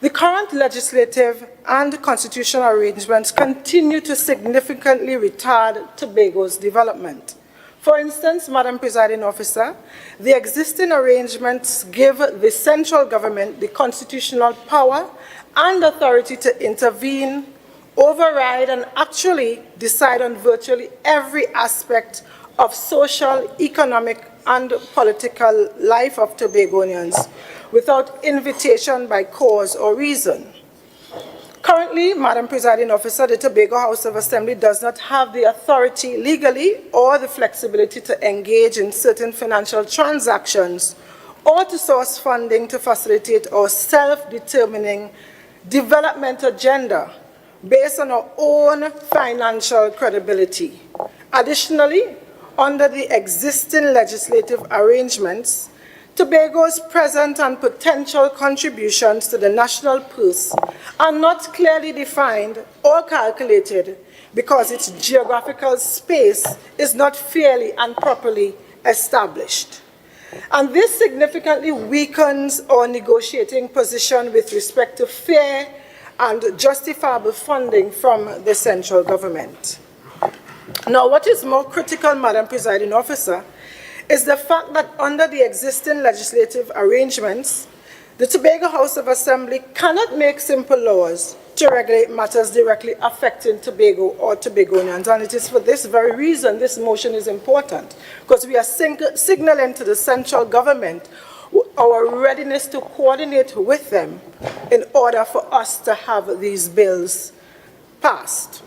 The current legislative and constitutional arrangements continue to significantly retard Tobago's development. For instance, Madam Presiding Officer, the existing arrangements give the central government the constitutional power and authority to intervene, override, and actually decide on virtually every aspect of social, economic, and political life of Tobagonians without invitation by cause or reason. Currently, Madam Presiding Officer, the Tobago House of Assembly does not have the authority legally or the flexibility to engage in certain financial transactions or to source funding to facilitate our self-determining development agenda based on our own financial credibility. Additionally, under the existing legislative arrangements, Tobago's present and potential contributions to the national purse are not clearly defined or calculated because its geographical space is not fairly and properly established. And this significantly weakens our negotiating position with respect to fair and justifiable funding from the central government. Now, what is more critical, Madam Presiding Officer, is the fact that under the existing legislative arrangements, The Tobago House of Assembly cannot make simple laws to regulate matters directly affecting Tobago or Tobagonians, and it is for this very reason this motion is important, because we are signaling to the central government our readiness to coordinate with them in order for us to have these bills passed.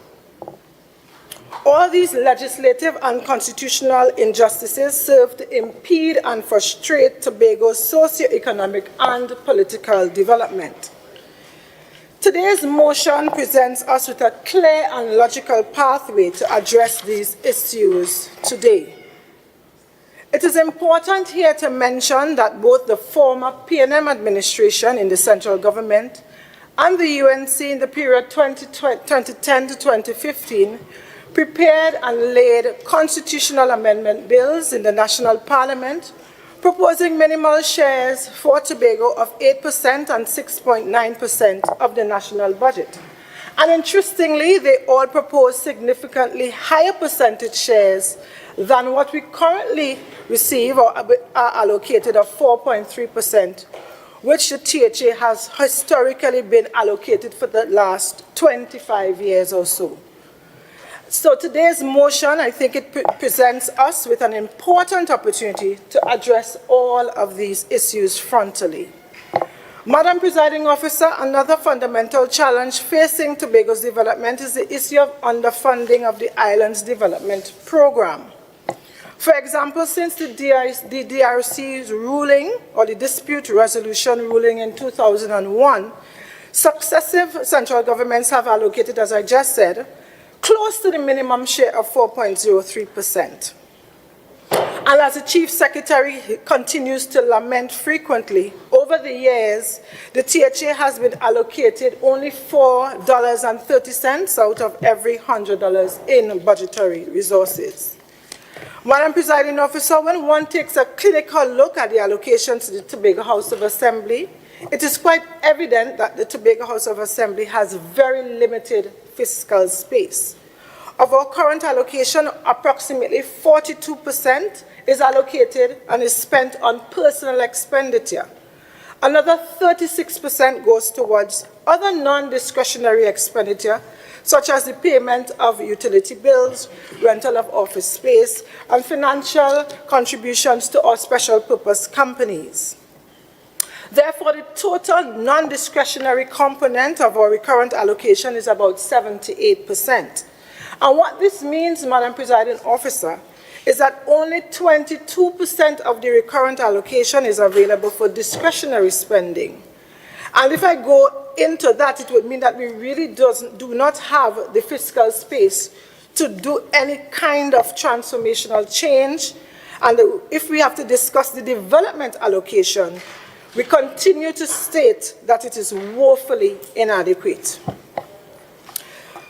All these legislative and constitutional injustices serve to impede and frustrate Tobago's socio-economic and political development. Today's motion presents us with a clear and logical pathway to address these issues today. It is important here to mention that both the former PNM administration in the central government and the UNC in the period 2010 to 2015 prepared and laid constitutional amendment bills in the national parliament proposing minimal shares for Tobago of 8% and 6.9% of the national budget. And interestingly, they all propose significantly higher percentage shares than what we currently receive or are allocated of 4.3%, which the THA has historically been allocated for the last 25 years or so. So today's motion, I think it presents us with an important opportunity to address all of these issues frontally. Madam Presiding Officer, another fundamental challenge facing Tobago's development is the issue of underfunding of the island's development program. For example, since the DRC's ruling, or the dispute resolution ruling in 2001, successive central governments have allocated, as I just said, close to the minimum share of 4.03%. And as the Chief Secretary continues to lament frequently, over the years, the THA has been allocated only $4.30 out of every $100 in budgetary resources. Madam Presiding Officer, when one takes a clinical look at the allocations to the Tobago House of Assembly, it is quite evident that the Tobago House of Assembly has very limited fiscal space. Of our current allocation, approximately 42% is allocated and is spent on personal expenditure. Another 36% goes towards other non-discretionary expenditure, such as the payment of utility bills, rental of office space, and financial contributions to our special purpose companies. Therefore, the total non-discretionary component of our recurrent allocation is about 78%. And what this means, Madam Presiding Officer, is that only 22% of the recurrent allocation is available for discretionary spending. And if I go into that, it would mean that we really do not have the fiscal space to do any kind of transformational change. And if we have to discuss the development allocation, we continue to state that it is woefully inadequate.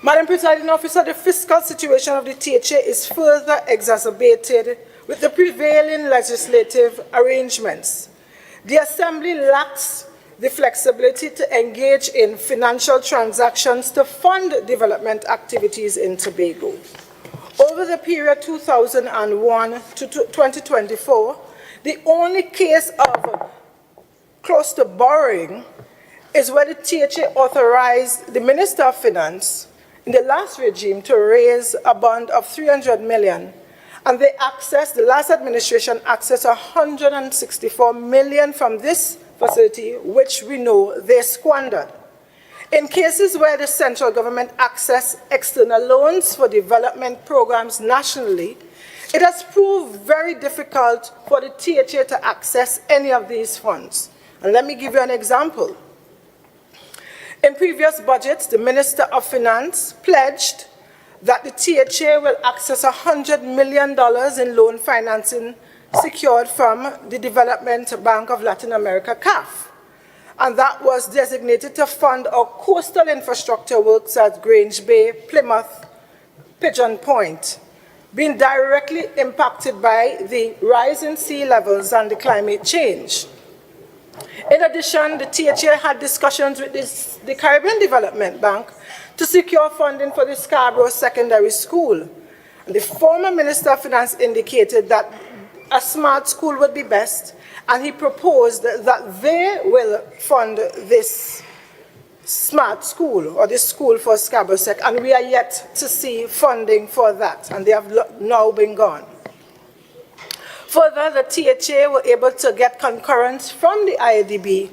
Madam Presiding Officer, the fiscal situation of the THA is further exacerbated with the prevailing legislative arrangements. The Assembly lacks the flexibility to engage in financial transactions to fund development activities in Tobago. Over the period 2001 to 2024, the only case of close to borrowing is where the THA authorized the Minister of Finance in the last regime to raise a bond of $300 million, and the last administration accessed $164 million from this facility, which we know they squandered. In cases where the central government accessed external loans for development programs nationally, it has proved very difficult for the THA to access any of these funds. And let me give you an example. In previous budgets, the Minister of Finance pledged that the THA will access $100 million in loan financing secured from the Development Bank of Latin America, CAF. And that was designated to fund our coastal infrastructure works at Grange Bay, Plymouth, Pigeon Point, being directly impacted by the rise in sea levels and the climate change. In addition, the THA had discussions with the Caribbean Development Bank to secure funding for the Scarborough Secondary School. And the former Minister of Finance indicated that a smart school would be best, and he proposed that they will fund this smart school or this school for Scarborough, and we are yet to see funding for that, and they have now been gone. Further, the THA were able to get concurrence from the IADB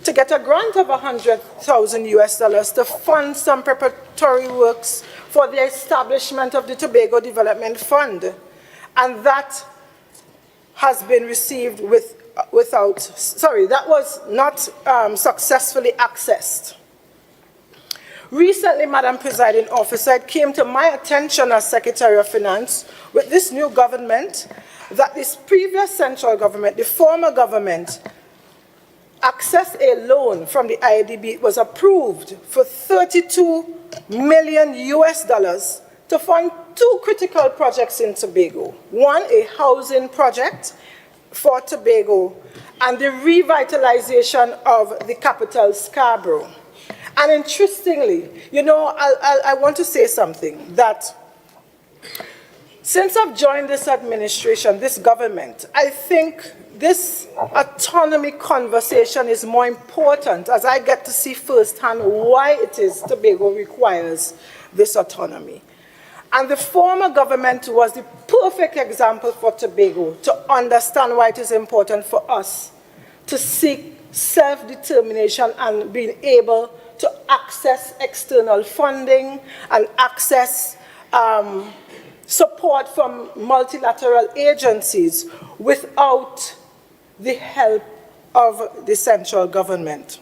to get a grant of $100,000 to fund some preparatory works for the establishment of the Tobago Development Fund, and that has been received that was not successfully accessed. Recently, Madam Presiding Officer, it came to my attention as Secretary of Finance with this new government that this previous central government, the former government, accessed a loan from the IADB. It was approved for $32 million to fund two critical projects in Tobago. One, a housing project for Tobago, and the revitalization of the capital, Scarborough. And interestingly, you know, I want to say something, that since I've joined this administration, this government, I think this autonomy conversation is more important as I get to see firsthand why it is Tobago requires this autonomy. And the former government was the perfect example for Tobago to understand why it is important for us to seek self-determination and being able to access external funding and access support from multilateral agencies without the help of the central government.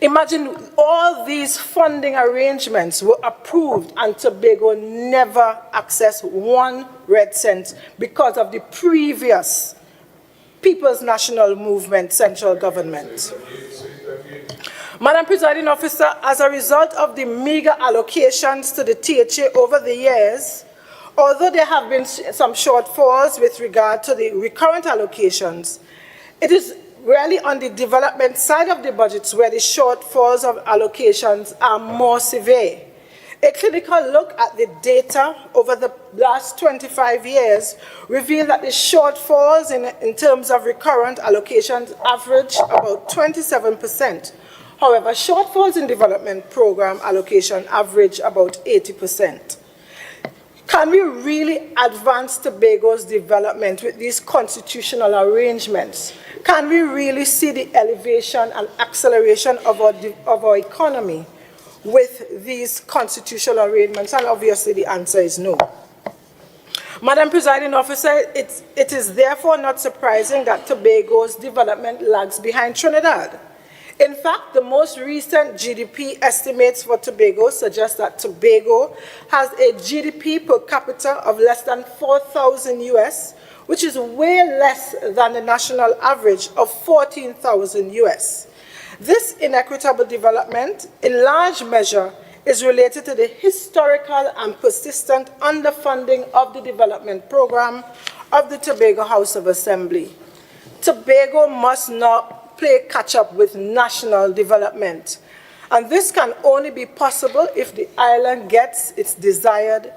Imagine all these funding arrangements were approved and Tobago never accessed one red cent because of the previous People's National Movement central government. Madam Presiding Officer, as a result of the meager allocations to the THA over the years, although there have been some shortfalls with regard to the recurrent allocations, it is really on the development side of the budgets where the shortfalls of allocations are more severe. A clinical look at the data over the last 25 years revealed that the shortfalls in terms of recurrent allocations average about 27%. However, shortfalls in development program allocation average about 80%. Can we really advance Tobago's development with these constitutional arrangements? Can we really see the elevation and acceleration of our economy with these constitutional arrangements? And obviously the answer is no. Madam Presiding Officer, it is therefore not surprising that Tobago's development lags behind Trinidad. In fact, the most recent GDP estimates for Tobago suggest that Tobago has a GDP per capita of less than 4,000 US, which is way less than the national average of 14,000 US. This inequitable development, in large measure, is related to the historical and persistent underfunding of the development program of the Tobago House of Assembly. Tobago must not play catch-up with national development. And this can only be possible if the island gets its desired,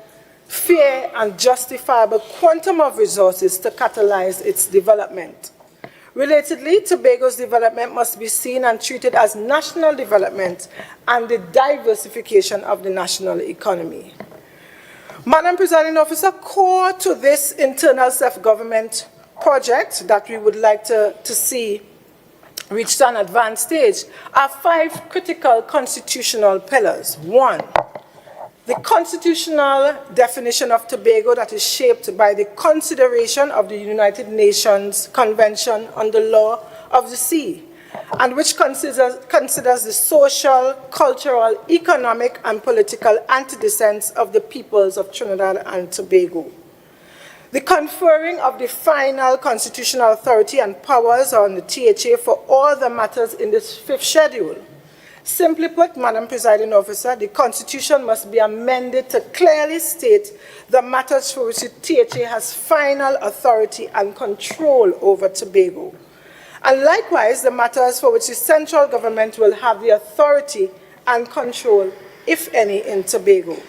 fair and justifiable quantum of resources to catalyze its development. Relatedly, Tobago's development must be seen and treated as national development and the diversification of the national economy. Madam Presiding Officer, core to this internal self-government project that we would like to see reached an advanced stage are 5 critical constitutional pillars. 1, the constitutional definition of Tobago that is shaped by the consideration of the United Nations Convention on the Law of the Sea, and which considers the social, cultural, economic, and political antecedents of the peoples of Trinidad and Tobago. The conferring of the final constitutional authority and powers on the THA for all the matters in this 5th schedule. Simply put, Madam Presiding Officer, the Constitution must be amended to clearly state the matters for which the THA has final authority and control over Tobago. And likewise, the matters for which the central government will have the authority and control, if any, in Tobago.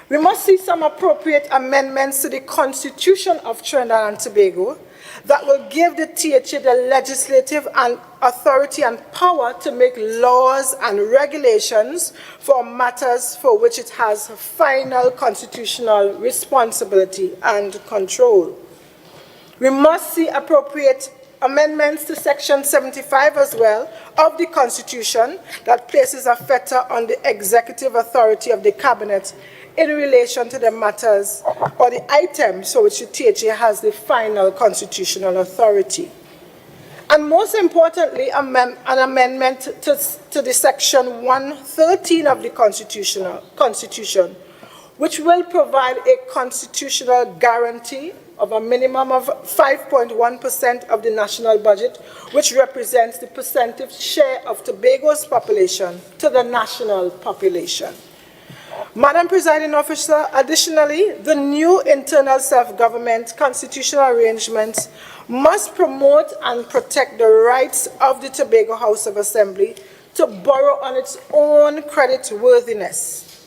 We must see some appropriate amendments to the Constitution of Trinidad and Tobago that will give the THA the legislative and authority and power to make laws and regulations for matters for which it has final constitutional responsibility and control. We must see appropriate amendments to Section 75 as well of the Constitution that places a fetter on the executive authority of the Cabinet in relation to the matters or the items for which the THA has the final constitutional authority. And most importantly, an amendment to the Section 113 of the Constitution, which will provide a constitutional guarantee of a minimum of 5.1% of the national budget, which represents the percentage share of Tobago's population to the national population. Madam Presiding Officer, additionally, the new internal self-government constitutional arrangements must promote and protect the rights of the Tobago House of Assembly to borrow on its own creditworthiness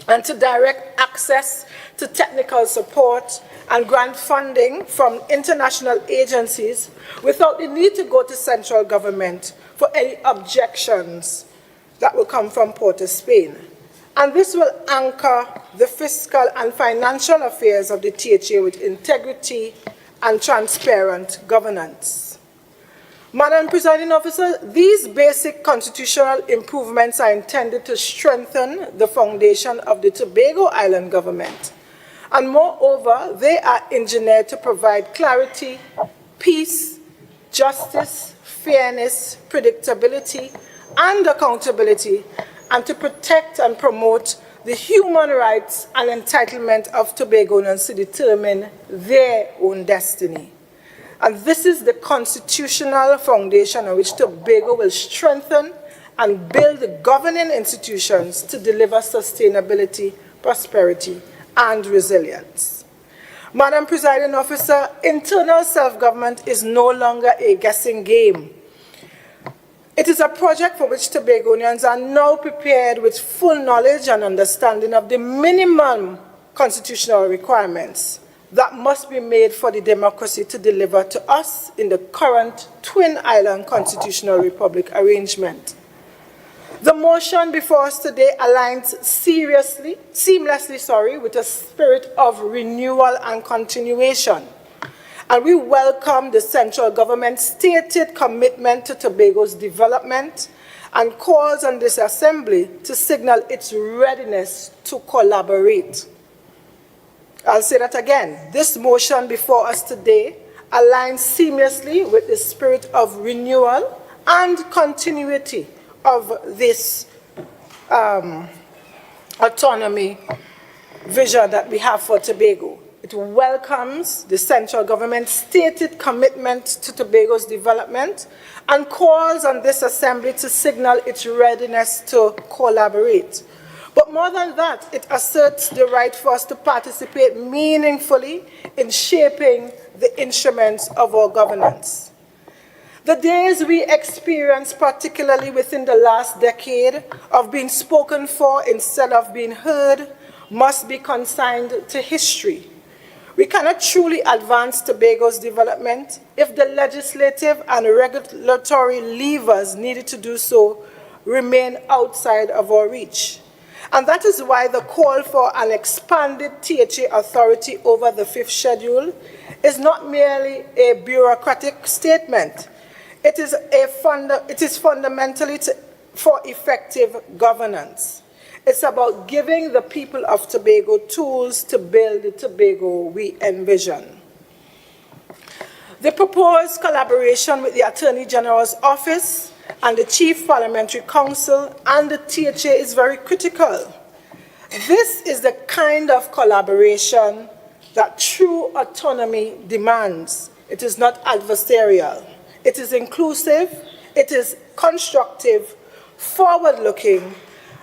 and to direct access to technical support and grant funding from international agencies without the need to go to central government for any objections that will come from Port of Spain. And this will anchor the fiscal and financial affairs of the THA with integrity and transparent governance. Madam Presiding Officer, these basic constitutional improvements are intended to strengthen the foundation of the Tobago Island government. And moreover, they are engineered to provide clarity, peace, justice, fairness, predictability, and accountability, and to protect and promote the human rights and entitlement of Tobagonians to determine their own destiny. And this is the constitutional foundation on which Tobago will strengthen and build the governing institutions to deliver sustainability, prosperity, and resilience. Madam Presiding Officer, internal self-government is no longer a guessing game. It is a project for which Tobagonians are now prepared with full knowledge and understanding of the minimum constitutional requirements that must be made for the democracy to deliver to us in the current Twin Island Constitutional Republic arrangement. The motion before us today aligns seamlessly with a spirit of renewal and continuation. And we welcome the central government's stated commitment to Tobago's development and calls on this assembly to signal its readiness to collaborate. I'll say that again. This motion before us today aligns seamlessly with the spirit of renewal and continuity of this autonomy vision that we have for Tobago. It welcomes the central government's stated commitment to Tobago's development and calls on this assembly to signal its readiness to collaborate. But more than that, it asserts the right for us to participate meaningfully in shaping the instruments of our governance. The days we experienced, particularly within the last decade, of being spoken for instead of being heard, must be consigned to history. We cannot truly advance Tobago's development if the legislative and regulatory levers needed to do so remain outside of our reach. And that is why the call for an expanded THA authority over the fifth schedule is not merely a bureaucratic statement. It is fundamentally for effective governance. It's about giving the people of Tobago tools to build the Tobago we envision. The proposed collaboration with the Attorney General's Office and the Chief Parliamentary Council and the THA is very critical. This is the kind of collaboration that true autonomy demands. It is not adversarial. It is inclusive, it is constructive, forward-looking,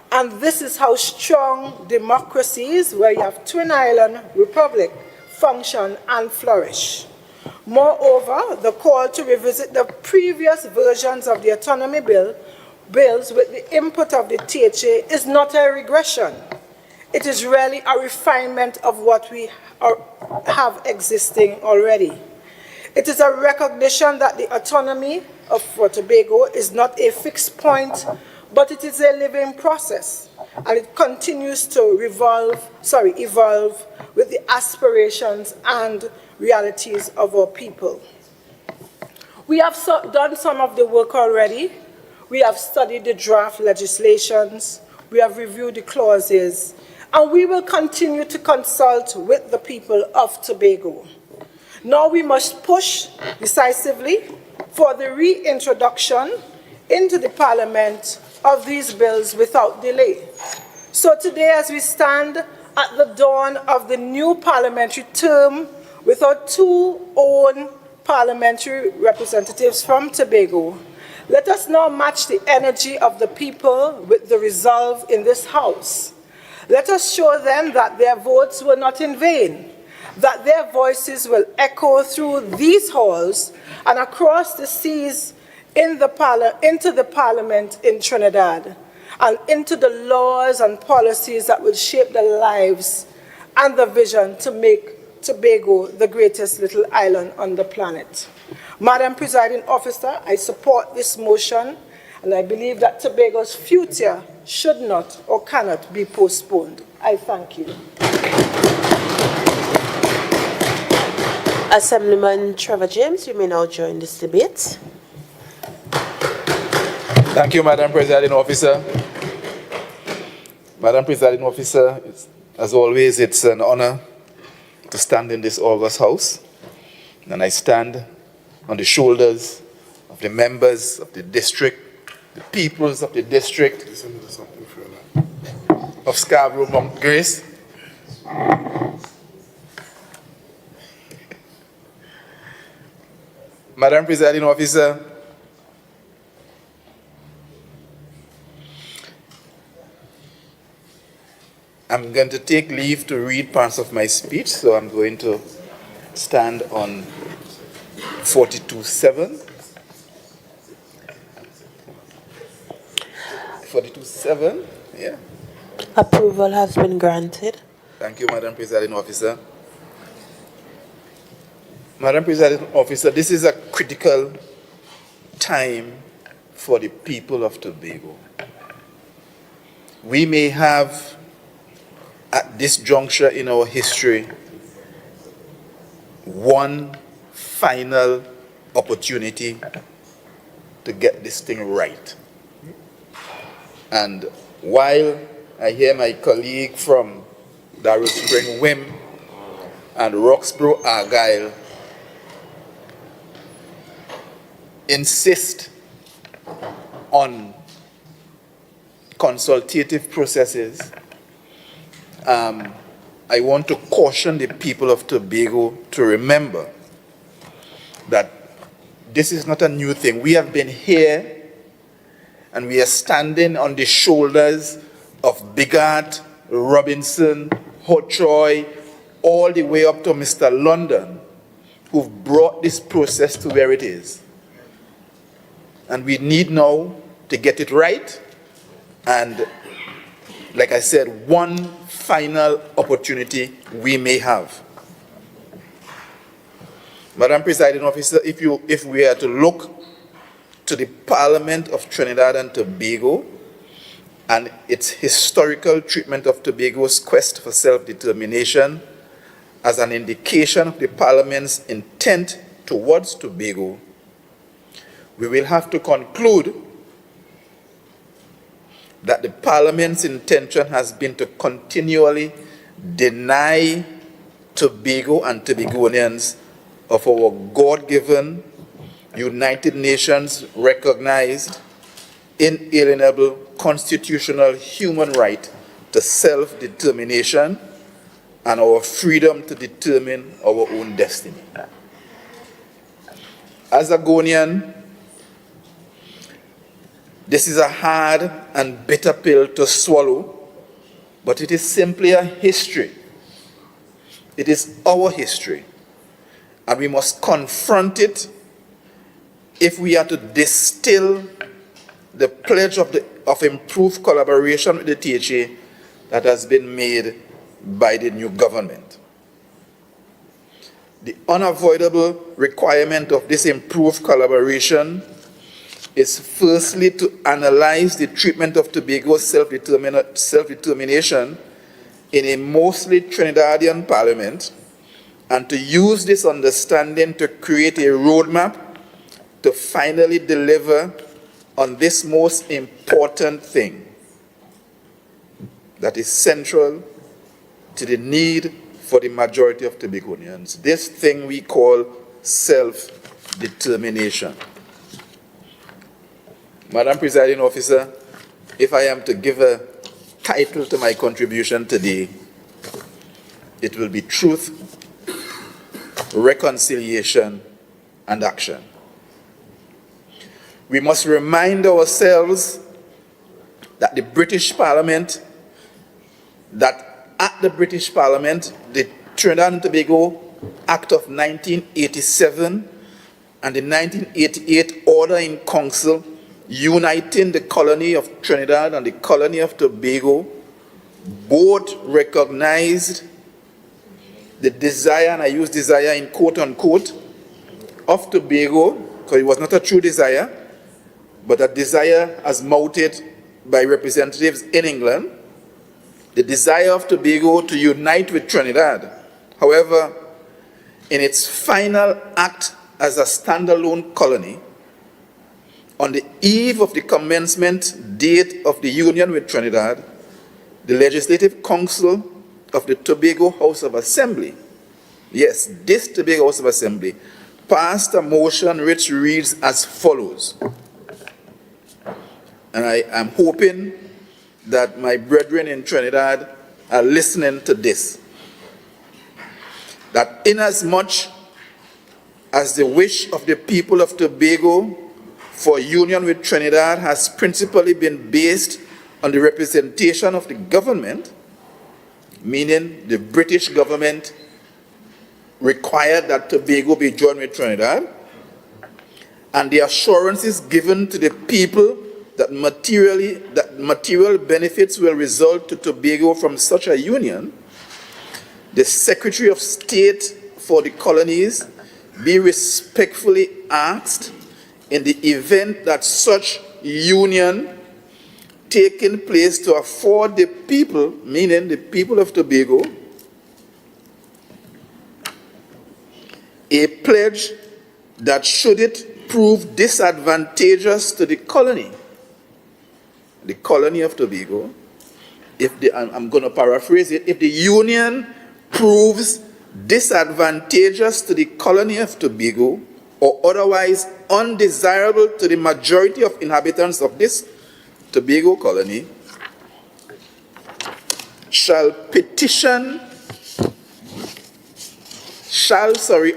and this is how strong democracies, where you have Twin Island Republic, function and flourish. Moreover, the call to revisit the previous versions of the autonomy bills with the input of the THA is not a regression. It is really a refinement of what we have existing already. It is a recognition that the autonomy for Tobago is not a fixed point, but it is a living process, and it continues to evolve with the aspirations and realities of our people. We have done some of the work already. We have studied the draft legislations, we have reviewed the clauses, and we will continue to consult with the people of Tobago. Now we must push decisively for the reintroduction into the Parliament of these bills without delay. So today, as we stand at the dawn of the new parliamentary term with our two own parliamentary representatives from Tobago, let us now match the energy of the people with the resolve in this House. Let us show them that their votes were not in vain, that their voices will echo through these halls and across the seas into the Parliament in Trinidad, and into the laws and policies that will shape the lives and the vision to make Tobago the greatest little island on the planet. Madam Presiding Officer, I support this motion, and I believe that Tobago's future should not or cannot be postponed. I thank you. Assemblyman Trevor James, you may now join this debate. Thank you, Madam Presiding Officer. Madam Presiding Officer, as always, it's an honor to stand in this august House, and I stand on the shoulders of the members of the district, the peoples of the district of Scarborough Mount Grace. Madam Presiding Officer, I'm going to take leave to read parts of my speech, so I'm going to stand on 42.7. 42.7, yeah. Approval has been granted. Thank you, Madam Presiding Officer. Madam Presiding Officer, this is a critical time for the people of Tobago. We may have, at this juncture in our history, one final opportunity to get this thing right. And while I hear my colleague from Darrow Spring Wim and Roxborough Argyle insist on consultative processes, I want to caution the people of Tobago to remember that this is not a new thing. We have been here and we are standing on the shoulders of Bigart, Robinson, Hotroy, all the way up to Mr. London, who've brought this process to where it is. And we need now to get it right. And like I said, one final opportunity we may have. Madam Presiding Officer, if we are to look to the Parliament of Trinidad and Tobago and its historical treatment of Tobago's quest for self-determination as an indication of the Parliament's intent towards Tobago, we will have to conclude that the Parliament's intention has been to continually deny Tobago and Tobagonians of our God-given, United Nations recognized, inalienable constitutional human right to self-determination and our freedom to determine our own destiny. As a Ghanaian, this is a hard and bitter pill to swallow, but it is simply a history. It is our history, and we must confront it if we are to distill the pledge of improved collaboration with the THA that has been made by the new government. The unavoidable requirement of this improved collaboration is firstly to analyze the treatment of Tobago's self-determination in a mostly Trinidadian parliament, and to use this understanding to create a roadmap to finally deliver on this most important thing that is central to the need for the majority of Tobagonians, this thing we call self-determination. Madam Presiding Officer, if I am to give a title to my contribution today, it will be Truth, Reconciliation, and Action. We must remind ourselves that the British Parliament, the Trinidad and Tobago Act of 1987 and the 1988 Order in Council uniting the colony of Trinidad and the colony of Tobago, both recognized the desire, and I use desire in quote unquote, of Tobago, because it was not a true desire, but a desire as mounted by representatives in England, the desire of Tobago to unite with Trinidad. However, in its final act as a standalone colony, on the eve of the commencement date of the union with Trinidad, the Legislative Council of the Tobago House of Assembly, yes, this Tobago House of Assembly, passed a motion which reads as follows. And I am hoping that my brethren in Trinidad are listening to this. That inasmuch as the wish of the people of Tobago for union with Trinidad has principally been based on the representation of the government, meaning the British government required that Tobago be joined with Trinidad, and the assurances given to the people that material benefits will result to Tobago from such a union, the Secretary of State for the Colonies be respectfully asked, in the event that such union taking place, to afford the people, meaning the people of Tobago, a pledge that should it prove disadvantageous to the colony of Tobago, I'm going to paraphrase it, if the union proves disadvantageous to the colony of Tobago or otherwise undesirable to the majority of inhabitants of this Tobago colony,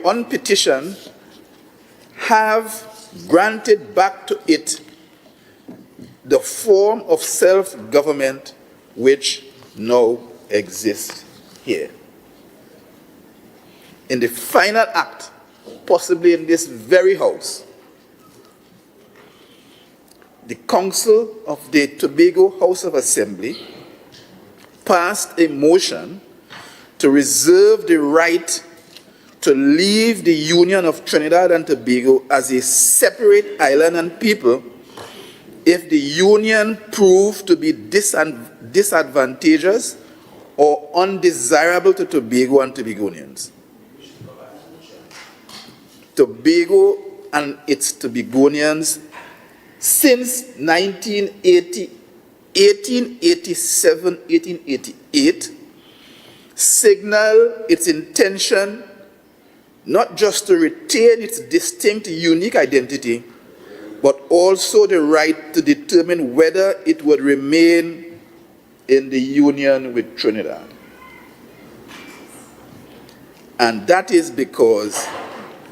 on petition, have granted back to it the form of self-government which now exists here. In the final act, possibly in this very house, the Council of the Tobago House of Assembly passed a motion to reserve the right to leave the Union of Trinidad and Tobago as a separate island and people if the union proved to be disadvantageous or undesirable to Tobago and Tobagonians. Tobago and its Tobagonians since 1887, 1888, signal its intention not just to retain its distinct, unique identity, but also the right to determine whether it would remain in the union with Trinidad. And that is because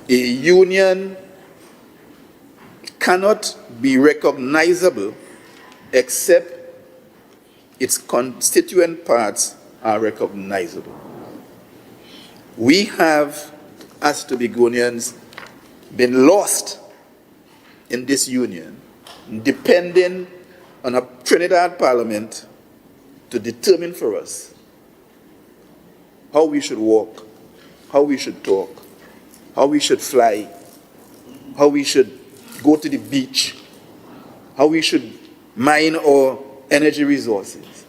a union cannot be recognizable except its constituent parts are recognizable. We have, as Tobagonians, been lost in this union, depending on a Trinidad Parliament to determine for us how we should walk, how we should talk, how we should fly, how we should go to the beach, how we should mine our energy resources.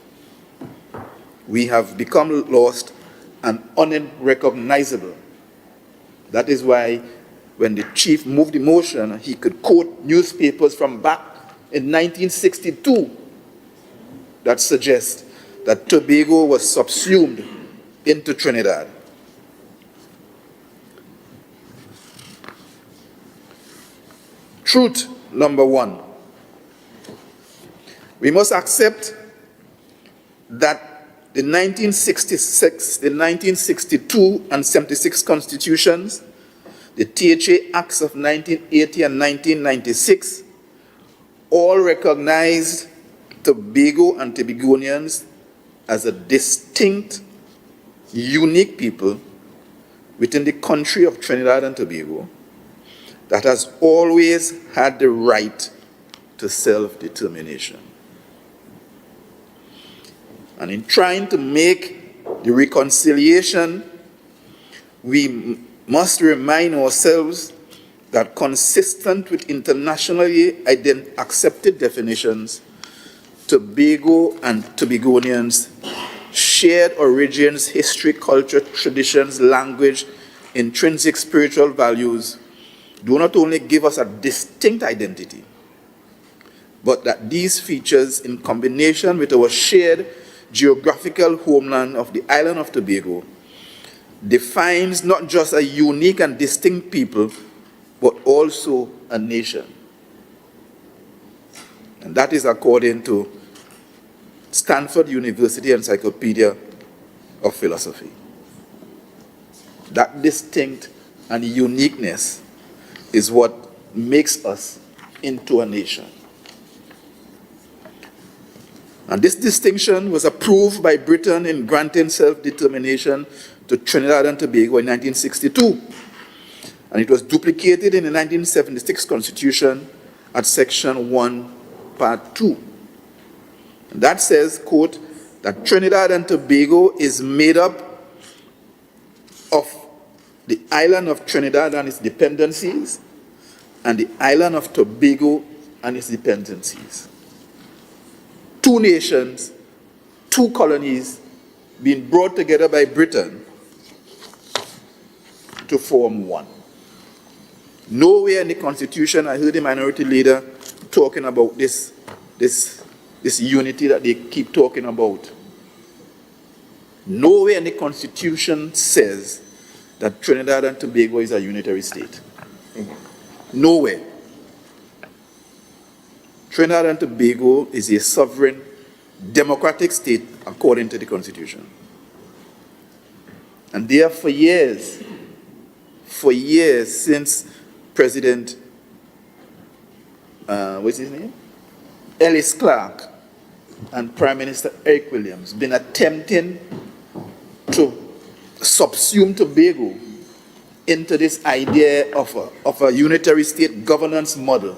We have become lost and unrecognizable. That is why when the chief moved the motion, he could quote newspapers from back in 1962 that suggest that Tobago was subsumed into Trinidad. Truth number one. We must accept that the 1966, the 1962 and 76 constitutions, the THA Acts of 1980 and 1996, all recognized Tobago and Tobagonians as a distinct, unique people within the country of Trinidad and Tobago that has always had the right to self-determination. And in trying to make the reconciliation, we must remind ourselves that consistent with internationally accepted definitions, Tobago and Tobagonians shared origins, history, culture, traditions, language, intrinsic spiritual values do not only give us a distinct identity, but that these features, in combination with our shared geographical homeland of the island of Tobago, defines not just a unique and distinct people, but also a nation. And that is according to Stanford University Encyclopedia of Philosophy. That distinct and uniqueness is what makes us into a nation. And this distinction was approved by Britain in granting self-determination to Trinidad and Tobago in 1962. And it was duplicated in the 1976 Constitution at Section 1, Part 2. And that says, quote, that Trinidad and Tobago is made up of the island of Trinidad and its dependencies and the island of Tobago and its dependencies. Two nations, two colonies being brought together by Britain to form one. Nowhere in the Constitution, I heard the minority leader talking about this unity that they keep talking about. Nowhere in the Constitution says that Trinidad and Tobago is a unitary state. Nowhere. Trinidad and Tobago is a sovereign, democratic state according to the Constitution. And there for years since President, what's his name? Ellis Clark and Prime Minister Eric Williams been attempting to subsume Tobago into this idea of a unitary state governance model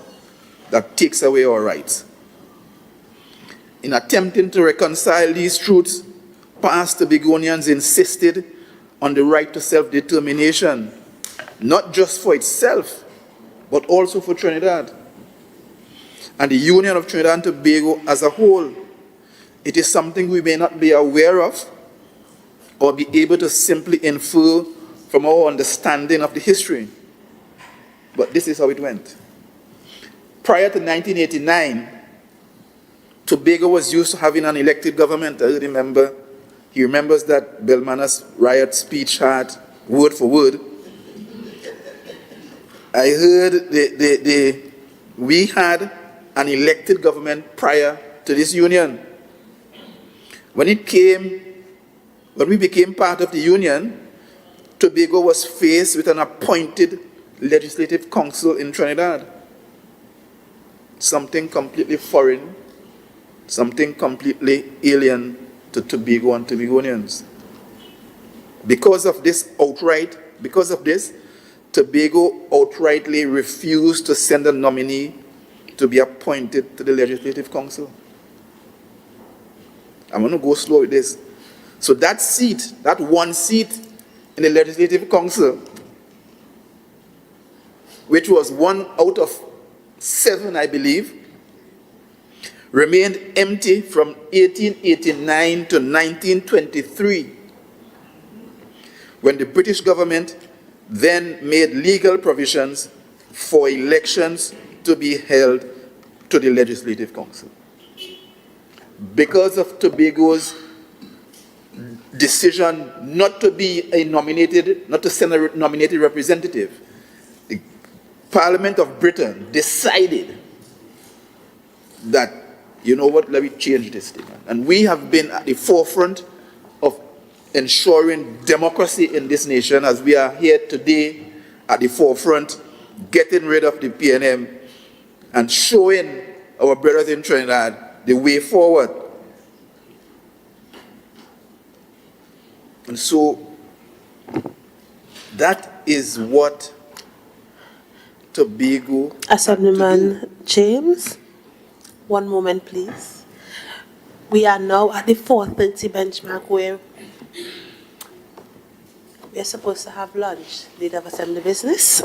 that takes away our rights. In attempting to reconcile these truths, past Tobagonians insisted on the right to self-determination, not just for itself, but also for Trinidad and the Union of Trinidad and Tobago as a whole. It is something we may not be aware of or be able to simply infer from our understanding of the history. But this is how it went. Prior to 1989, Tobago was used to having an elected government. I remember, he remembers that Belmana's riot speech had word for word. I heard we had an elected government prior to this union. When we became part of the union, Tobago was faced with an appointed legislative council in Trinidad. Something completely foreign, something completely alien to Tobago and Tobagonians. Because of this, Tobago outrightly refused to send a nominee to be appointed to the Legislative Council. I'm going to go slow with this. So that seat, that one seat in the Legislative Council, which was 1 out of 7, I believe, remained empty from 1889 to 1923, when the British government then made legal provisions for elections to be held to the Legislative Council. Because of Tobago's decision not to be a nominated, not to send a nominated representative, the Parliament of Britain decided that, you know what, let me change this thing. And we have been at the forefront of ensuring democracy in this nation, as we are here today at the forefront, getting rid of the PNM and showing our brothers in Trinidad the way forward. And so that is what Tobago. Assemblyman James, one moment please. We are now at the 4:30 benchmark where we are supposed to have lunch. Leader of Assembly Business.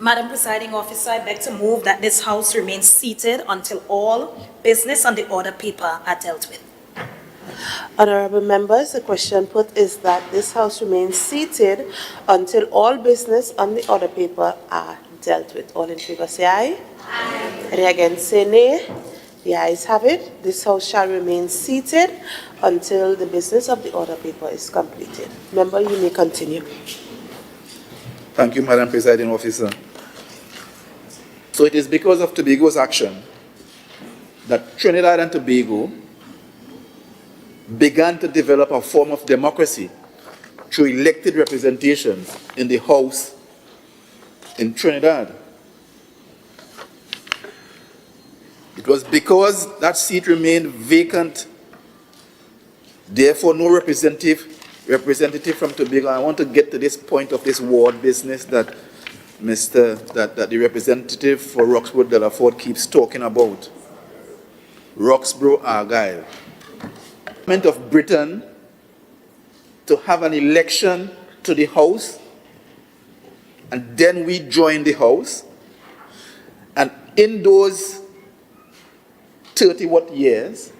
Madam Presiding Officer, I beg to move that this House remains seated until all business on the order paper are dealt with. Honorable members, the question put is that this House remains seated until all business on the order paper are dealt with. All in favor say aye. Aye. Any against say nay. The ayes have it. This House shall remain seated until the business of the order paper is completed. Member, you may continue. Thank you, Madam Presiding Officer. So it is because of Tobago's action that Trinidad and Tobago began to develop a form of democracy through elected representations in the House in Trinidad. It was because that seat remained vacant, therefore no representative from Tobago. I want to get to this point of this ward business that the representative for Roxborough de la Ford keeps talking about. Roxborough Argyle. Of Britain to have an election to the House, and then we joined the House, and in those 30-what years,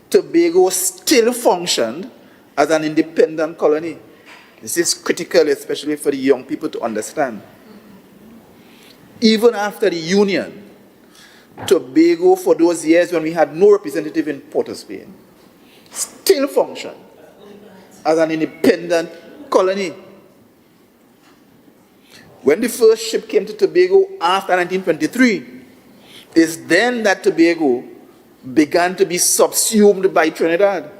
Tobago still functioned as an independent colony. This is critical, especially for the young people to understand. Even after the Union, Tobago, for those years when we had no representative in Port of Spain, still function as an independent colony. When the first ship came to Tobago after 1923, it's then that Tobago began to be subsumed by Trinidad,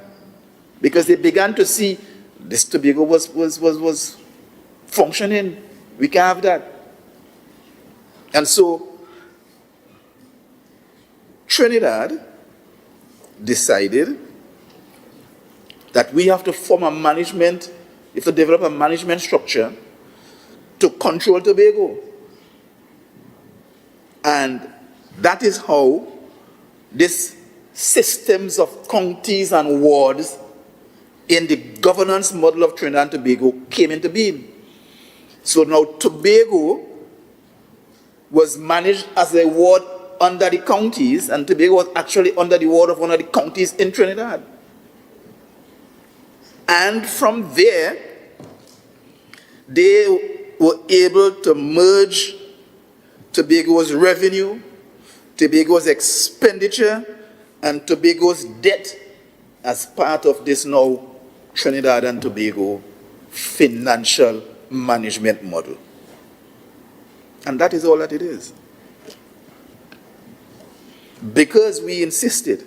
because they began to see this Tobago was functioning. We can have that. And so Trinidad decided that we have to form a management, we have to develop a management structure to control Tobago. And that is how these systems of counties and wards in the governance model of Trinidad and Tobago came into being. So now Tobago was managed as a ward under the counties, and Tobago was actually under the ward of one of the counties in Trinidad. And from there, they were able to merge Tobago's revenue, Tobago's expenditure, and Tobago's debt as part of this now Trinidad and Tobago financial management model. And that is all that it is. Because we insisted,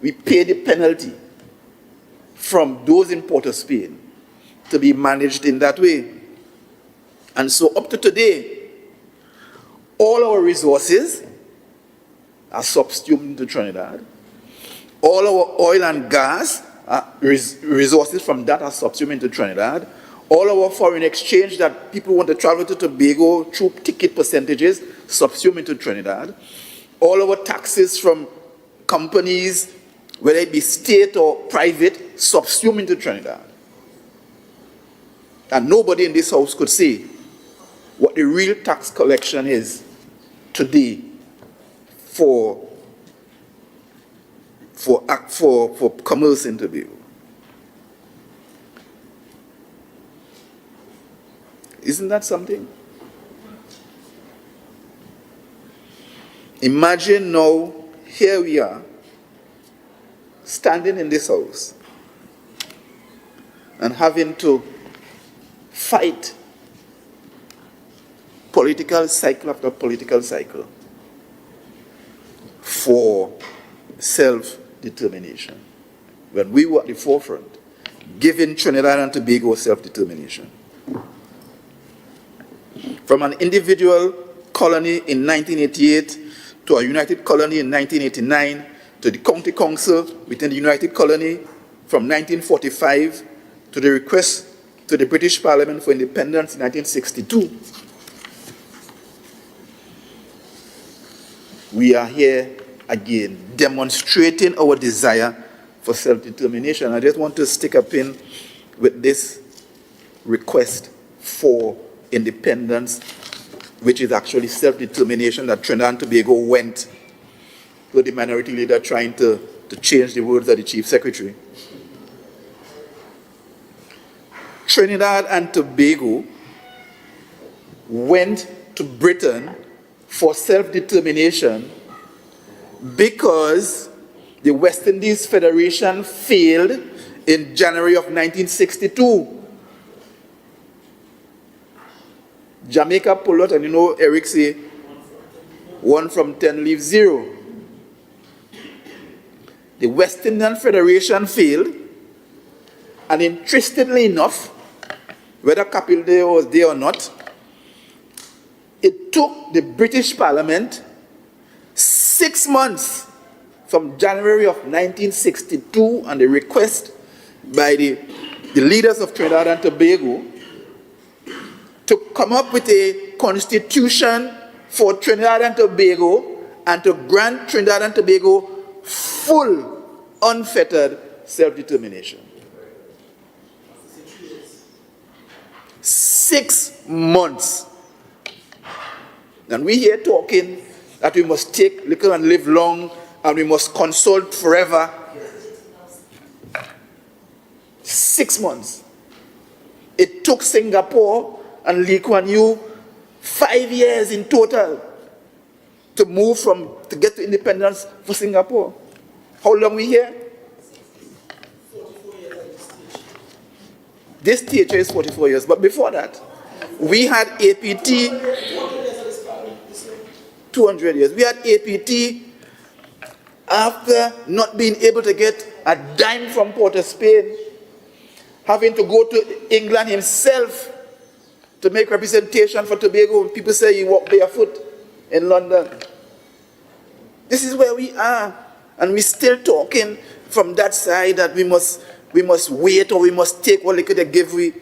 we paid the penalty from those in Port of Spain to be managed in that way. And so up to today, all our resources are subsumed into Trinidad. All our oil and gas resources from that are subsumed into Trinidad. All our foreign exchange that people want to travel to Tobago through ticket percentages subsumed into Trinidad. All our taxes from companies, whether it be state or private, subsume into Trinidad. And nobody in this house could say what the real tax collection is today for commerce in Tobago. Isn't that something? Imagine now, here we are, standing in this house and having to fight political cycle after political cycle for self-determination, when we were at the forefront, giving Trinidad and Tobago self-determination. From an individual colony in 1988 to a united colony in 1989, to the county council within the united colony from 1945 to the request to the British Parliament for independence in 1962. We are here again demonstrating our desire for self-determination. I just want to stick a pin with this request for independence, which is actually self-determination that Trinidad and Tobago went with the minority leader trying to change the words of the Chief Secretary. Trinidad and Tobago went to Britain for self-determination because the West Indies Federation failed in January of 1962. Jamaica pulled out, and you know, Eric say, 1 from 10 leaves 0. The West Indian Federation failed, and interestingly enough, whether Kapil Dev was there or not, it took the British Parliament 6 months from January of 1962 and the request by the leaders of Trinidad and Tobago to come up with a constitution for Trinidad and Tobago and to grant Trinidad and Tobago full, unfettered self-determination. 6 months. And we here talking that we must take little and live long and we must consult forever. 6 months. It took Singapore and Lee Kuan Yew 5 years in total to get to independence for Singapore. How long we here? This theater is 44 years, but before that, we had APT 200 years. We had APT after not being able to get a dime from Port of Spain, having to go to England himself to make representation for Tobago. People say he walked barefoot in London. This is where we are, and we're still talking from that side that we must wait or we must take what liquor they give. We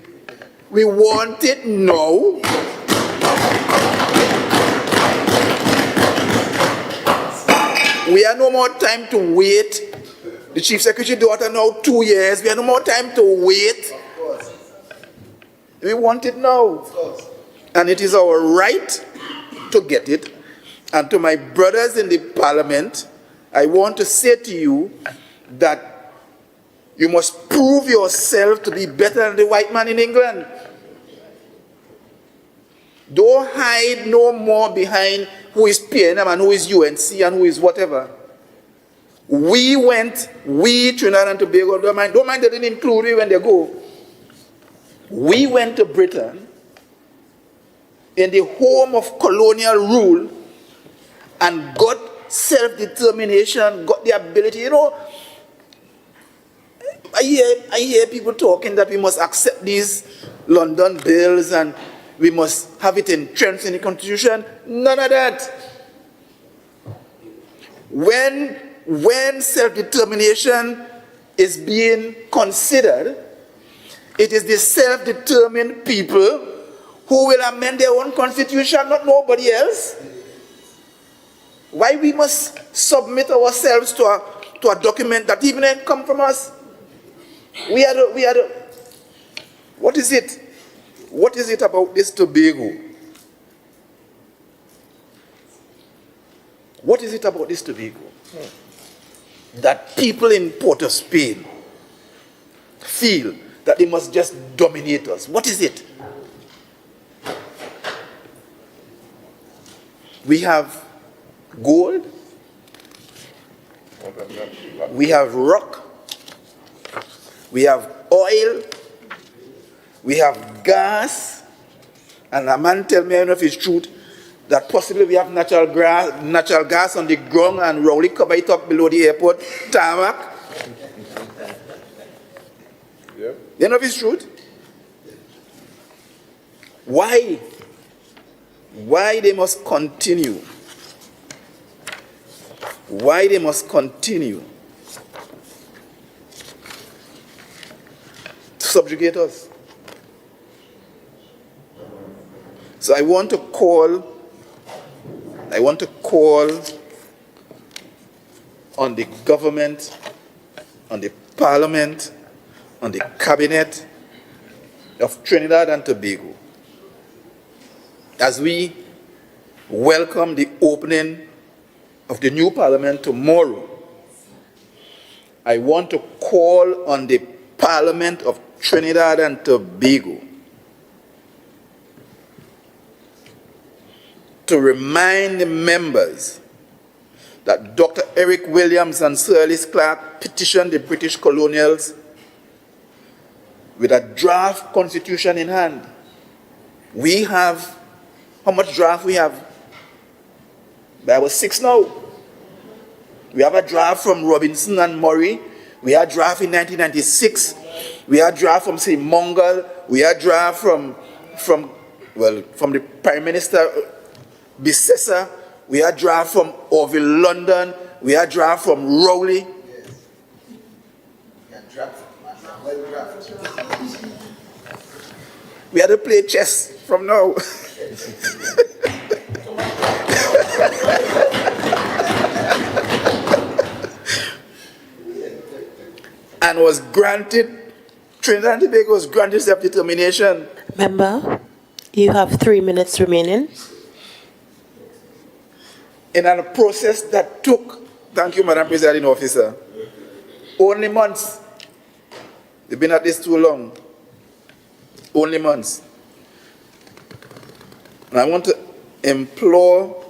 want it now. We have no more time to wait. The Chief Secretary daughter now 2 years. We have no more time to wait. We want it now. And it is our right to get it. And to my brothers in the Parliament, I want to say to you that you must prove yourself to be better than the white man in England. Don't hide no more behind who is PNM and who is UNC and who is whatever. We Trinidad and Tobago, don't mind they didn't include me when they go. We went to Britain in the home of colonial rule and got self-determination, got the ability. You know, I hear people talking that we must accept these London bills and we must have it entrenched in the Constitution. None of that. When self-determination is being considered, it is the self-determined people who will amend their own constitution, not nobody else. Why we must submit ourselves to a document that even ain't come from us? What is it? What is it about this Tobago? What is it about this Tobago that people in Port of Spain feel that they must just dominate us? What is it? We have gold, we have rock, we have oil, we have gas, and a man tell me, I don't know if it's true, that possibly we have natural gas on the ground and Rowley cover it up below the airport tarmac. Yeah. You know if it's true? Why? Why they must continue? Why they must continue to subjugate us? So I want to call on the government, on the parliament, on the cabinet of Trinidad and Tobago, as we welcome the opening of the new parliament tomorrow. I want to call on the Parliament of Trinidad and Tobago to remind the members that Dr. Eric Williams and Sir Ellis Clark petitioned the British colonials with a draft constitution in hand. We have, how much draft we have? There were 6 now. We have a draft from Robinson and Murray. We had a draft in 1996. We had a draft from, say, Mongol. We had a draft from the Prime Minister Bissessa. We had a draft from Orville London. We had a draft from Rowley. We had to play chess from now. And was granted, Trinidad and Tobago was granted self-determination. Member, you have 3 minutes remaining. In a process that took, thank you, Madam Presiding Officer, only months. They've been at this too long. Only months. And I want to implore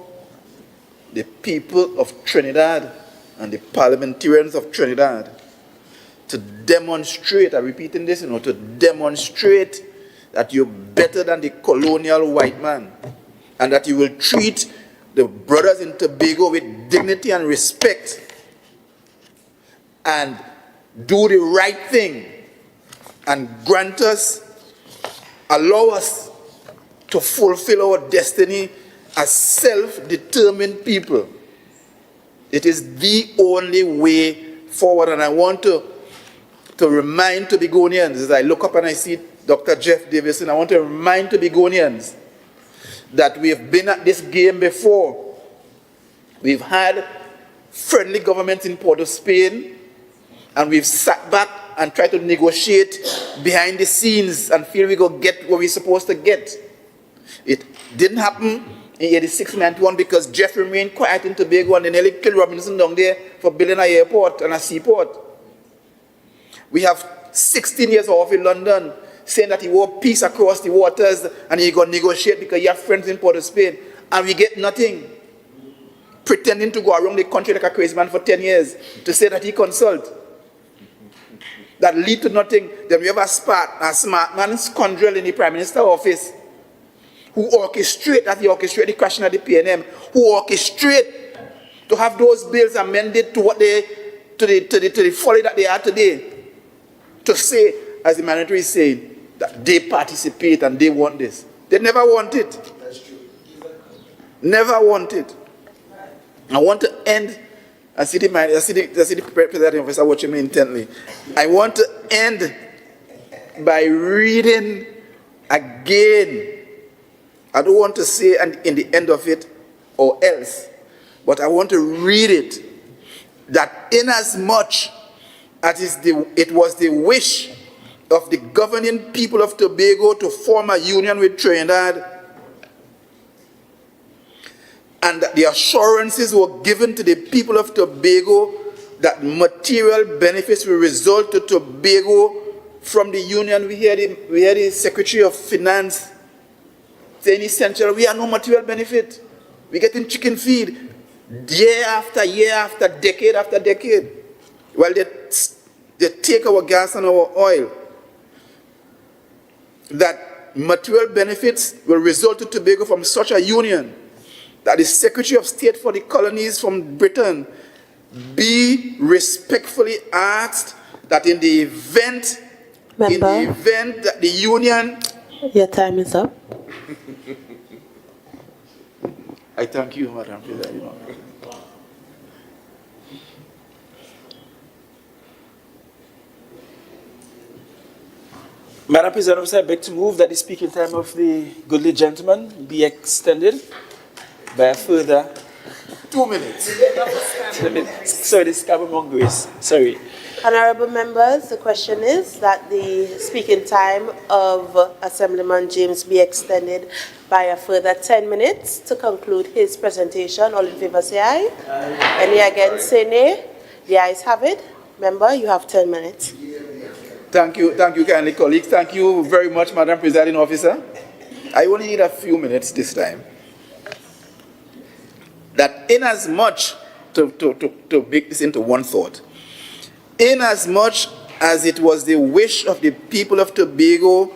the people of Trinidad and the parliamentarians of Trinidad to demonstrate, I'm repeating this, to demonstrate that you're better than the colonial white man and that you will treat the brothers in Tobago with dignity and respect and do the right thing and grant us, allow us to fulfill our destiny as self-determined people. It is the only way forward, and I want to remind Tobagonians, as I look up and I see Dr. Jeff Davison, I want to remind Tobagonians that we have been at this game before. We've had friendly governments in Port of Spain, and we've sat back and tried to negotiate behind the scenes and feel we go get what we're supposed to get. It didn't happen in 86, 91 because Jeff remained quiet in Tobago and they nearly killed Robinson down there for building an airport and a seaport. We have 16 years off in London saying that he want peace across the waters and he going to negotiate because he have friends in Port of Spain, and we get nothing. Pretending to go around the country like a crazy man for 10 years to say that he consult. That lead to nothing. Then we have a smart man scoundrel in the Prime Minister's office who orchestrate the crashing of the PNM, who orchestrate to have those bills amended to what to the folly that they are today. To say, as the mandatory is saying, that they participate and they want this. They never want it. That's true. Never want it. I want to end, I see the presiding officer watching me intently. I want to end by reading again. I don't want to say in the end of it, or else, but I want to read it, that inasmuch as it was the wish of the governing people of Tobago to form a union with Trinidad, and that the assurances were given to the people of Tobago that material benefits will result to Tobago from the union. We hear the Secretary of Finance saying essentially we have no material benefit. We're getting chicken feed year after year after decade. Well, they take our gas and our oil. That material benefits will result to Tobago from such a union, that the Secretary of State for the Colonies from Britain be respectfully asked that in the event that the union... Your time is up. I thank you, Madam President. Madam President, I beg to move that the speaking time of the goodly gentleman be extended by a further 2 minutes. Sorry, this is among grace. Sorry. Honorable members, the question is that the speaking time of Assemblyman James be extended by a further 10 minutes to conclude his presentation. All in favor say aye. Aye. Any against say nay. The ayes have it. Member, you have 10 minutes. Thank you kindly, colleagues. Thank you very much, Madam Presiding Officer. I only need a few minutes this time. That inasmuch, to make this into one thought, inasmuch as it was the wish of the people of Tobago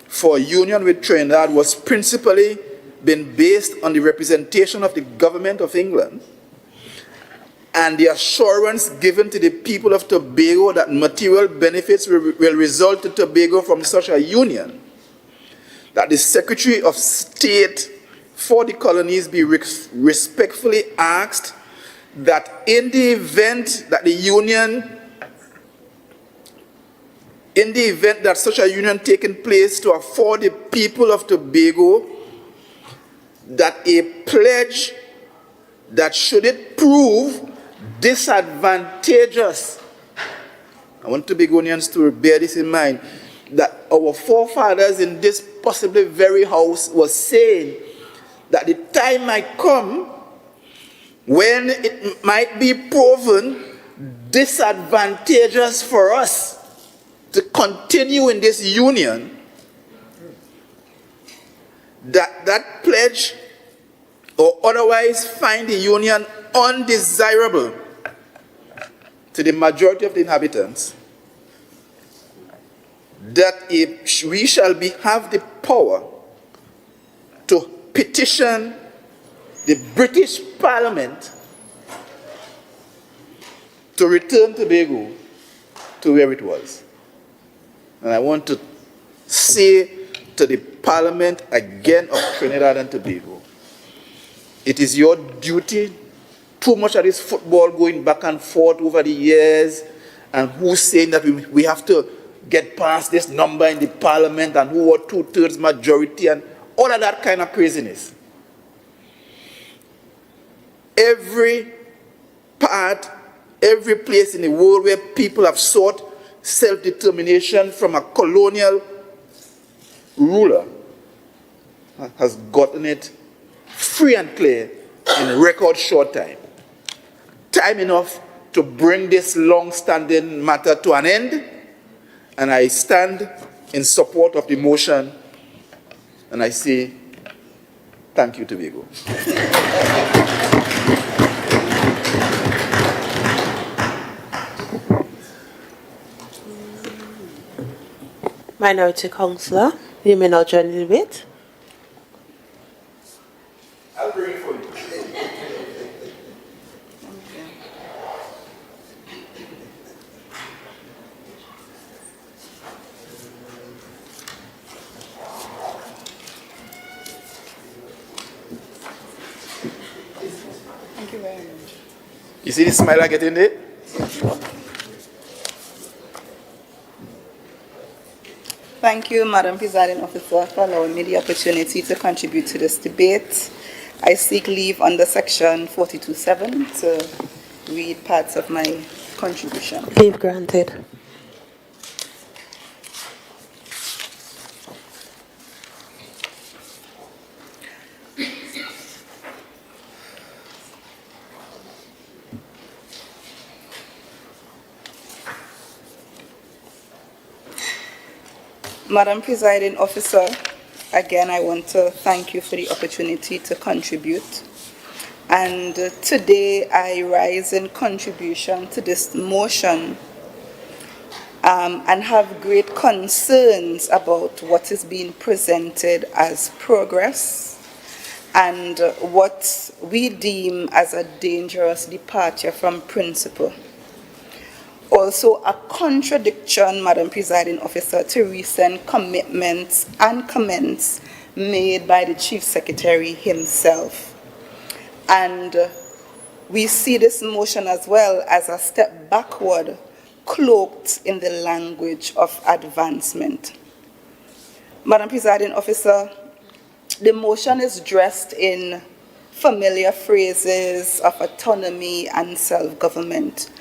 for union with Trinidad was principally been based on the representation of the government of England and the assurance given to the people of Tobago that material benefits will result to Tobago from such a union, that the Secretary of State for the Colonies be respectfully asked that in the event that such a union taking place to afford the people of Tobago that a pledge that should it prove disadvantageous, I want Tobagonians to bear this in mind, that our forefathers in this possibly very house was saying that the time might come when it might be proven disadvantageous for us to continue in this union, that pledge or otherwise find the union undesirable to the majority of the inhabitants, that we shall have the power to petition the British Parliament to return Tobago to where it was. And I want to say to the Parliament again of Trinidad and Tobago, it is your duty. Too much of this football going back and forth over the years, and who's saying that we have to get past this number in the Parliament, and who are 2/3 majority, and all of that kind of craziness. Every place in the world where people have sought self-determination from a colonial ruler has gotten it free and clear in a record short time. Time enough to bring this long-standing matter to an end, and I stand in support of the motion, and I say, thank you, Tobago. Minority Councillor, you may now join the debate. I'll bring it for you. Thank you very much. You see the smile I get in there? Thank you, Madam Presiding Officer, for allowing me the opportunity to contribute to this debate. I seek leave under section 42(7) to read parts of my contribution. Leave granted. Madam Presiding Officer, again, I want to thank you for the opportunity to contribute. And today I rise in contribution to this motion and have great concerns about what is being presented as progress and what we deem as a dangerous departure from principle. Also, a contradiction, Madam Presiding Officer, to recent commitments and comments made by the Chief Secretary himself. And we see this motion as well as a step backward, cloaked in the language of advancement. Madam Presiding Officer, the motion is dressed in familiar phrases of autonomy and self-government,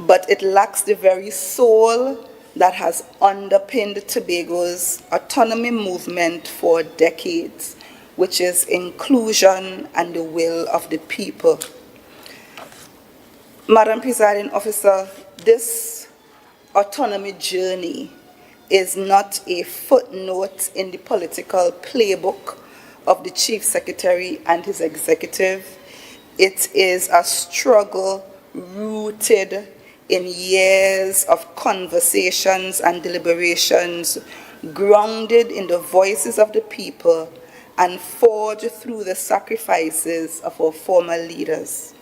but it lacks the very soul that has underpinned Tobago's autonomy movement for decades, which is inclusion and the will of the people. Madam Presiding Officer, this autonomy journey is not a footnote in the political playbook of the Chief Secretary and his executive. It is a struggle rooted in years of conversations and deliberations, grounded in the voices of the people and forged through the sacrifices of our former leaders.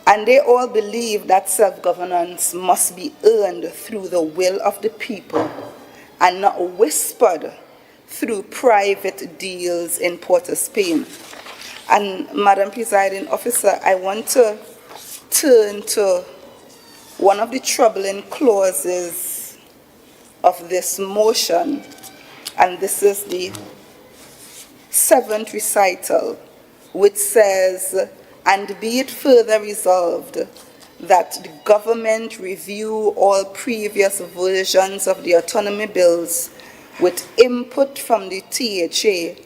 And they all believe that self-governance must be earned through the will of the people and not whispered through private deals in Port of Spain. And Madam Presiding Officer, I want to turn to one of the troubling clauses of this motion, and this is the 7th recital, which says, "And be it further resolved that the government review all previous versions of the autonomy bills with input from the THA,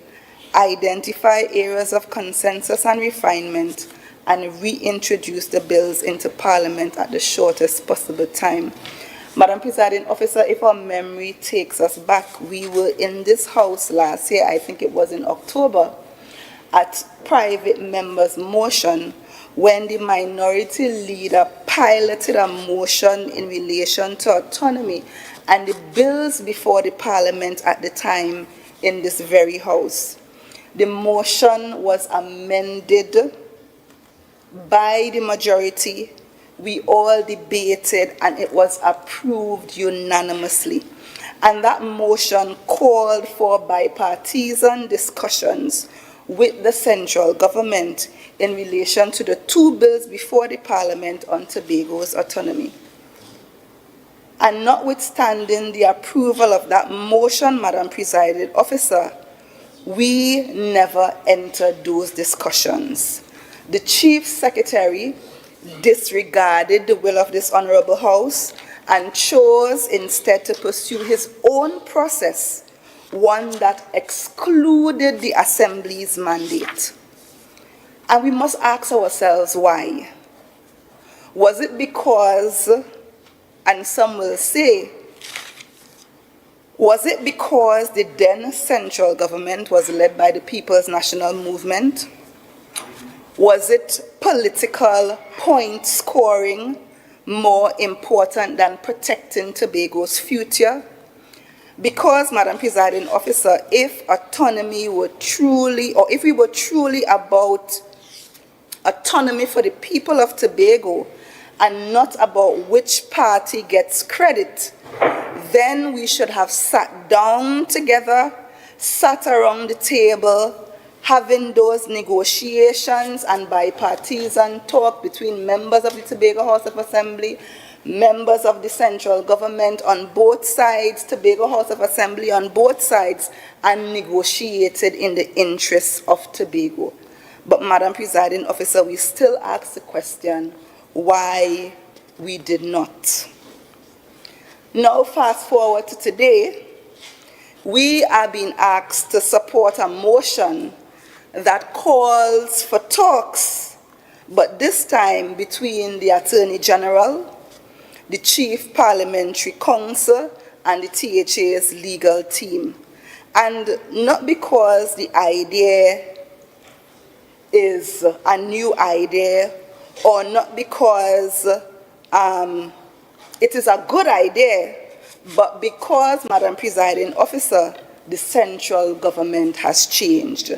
identify areas of consensus and refinement, and reintroduce the bills into Parliament at the shortest possible time." Madam Presiding Officer, if our memory takes us back, we were in this House last year, I think it was in October, at private members' motion when the minority leader piloted a motion in relation to autonomy and the bills before the Parliament at the time in this very House. The motion was amended by the majority. We all debated and it was approved unanimously. And that motion called for bipartisan discussions with the central government in relation to the 2 bills before the Parliament on Tobago's autonomy. And notwithstanding the approval of that motion, Madam Presiding Officer, we never entered those discussions. The Chief Secretary disregarded the will of this Honorable House and chose instead to pursue his own process, one that excluded the Assembly's mandate. And we must ask ourselves why. Was it because, and some will say, was it because the then central government was led by the People's National Movement? Was it political point scoring more important than protecting Tobago's future? Because, Madam Presiding Officer, if autonomy were truly, or if we were truly about autonomy for the people of Tobago and not about which party gets credit, then we should have sat down together, sat around the table, having those negotiations and bipartisan talk between members of the Tobago House of Assembly, members of the central government on both sides, Tobago House of Assembly on both sides, and negotiated in the interests of Tobago. But Madam Presiding Officer, we still ask the question why we did not. Now fast forward to today, we are being asked to support a motion that calls for talks, but this time between the Attorney General, the Chief Parliamentary Counsel, and the THA's legal team. And not because the idea is a new idea, or not because it is a good idea, but because, Madam Presiding Officer, the central government has changed.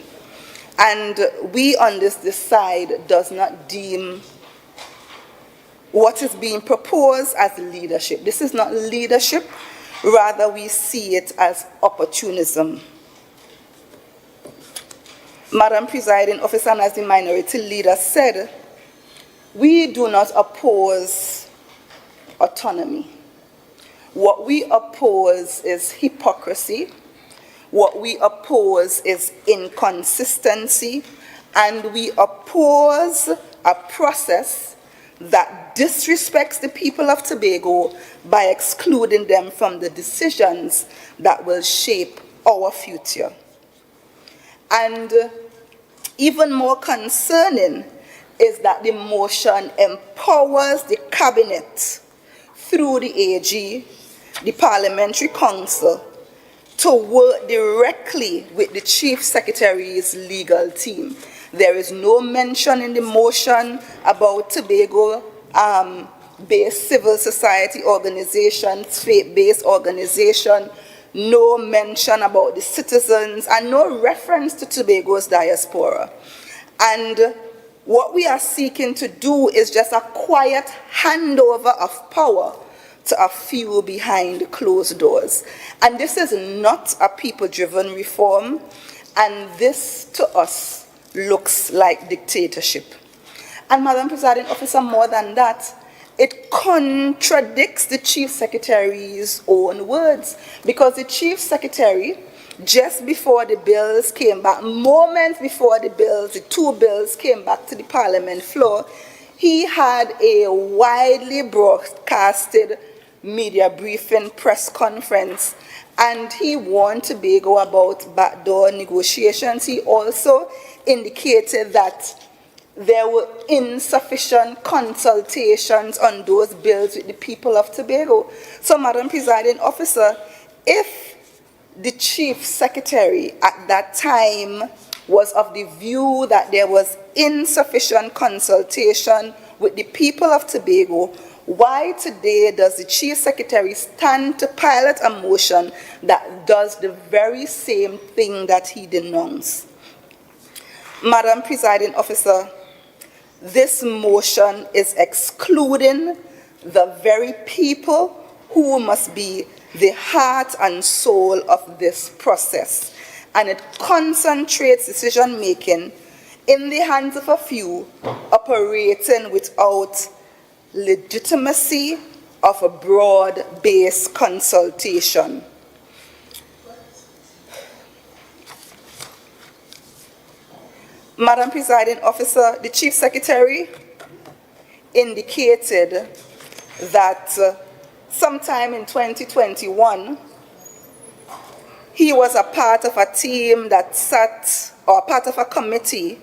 And we on this side does not deem what is being proposed as leadership. This is not leadership, rather we see it as opportunism. Madam Presiding Officer, and as the minority leader said, we do not oppose autonomy. What we oppose is hypocrisy. What we oppose is inconsistency. And we oppose a process that disrespects the people of Tobago by excluding them from the decisions that will shape our future. And even more concerning is that the motion empowers the cabinet through the AG, the Parliamentary Council, to work directly with the Chief Secretary's legal team. There is no mention in the motion about Tobago-based civil society organizations, faith-based organizations, no mention about the citizens, and no reference to Tobago's diaspora. And what we are seeking to do is just a quiet handover of power to a few behind closed doors. And this is not a people-driven reform, and this, to us, looks like dictatorship. And Madam Presiding Officer, more than that, it contradicts the Chief Secretary's own words, because the Chief Secretary, just before the bills came back, moments before the two bills came back to the Parliament floor, he had a widely broadcasted media briefing press conference, and he warned Tobago about backdoor negotiations. He also indicated that there were insufficient consultations on those bills with the people of Tobago. So, Madam Presiding Officer, if the Chief Secretary at that time was of the view that there was insufficient consultation with the people of Tobago, why today does the Chief Secretary stand to pilot a motion that does the very same thing that he denounced? Madam Presiding Officer, this motion is excluding the very people who must be the heart and soul of this process, and it concentrates decision-making in the hands of a few operating without legitimacy of a broad-based consultation. Madam Presiding Officer, the Chief Secretary indicated that sometime in 2021, he was a part of a team that sat, or part of a committee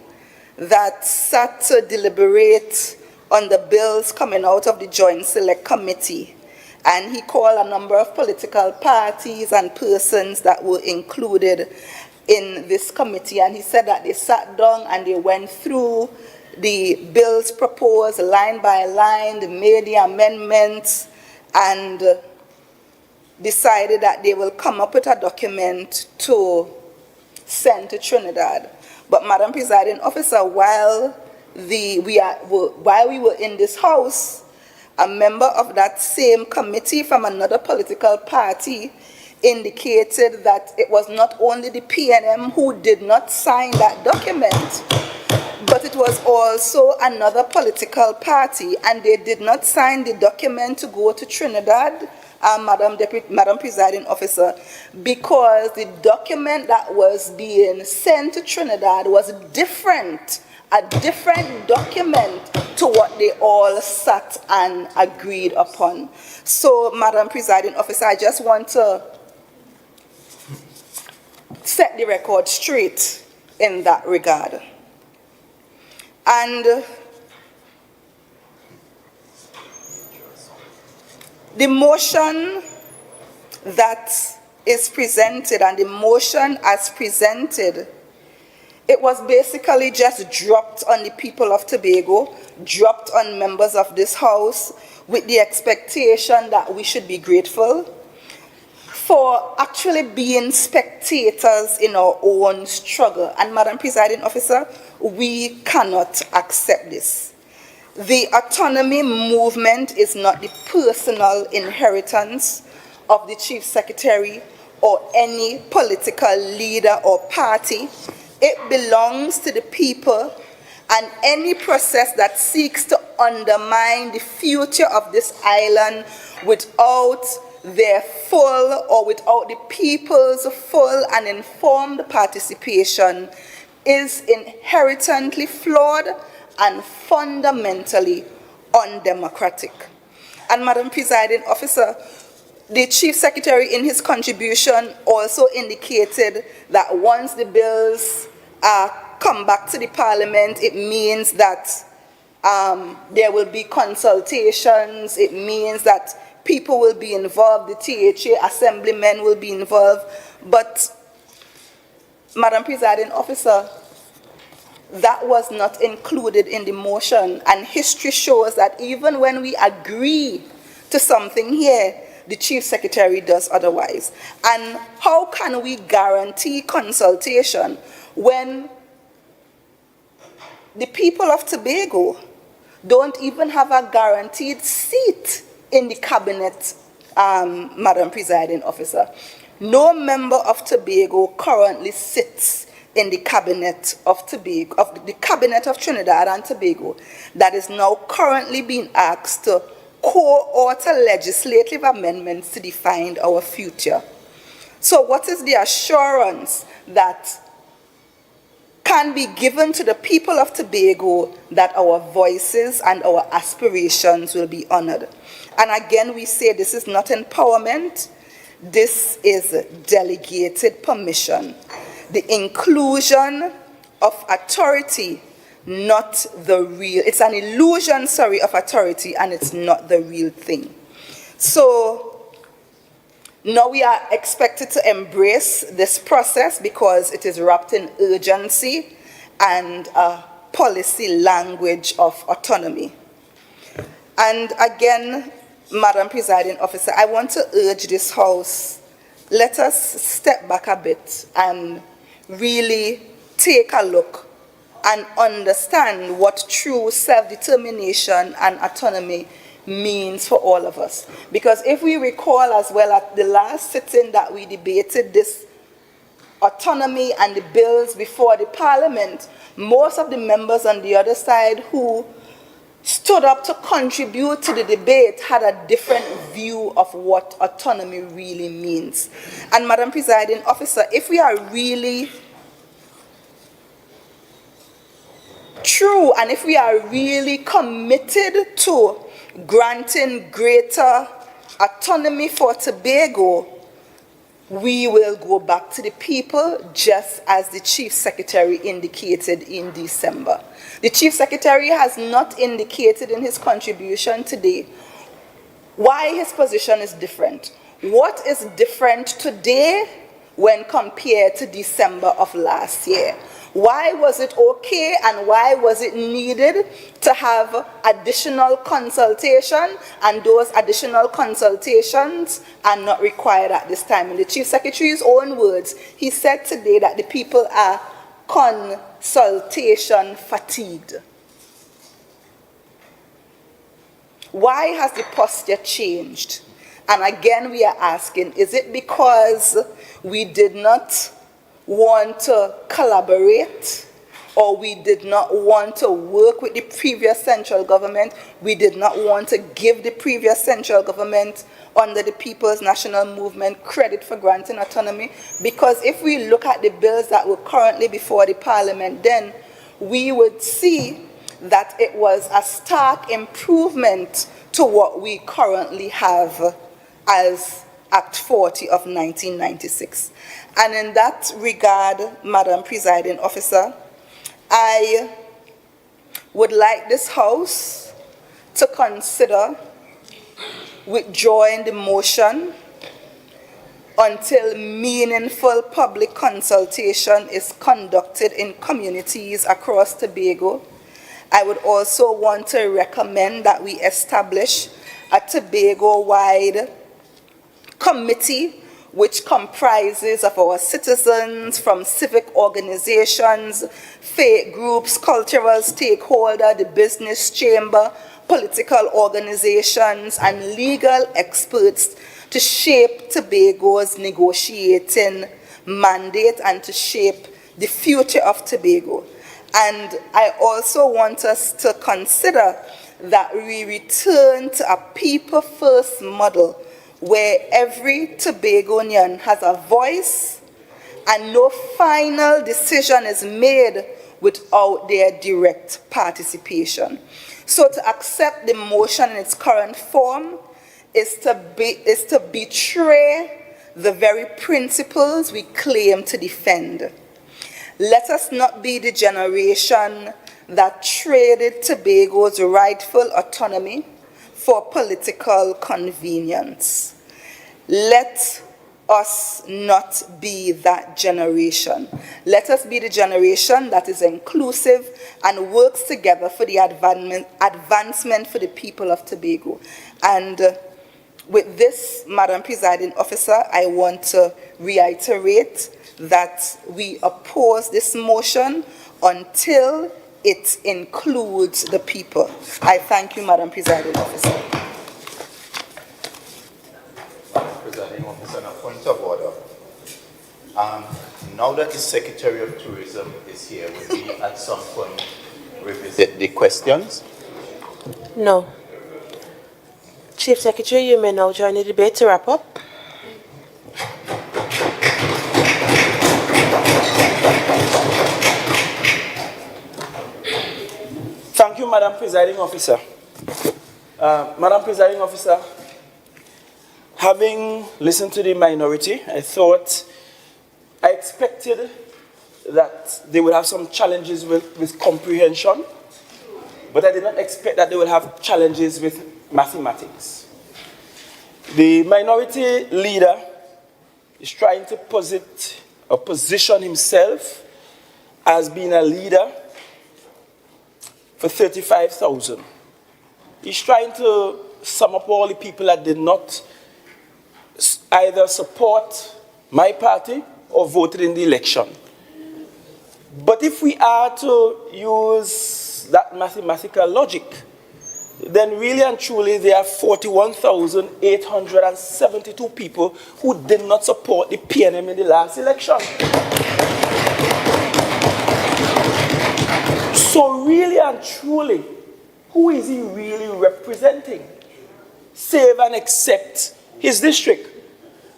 that sat to deliberate on the bills coming out of the Joint Select Committee. And he called a number of political parties and persons that were included in this committee, and he said that they sat down and they went through the bills proposed line by line, they made the amendments, and decided that they will come up with a document to send to Trinidad. But Madam Presiding Officer, while we were in this house, a member of that same committee from another political party indicated that it was not only the PNM who did not sign that document, because it was also another political party, and they did not sign the document to go to Trinidad, Madam Presiding Officer, because the document that was being sent to Trinidad was different, a different document to what they all sat and agreed upon. So, Madam Presiding Officer, I just want to set the record straight in that regard. And the motion that is presented and the motion as presented, it was basically just dropped on the people of Tobago, dropped on members of this House with the expectation that we should be grateful for actually being spectators in our own struggle. And Madam Presiding Officer, we cannot accept this. The autonomy movement is not the personal inheritance of the Chief Secretary or any political leader or party. It belongs to the people, and any process that seeks to undermine the future of this island without their full or without the people's full and informed participation is inherently flawed and fundamentally undemocratic. And Madam Presiding Officer, the Chief Secretary in his contribution also indicated that once the bills come back to the Parliament, it means that there will be consultations, it means that people will be involved, the THA assemblymen will be involved. But, Madam Presiding Officer, that was not included in the motion, and history shows that even when we agree to something here, the Chief Secretary does otherwise. And how can we guarantee consultation when the people of Tobago don't even have a guaranteed seat in the cabinet, Madam Presiding Officer? No member of Tobago currently sits in the cabinet of Tobago, of the cabinet of Trinidad and Tobago, that is now currently being asked to co-author legislative amendments to define our future. So what is the assurance that can be given to the people of Tobago that our voices and our aspirations will be honored? And again, we say this is not empowerment, this is delegated permission. The inclusion of authority, not the real, it's an illusion, sorry, of authority, and it's not the real thing. So now we are expected to embrace this process because it is wrapped in urgency and policy language of autonomy. And again, Madam Presiding Officer, I want to urge this House, let us step back a bit and really take a look and understand what true self-determination and autonomy means for all of us. Because if we recall as well at the last sitting that we debated this autonomy and the bills before the Parliament, most of the members on the other side who stood up to contribute to the debate had a different view of what autonomy really means. And Madam Presiding Officer, if we are really true and if we are really committed to granting greater autonomy for Tobago, we will go back to the people just as the Chief Secretary indicated in December. The Chief Secretary has not indicated in his contribution today why his position is different. What is different today when compared to December of last year? Why was it okay and why was it needed to have additional consultation, and those additional consultations are not required at this time? In the Chief Secretary's own words, he said today that the people are consultation fatigued. Why has the posture changed? And again, we are asking, is it because we did not want to collaborate? or we did not want to work with the previous central government. We did not want to give the previous central government under the People's National Movement credit for granting autonomy, because if we look at the bills that were currently before the Parliament then, we would see that it was a stark improvement to what we currently have as Act 40 of 1996. And in that regard, Madam Presiding Officer, I would like this House to consider withdrawing the motion until meaningful public consultation is conducted in communities across Tobago. I would also want to recommend that we establish a Tobago-wide committee which comprises of our citizens from civic organizations, faith groups, cultural stakeholders, the business chamber, political organizations, and legal experts to shape Tobago's negotiating mandate and to shape the future of Tobago. And I also want us to consider that we return to a people-first model where every Tobagonian has a voice and no final decision is made without their direct participation. So to accept the motion in its current form is to betray the very principles we claim to defend. Let us not be the generation that traded Tobago's rightful autonomy for political convenience. Let us not be that generation. Let us be the generation that is inclusive and works together for the advancement for the people of Tobago. And with this, Madam Presiding Officer, I want to reiterate that we oppose this motion until it includes the people. I thank you, Madam Presiding Officer. Presiding Officer, on a point of order. Now that the Secretary of Tourism is here, will we at some point revisit the questions? No. Chief Secretary, you may now join the debate to wrap up. Thank you, Madam Presiding Officer. Madam Presiding Officer, having listened to the minority, I expected that they would have some challenges with comprehension, but I did not expect that they would have challenges with mathematics. The minority leader is trying to position himself as being a leader for 35,000. He's trying to sum up all the people that did not either support my party or voted in the election. But if we are to use that mathematical logic, then really and truly there are 41,872 people who did not support the PNM in the last election. So really and truly, who is he really representing? Save and except his district.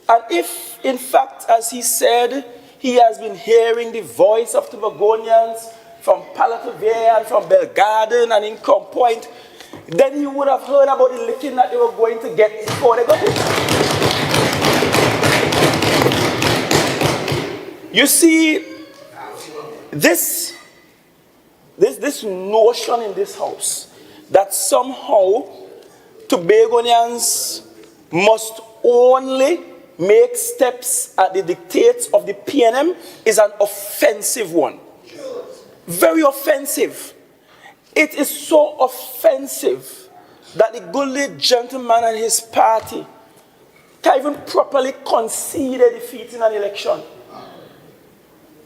And if, in fact, as he said, he has been hearing the voice of Tobagonians from Palatavia and from Belgarden and in Crown Point, then he would have heard about the licking that they were going to get before they got it. You see, this notion in this house that somehow Tobagonians must only make steps at the dictates of the PNM is an offensive one. Very offensive. It is so offensive that the goodly gentleman and his party can't even properly concede a defeat in an election.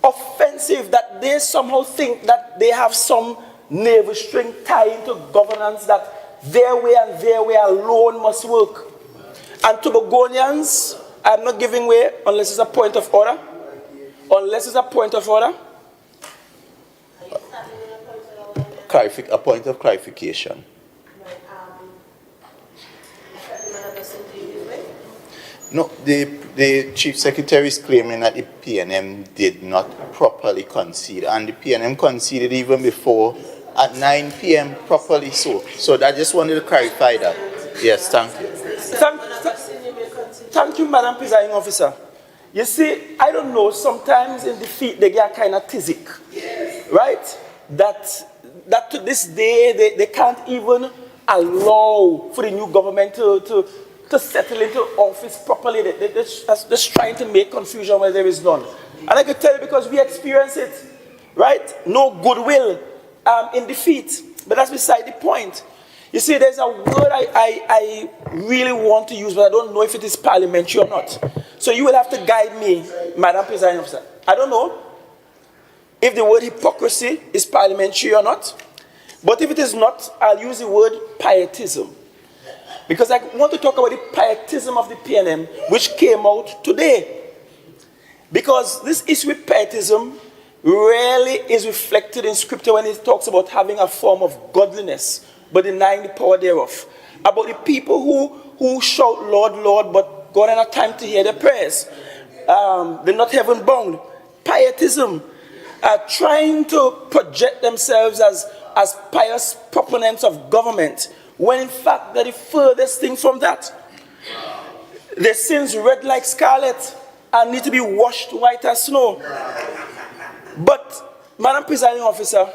Offensive that they somehow think that they have some navel string tied to governance, that their way and their way alone must work. And Tobagonians, I'm not giving way unless it's a point of order. Unless it's a point of order. a point of clarification. No, the Chief Secretary is claiming that the PNM did not properly concede, and the PNM conceded even before at 9 p.m. properly so. So I just wanted to clarify that. Yes, thank you. Thank you, Madam Presiding Officer. You see, I don't know, sometimes in defeat they get kind of tizzic, right? That to this day they can't even allow for the new government to settle into office properly. They're just trying to make confusion where there is none. And I can tell you because we experience it, right? No goodwill in defeat. But that's beside the point. You see, there's a word I really want to use, but I don't know if it is parliamentary or not. So you will have to guide me, Madam Presiding Officer. I don't know if the word hypocrisy is parliamentary or not. But if it is not, I'll use the word pietism. Because I want to talk about the pietism of the PNM, which came out today. Because this issue with pietism rarely is reflected in scripture when it talks about having a form of godliness, but denying the power thereof. About the people who shout, Lord, Lord, but God has not time to hear their prayers. They're not heaven bound. Pietism, trying to project themselves as pious proponents of government, when in fact they're the furthest thing from that. Their sins red like scarlet and need to be washed white as snow. But, Madam Presiding Officer,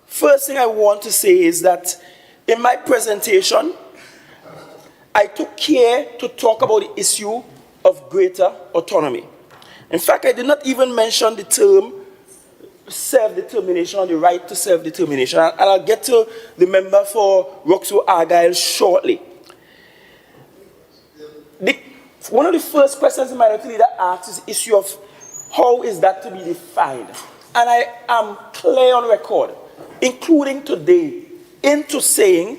first thing I want to say is that in my presentation, I took care to talk about the issue of greater autonomy. In fact, I did not even mention the term self-determination or the right to self-determination. And I'll get to the member for Roxo Argyle shortly. One of the first questions the minority leader asked is the issue of how is that to be defined. And I am clear on record, including today, into saying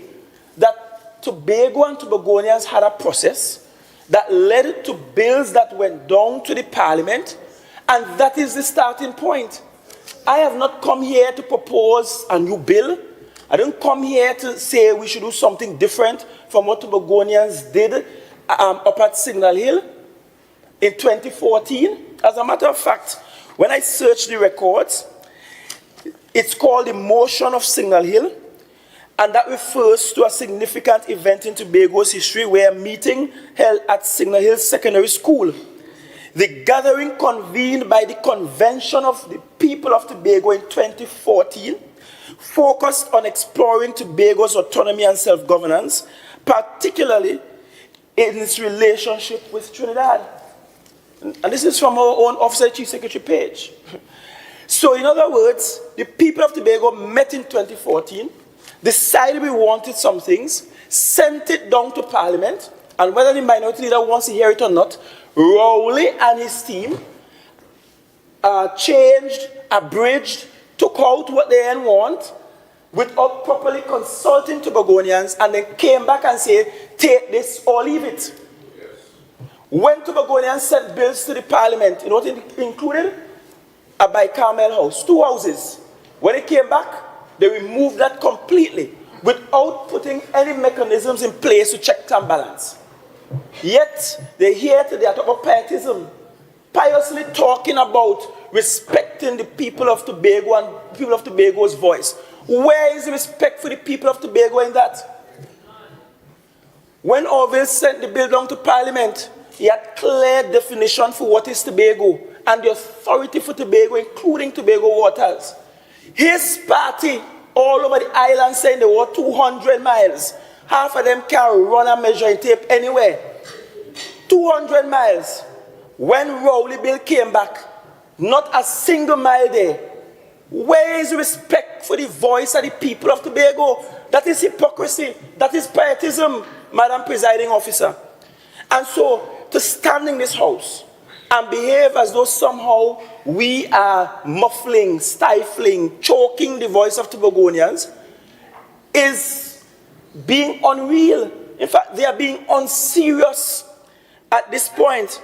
that Tobago and Tobagonians had a process that led to bills that went down to the parliament, and that is the starting point. I have not come here to propose a new bill. I didn't come here to say we should do something different from what Tobagonians did up at Signal Hill in 2014. As a matter of fact, when I searched the records, it's called the Motion of Signal Hill, and that refers to a significant event in Tobago's history where a meeting held at Signal Hill Secondary School. The gathering convened by the Convention of the People of Tobago in 2014 focused on exploring Tobago's autonomy and self-governance, particularly in its relationship with Trinidad. And this is from our own Officer Chief Secretary page. So in other words, the people of Tobago met in 2014, decided we wanted some things, sent it down to Parliament, and whether the minority leader wants to hear it or not, Rowley and his team changed, abridged, took out what they didn't want without properly consulting Tobagonians, and then came back and said, take this or leave it. Yes. When Tobagonians sent bills to the Parliament, you know what it included? A bicameral house, 2 houses. When it came back, they removed that completely without putting any mechanisms in place to check and balance. Yet, they're here today at about pietism, piously talking about respecting the people of Tobago and people of Tobago's voice. Where is the respect for the people of Tobago in that? When Orville sent the bill down to Parliament, he had clear definition for what is Tobago and the authority for Tobago, including Tobago waters. His party all over the island saying they were 200 miles. Half of them can run a measuring tape anywhere. 200 miles. When Rowley bill came back, not a single mile there. Where is respect for the voice of the people of Tobago? That is hypocrisy. That is pietism, Madam Presiding Officer. And so, to stand in this house and behave as though somehow we are muffling, stifling, choking the voice of Tobagonians is being unreal. In fact, they are being unserious at this point.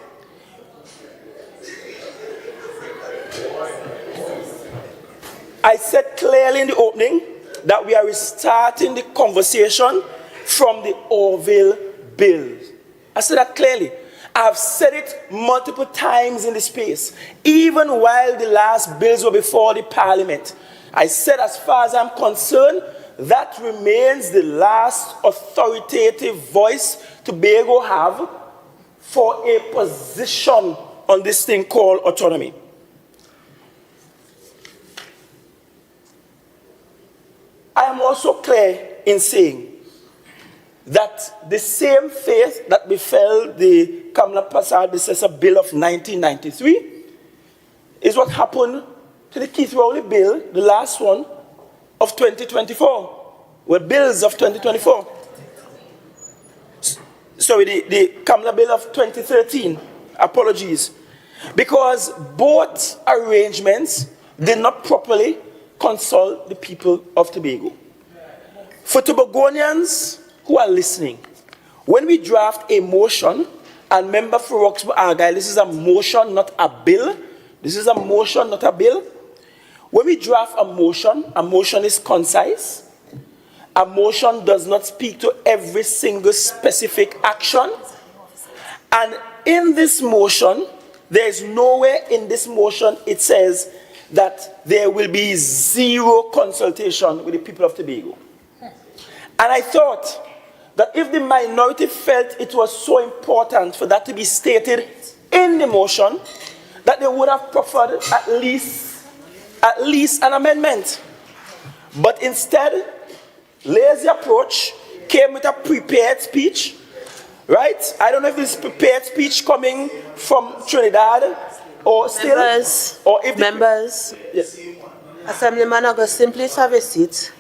I said clearly in the opening that we are restarting the conversation from the Orville bill. I said that clearly. I've said it multiple times in the space, even while the last bills were before the Parliament. I said, as far as I'm concerned, that remains the last authoritative voice Tobago have for a position on this thing called autonomy. I am also clear in saying that the same fate that befell the Kamala Prasad-Bissessar Bill of 1993 is what happened to the Keith Rowley Bill, the last one, of 2024, were bills of 2024. Sorry, the Kamala Bill of 2013, apologies. Because both arrangements did not properly consult the people of Tobago. For Tobagonians who are listening, when we draft a motion, and member for Roxburgh Argyle, this is a motion, not a bill. This is a motion, not a bill. When we draft a motion is concise. A motion does not speak to every single specific action. And in this motion, there is nowhere in this motion it says that there will be zero consultation with the people of Tobago. And I thought that if the minority felt it was so important for that to be stated in the motion, that they would have preferred at least an amendment. But instead, lazy approach came with a prepared speech, right? I don't know if it's prepared speech coming from Trinidad or still. Members, or if members, yes. Assemblyman Augustine, please have a seat.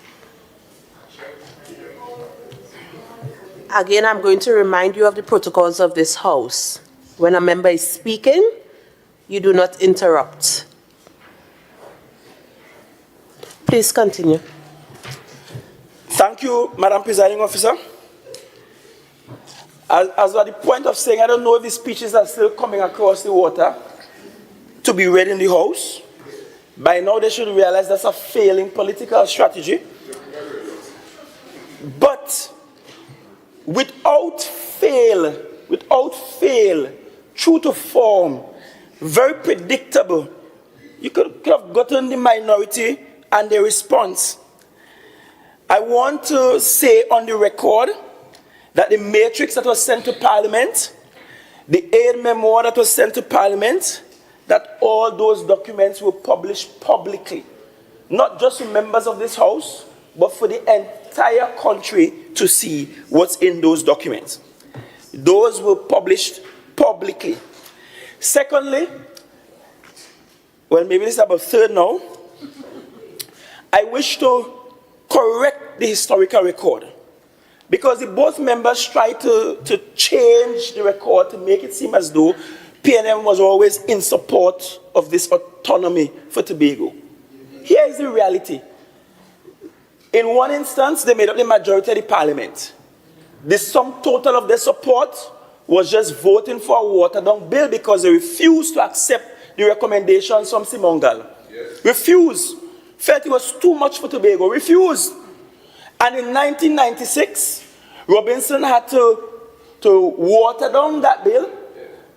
Again, I'm going to remind you of the protocols of this House. When a member is speaking, you do not interrupt. Please continue. Thank you, Madam Presiding Officer. As at the point of saying, I don't know if the speeches are still coming across the water to be read in the House. By now, they should realize that's a failing political strategy. But without fail, true to form, very predictable, you could have gotten the minority and their response. I want to say on the record that the matrix that was sent to Parliament, the aid memoir that was sent to Parliament, that all those documents were published publicly, not just to members of this House, but for the entire country to see what's in those documents. Those were published publicly. Secondly, well, maybe this is about third now, I wish to correct the historical record, because the both members tried to change the record to make it seem as though PNM was always in support of this autonomy for Tobago. Here is the reality. In one instance, they made up the majority of the Parliament. The sum total of their support was just voting for a watered-down bill because they refused to accept the recommendations from Simongal. Yes. Refused. Felt it was too much for Tobago. Refused. And in 1996, Robinson had to water down that bill,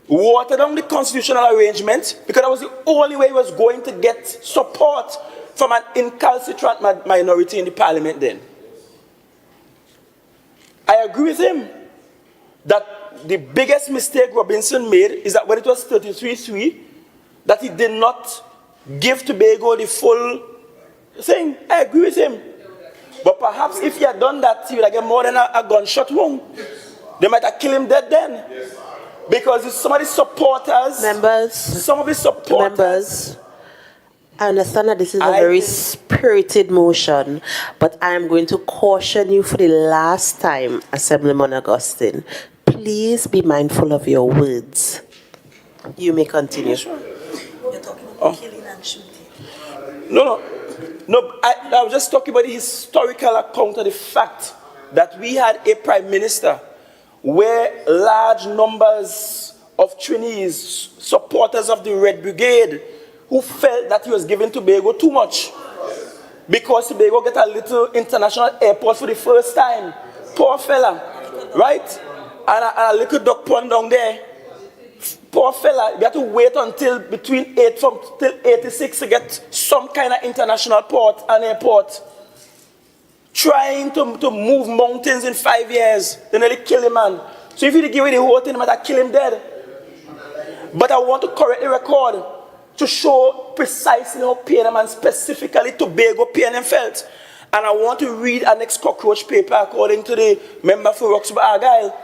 water down the constitutional arrangement, because that was the only way he was going to get support from an incalcitrant minority in the Parliament then. I agree with him that the biggest mistake Robinson made is that when it was 33-3, that he did not give Tobago the full thing. I agree with him. But perhaps if he had done that, he would have get more than a gunshot wound. They might have killed him dead then. Because some of the supporters... Members, I understand that this is a very spirited motion, but I am going to caution you for the last time, Assemblyman Augustine. Please be mindful of your words. You may continue. Yes, sure. You're talking about killing and shooting. No, I was just talking about the historical account of the fact that we had a prime minister where large numbers of Trinis, supporters of the Red Brigade, who felt that he was giving Tobago too much. because Tobago get a little international airport for the first time. Poor fella, right? And a little duck pond down there. Poor fella, we have to wait until between till 86 to get some kind of international port and airport. Trying to move mountains in 5 years, they nearly kill him, man. So if you give away the whole thing, they might kill him dead. But I want to correct the record to show precisely how PNM and specifically Tobago PNM felt. And I want to read an ex-cockroach paper according to the member for Roxburgh Argyle.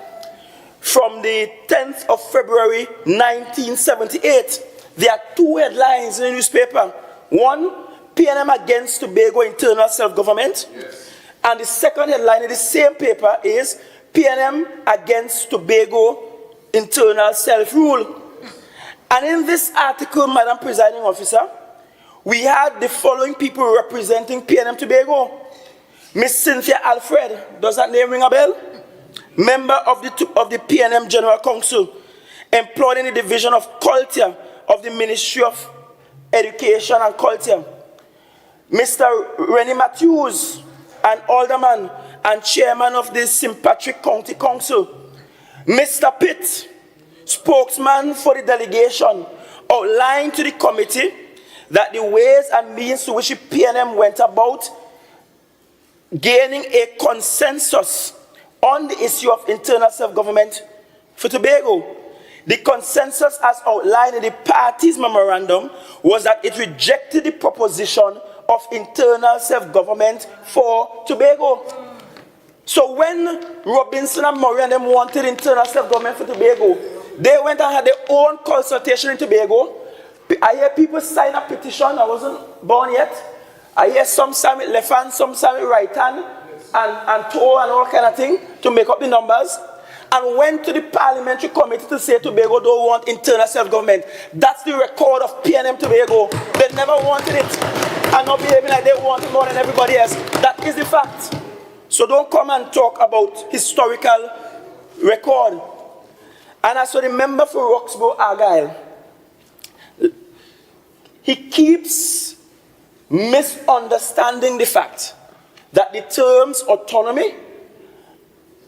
From the 10th of February 1978, there are 2 headlines in the newspaper. One, PNM against Tobago internal self-government. Yes. And the second headline in the same paper is PNM against Tobago internal self-rule. And in this article, Madam Presiding Officer, we had the following people representing PNM Tobago. Miss Cynthia Alfred, does that name ring a bell? Member of the PNM General Council, employed in the Division of Culture of the Ministry of Education and Culture. Mr. Rennie Matthews, an alderman and chairman of the St. Patrick County Council. Mr. Pitt, spokesman for the delegation, outlined to the committee that the ways and means to which the PNM went about gaining a consensus on the issue of internal self-government for Tobago. The consensus as outlined in the party's memorandum was that it rejected the proposition of internal self-government for Tobago. So when Robinson and Murray and them wanted internal self-government for Tobago, they went and had their own consultation in Tobago. I hear people sign a petition. I wasn't born yet. I hear some sign with left hand, some sign with right hand, and toe and all kind of thing to make up the numbers. And went to the parliamentary committee to say Tobago don't want internal self-government. That's the record of PNM Tobago. They never wanted it. And not behaving like they want it more than everybody else. That is the fact. So don't come and talk about historical record. And as for the member for Roxburgh Argyle, he keeps misunderstanding the fact that the terms autonomy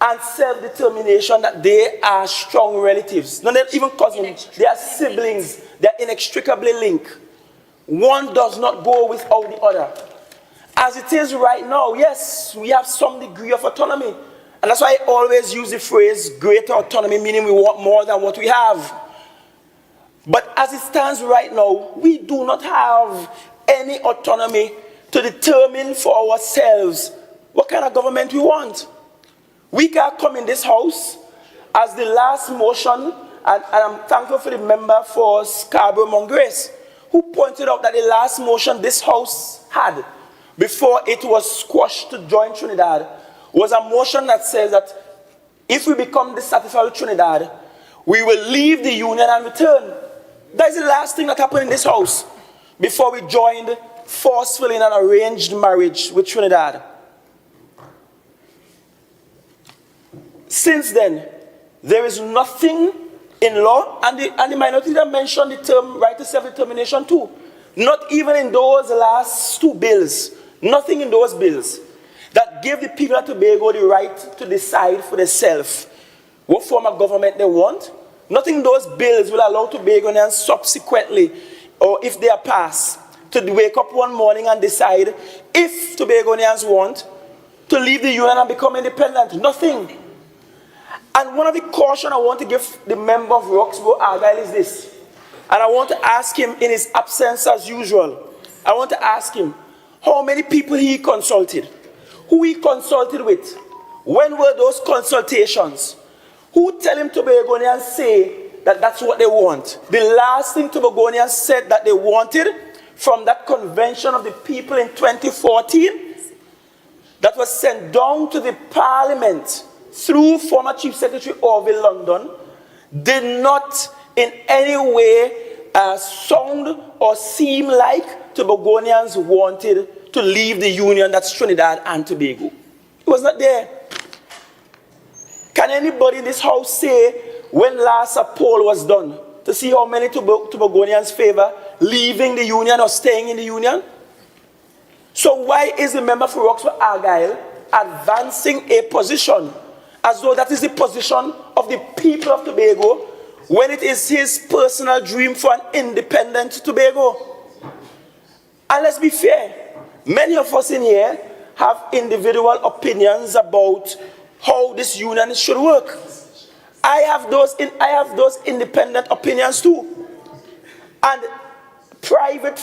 and self-determination, that they are strong relatives. No, they're even cousins. They are siblings. They are inextricably linked. One does not go without the other. As it is right now, yes, we have some degree of autonomy. And that's why I always use the phrase greater autonomy, meaning we want more than what we have. But as it stands right now, we do not have any autonomy to determine for ourselves what kind of government we want. We can come in this house as the last motion, and I'm thankful for the member for Scarborough Mount Grace, who pointed out that the last motion this house had before it was squashed to join Trinidad was a motion that says that if we become dissatisfied with Trinidad, we will leave the union and return. That is the last thing that happened in this house before we joined forcefully in an arranged marriage with Trinidad. Since then, there is nothing in law, and the minority that mentioned the term right to self-determination too. Not even in those last 2 bills, nothing in those bills that give the people of Tobago the right to decide for themselves what form of government they want. Nothing in those bills will allow Tobagonians subsequently, or if they are passed, to wake up one morning and decide if Tobagonians want to leave the union and become independent. Nothing. And one of the caution I want to give the member of Roxburgh Argyle is this. And I want to ask him in his absence as usual. I want to ask him how many people he consulted. Who he consulted with. When were those consultations? Who tell him Tobagonians say that that's what they want? The last thing Tobagonians said that they wanted from that convention of the people in 2014 that was sent down to the parliament through former Chief Secretary Orville London did not in any way sound or seem like Tobagonians wanted to leave the union, that's Trinidad and Tobago. It was not there. Can anybody in this house say when last a poll was done to see how many Tobagonians favor leaving the union or staying in the union? So why is the member for Roxburgh Argyle advancing a position as though that is the position of the people of Tobago when it is his personal dream for an independent Tobago? And let's be fair, many of us in here have individual opinions about how this union should work. I have those independent opinions too. And Private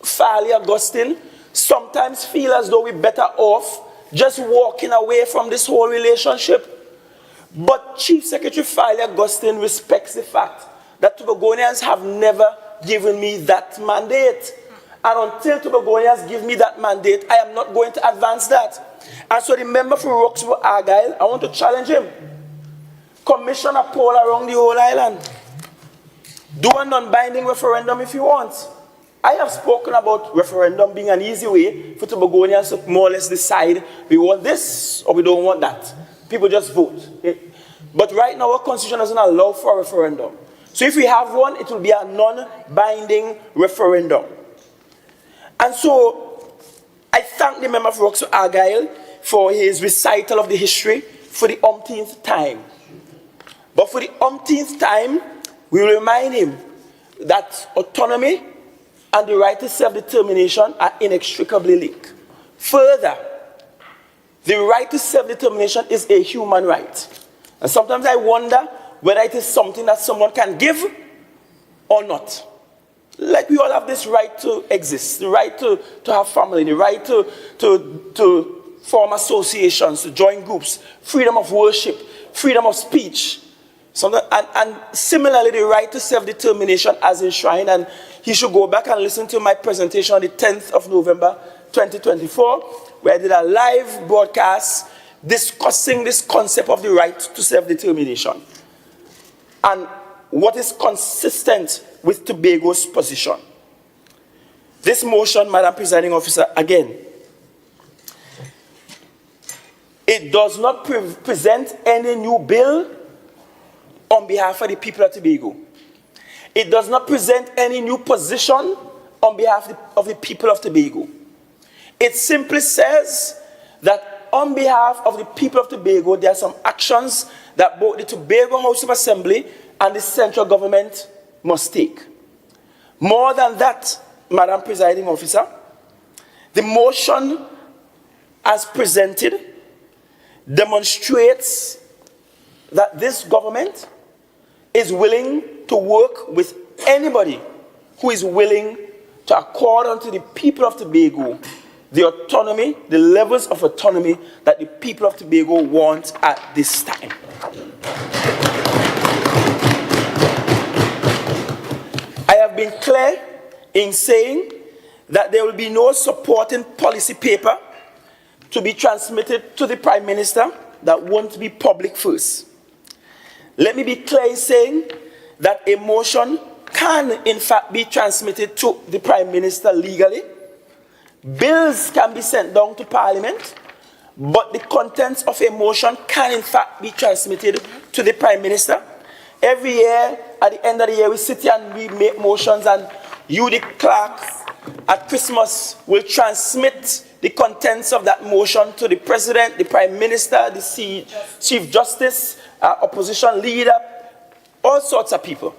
Farley Augustine sometimes feel as though we're better off just walking away from this whole relationship. But Chief Secretary Farley Augustine respects the fact that Tobagonians have never given me that mandate. And until Tobagonians give me that mandate, I am not going to advance that. And so the member for Roxburgh Argyle, I want to challenge him. Commission a poll around the whole island. Do a non-binding referendum if you want. I have spoken about referendum being an easy way for Tobagonians to more or less decide we want this or we don't want that. People just vote. But right now our constitution doesn't allow for a referendum. So if we have one, it will be a non-binding referendum. And so I thank the member for Roxburgh Argyle for his recital of the history for the umpteenth time. But for the umpteenth time, we remind him that autonomy and the right to self-determination are inextricably linked. Further, the right to self-determination is a human right. And sometimes I wonder whether it is something that someone can give or not. Like we all have this right to exist, the right to have family, the right to form associations, to join groups, freedom of worship, freedom of speech. And similarly, the right to self-determination as enshrined. And he should go back and listen to my presentation on the 10th of November, 2024, where I did a live broadcast discussing this concept of the right to self-determination and what is consistent with Tobago's position. This motion, Madam Presiding Officer, again, it does not present any new bill on behalf of the people of Tobago. It does not present any new position on behalf of the people of Tobago. It simply says that on behalf of the people of Tobago, there are some actions that both the Tobago House of Assembly and the central government must take. More than that, Madam Presiding Officer, the motion as presented demonstrates that this government is willing to work with anybody who is willing to accord unto the people of Tobago the autonomy, the levels of autonomy that the people of Tobago want at this time. I have been clear in saying that there will be no supporting policy paper to be transmitted to the Prime Minister that won't be public first. Let me be clear in saying that a motion can in fact be transmitted to the Prime Minister legally. Bills can be sent down to Parliament, but the contents of a motion can in fact be transmitted to the Prime Minister. Every year, at the end of the year, we sit here and we make motions, and you, the clerk, at Christmas will transmit the contents of that motion to the President, the Prime Minister, the Chief Justice, opposition leader, all sorts of people.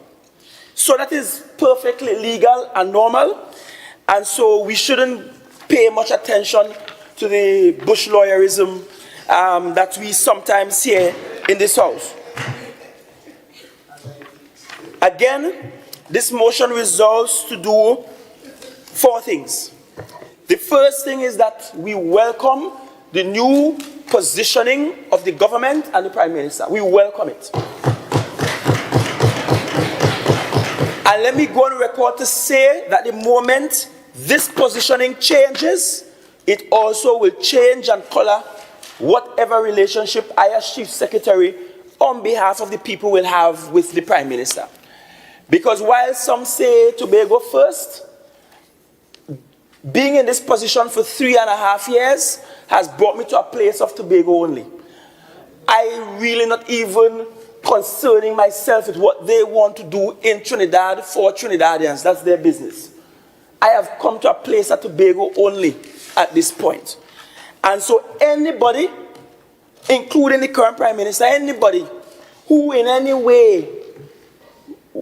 So that is perfectly legal and normal, and so we shouldn't pay much attention to the bush lawyerism that we sometimes hear in this house. Again, this motion resolves to do four things. The first thing is that we welcome the new positioning of the government and the Prime Minister. We welcome it. And let me go on record to say that the moment this positioning changes, it also will change and color whatever relationship I as Chief Secretary on behalf of the people will have with the Prime Minister. Because while some say Tobago first, being in this position for 3.5 years has brought me to a place of Tobago only. I really not even concerning myself with what they want to do in Trinidad for Trinidadians. That's their business. I have come to a place at Tobago only. at this point. And so anybody, including the current Prime Minister, anybody who in any way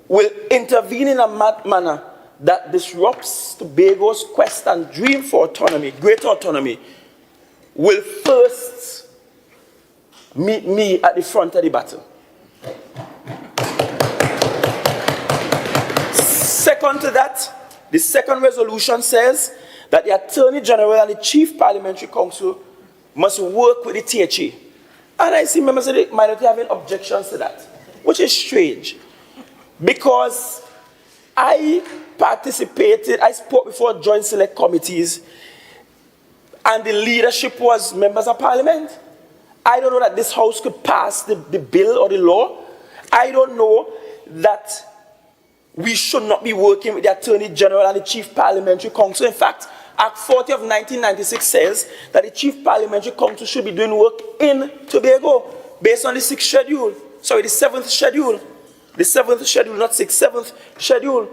will intervene in a manner that disrupts Tobago's quest and dream for autonomy, greater autonomy, will first meet me at the front of the battle. Second to that, the second resolution says that the Attorney General and the Chief Parliamentary Council must work with the THA. And I see members of the minority having objections to that, which is strange. Because I participated, I spoke before joint select committees, and the leadership was members of parliament. I don't know that this house could pass the bill or the law. I don't know that we should not be working with the Attorney General and the Chief Parliamentary Council. In fact, Act 40 of 1996 says that the Chief Parliamentary Council should be doing work in Tobago based on the 6th schedule. Sorry, the 7th schedule. The 7th schedule, not 6th, 7th schedule.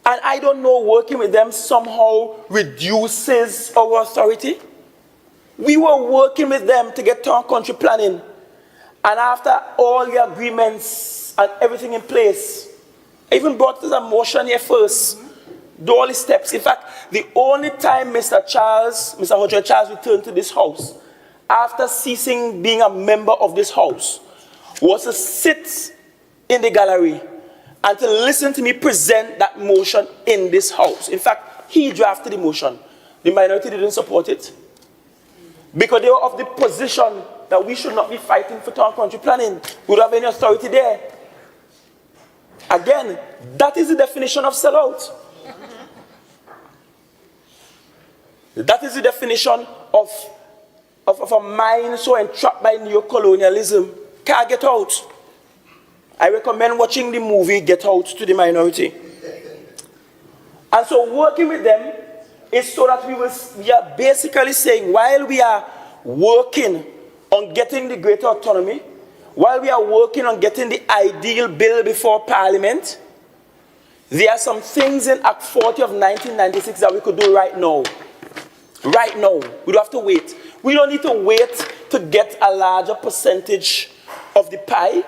And I don't know, working with them somehow reduces our authority. We were working with them to get town country planning. And after all the agreements and everything in place, I even brought this a motion here first. Do all the steps. In fact, the only time Mr. Hodge Charles returned to this house after ceasing being a member of this house was to sit in the gallery and to listen to me present that motion in this house. In fact, he drafted the motion. The minority didn't support it because they were of the position that we should not be fighting for town country planning. We don't have any authority there. Again, that is the definition of sellout. That is the definition of a mind so entrapped by neo-colonialism. Can't get out. I recommend watching the movie Get Out to the minority. And so working with them is so that we are basically saying, while we are working on getting the greater autonomy, while we are working on getting the ideal bill before Parliament, there are some things in Act 40 of 1996 that we could do right now. Right now. We don't have to wait. We don't need to wait to get a larger percentage of the pie,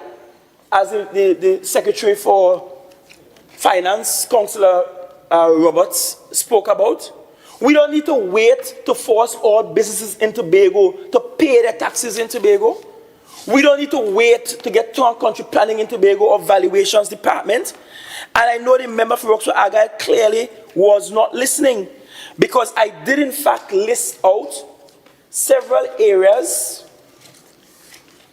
as the Secretary for Finance, Councillor Roberts, spoke about. We don't need to wait to force all businesses in Tobago to pay their taxes in Tobago. We don't need to wait to get town country planning in Tobago or valuations department. And I know the member for Roxbury Argyle clearly was not listening, because I did in fact list out several areas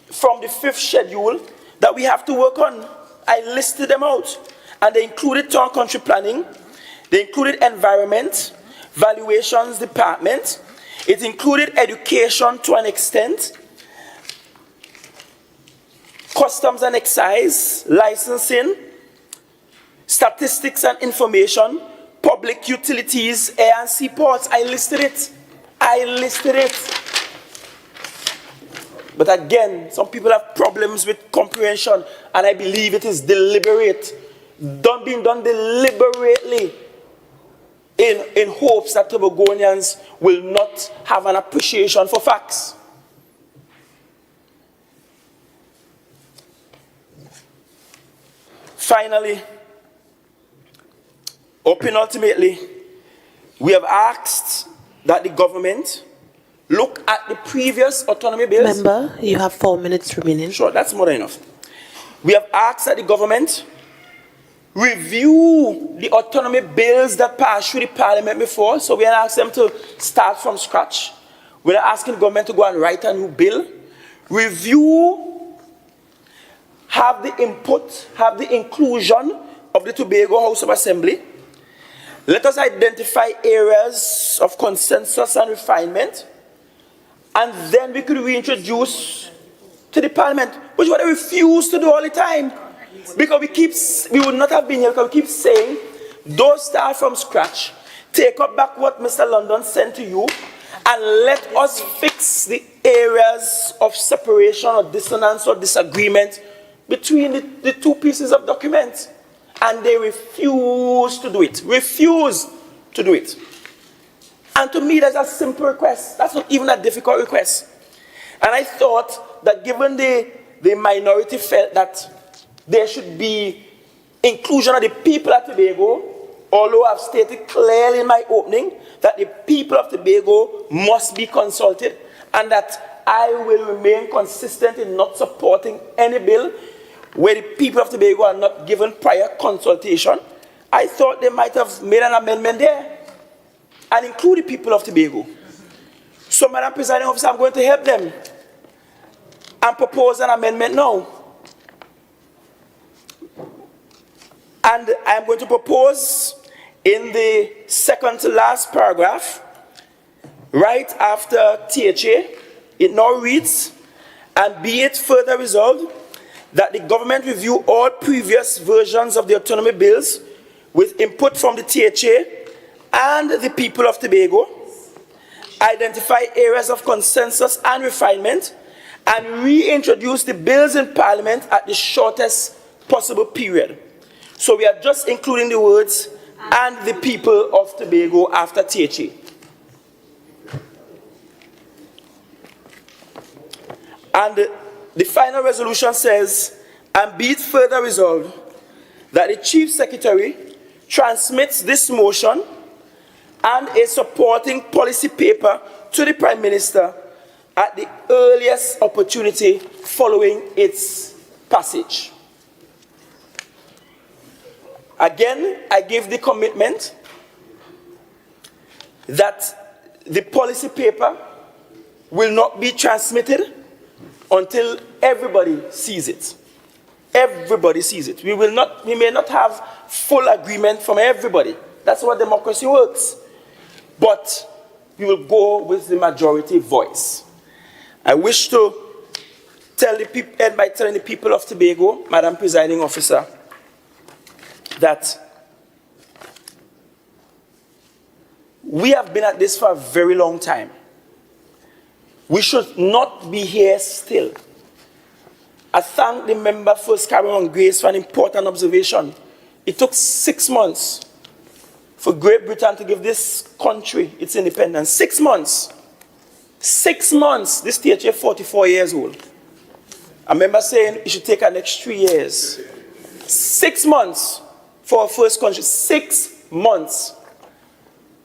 from the 5th schedule that we have to work on. I listed them out, and they included town country planning, they included environment, valuations department, it included education to an extent, customs and excise, licensing, statistics and information, public utilities, air and seaports. I listed it. I listed it. But again, some people have problems with comprehension, and I believe it is deliberate, being done deliberately in hopes that Tobagonians will not have an appreciation for facts. Finally, ultimately, we have asked that the government look at the previous autonomy bills. Member, you have 4 minutes remaining. Sure, that's more than enough. We have asked that the government review the autonomy bills that passed through the parliament before. So we are asking them to start from scratch. We are asking the government to go and write a new bill. Review, have the input, have the inclusion of the Tobago House of Assembly. Let us identify areas of consensus and refinement, and then we could reintroduce to the parliament, which is what they refuse to do all the time. Because we would not have been here because we keep saying, don't start from scratch. Take up back what Mr. London sent to you, and let us fix the areas of separation or dissonance or disagreement between the two pieces of documents. And they refuse to do it. Refuse to do it. And to me, that's a simple request. That's not even a difficult request. And I thought that given the minority felt that there should be inclusion of the people of Tobago, although I've stated clearly in my opening that the people of Tobago must be consulted, and that I will remain consistent in not supporting any bill where the people of Tobago are not given prior consultation. I thought they might have made an amendment there and include the people of Tobago. So, Madam Presiding Officer, I'm going to help them and propose an amendment now. And I'm going to propose in the second to last paragraph, right after THA, it now reads, and be it further resolved that the government review all previous versions of the autonomy bills with input from the THA and the people of Tobago, identify areas of consensus and refinement, and reintroduce the bills in Parliament at the shortest possible period. So we are just including the words and the people of Tobago after THA. And the final resolution says, and be it further resolved that the Chief Secretary transmits this motion and a supporting policy paper to the Prime Minister at the earliest opportunity following its passage. Again, I give the commitment that the policy paper will not be transmitted until everybody sees it. Everybody sees it. We may not have full agreement from everybody. That's how democracy works. But we will go with the majority voice. I wish to end by telling the people of Tobago, Madam Presiding Officer, that we have been at this for a very long time. We should not be here still. I thank the member First Cameron Grace for an important observation. It took 6 months for Great Britain to give this country its independence. 6 months. 6 months. This THA 44 years old. I remember saying it should take an next 3 years. 6 months for our first country. 6 months.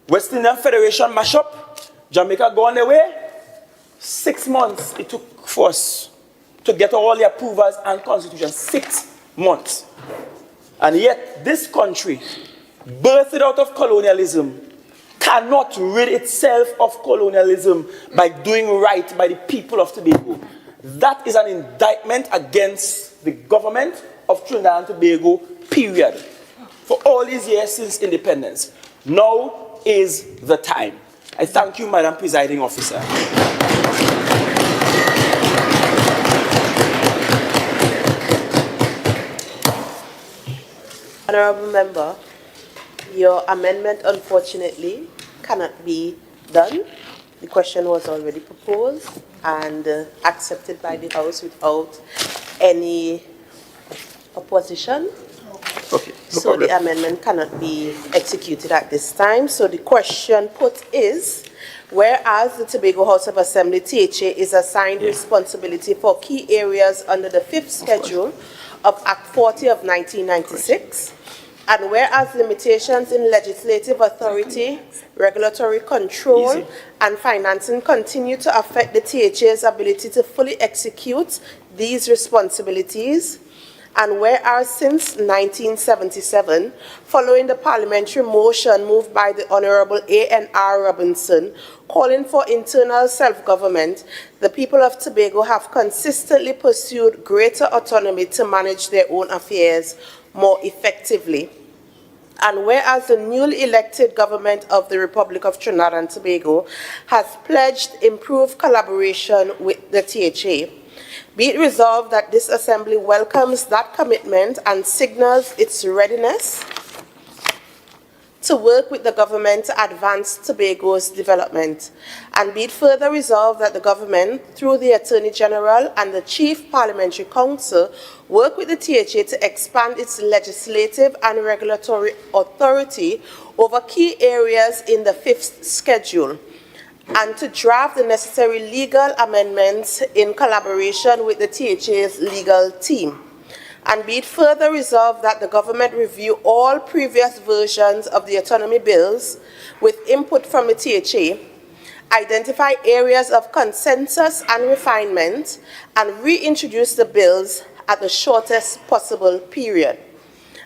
West Indian Federation mash up. Jamaica go on their way. 6 months it took for us to get all the approvals and constitution. 6 months. And yet this country, birthed out of colonialism, cannot rid itself of colonialism by doing right by the people of Tobago. That is an indictment against the government of Trinidad and Tobago, period. For all these years since independence. Now is the time. I thank you, Madam Presiding Officer. Honourable Member, your amendment unfortunately cannot be done. The question was already proposed and accepted by the House without any opposition. Okay, no so problem. the amendment cannot be executed at this time. So the question put is, whereas the Tobago House of Assembly THA is assigned responsibility for key areas under the 5th schedule of Act 40 of 1996, and whereas limitations in legislative authority, regulatory control, and financing continue to affect the THA's ability to fully execute these responsibilities, and whereas since 1977, following the parliamentary motion moved by the Honourable A.N.R. Robinson, calling for internal self-government, the people of Tobago have consistently pursued greater autonomy to manage their own affairs more effectively. And whereas the newly elected government of the Republic of Trinidad and Tobago has pledged improved collaboration with the THA, be it resolved that this Assembly welcomes that commitment and signals its readiness to work with the government to advance Tobago's development. And be it further resolved that the government, through the Attorney General and the Chief Parliamentary Council, work with the THA to expand its legislative and regulatory authority over key areas in the 5th schedule, and to draft the necessary legal amendments in collaboration with the THA's legal team. And be it further resolved that the government review all previous versions of the autonomy bills with input from the THA, identify areas of consensus and refinement, and reintroduce the bills at the shortest possible period.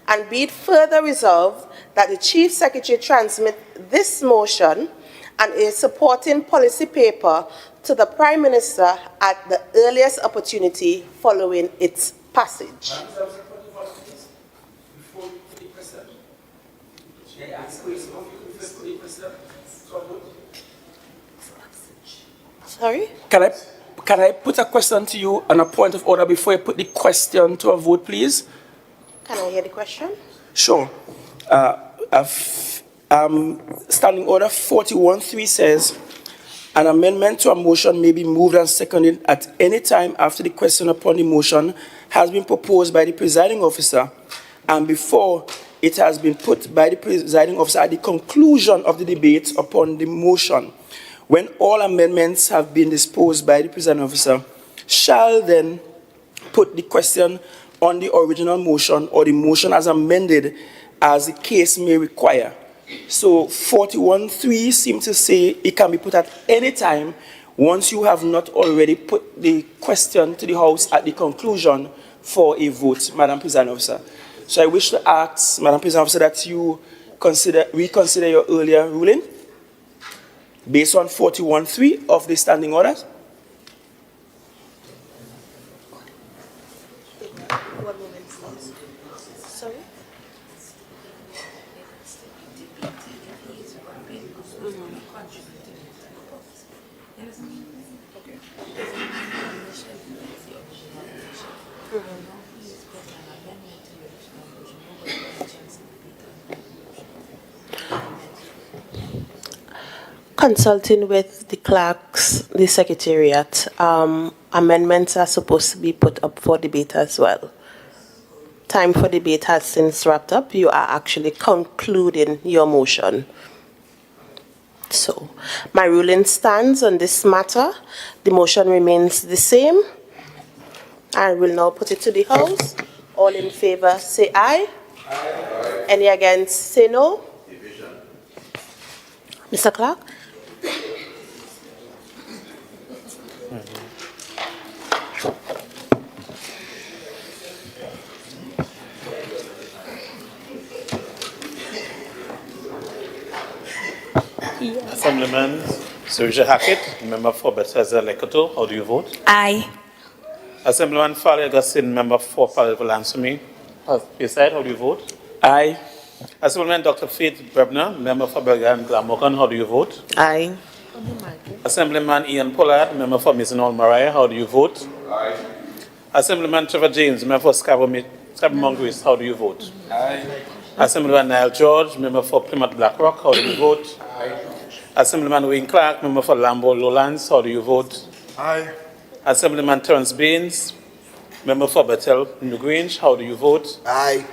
And be it further resolved that the Chief Secretary transmit this motion and a supporting policy paper to the Prime Minister at the earliest opportunity following its passage. Sorry? Can I put a question to you on a point of order before you put the question to a vote, please? Can I hear the question? Sure. Standing Order 41.3 says, an amendment to a motion may be moved and seconded at any time after the question upon the motion has been proposed by the presiding officer and before it has been put by the presiding officer at the conclusion of the debate upon the motion. When all amendments have been disposed by the presiding officer, shall then put the question on the original motion or the motion as amended as the case may require. So 41.3 seems to say it can be put at any time once you have not already put the question to the House at the conclusion for a vote, Madam Presiding Officer. So I wish to ask, Madam Presiding Officer, that you reconsider your earlier ruling based on 41.3 of the standing orders. One moment, please. Sorry? Consulting with the clerks, the secretariat, amendments are supposed to be put up for debate as well. Time for debate has since wrapped up. You are actually concluding your motion. So, my ruling stands on this matter. The motion remains the same. I will now put it to the House. All in favor, say aye. Aye. Any against, say no. Division. Mr. Clerk? Assemblyman Serge Hackett, member for Bethesda Lekoto, how do you vote? Aye. Assemblyman Farley Augustine, member for Parallel Lansome, beside, how do you vote? Aye. Assemblyman Dr. Faith Brebner, member for Bergen Glamorgan, how do you vote? Aye. Assemblyman Ian Pollard, member for Misenol Mariah, how do you vote? Aye. Assemblyman Trevor James, member for Scarborough-Moncrief, how do you vote? Aye. Assemblyman Niall George, member for Plymouth Blackrock, how do you vote? Aye. Assemblyman Wayne Clark, member for Lambo Lowlands, how do you vote? Aye. Assemblyman Terence Baines, member for Bethel New Grange, how do you vote? Aye.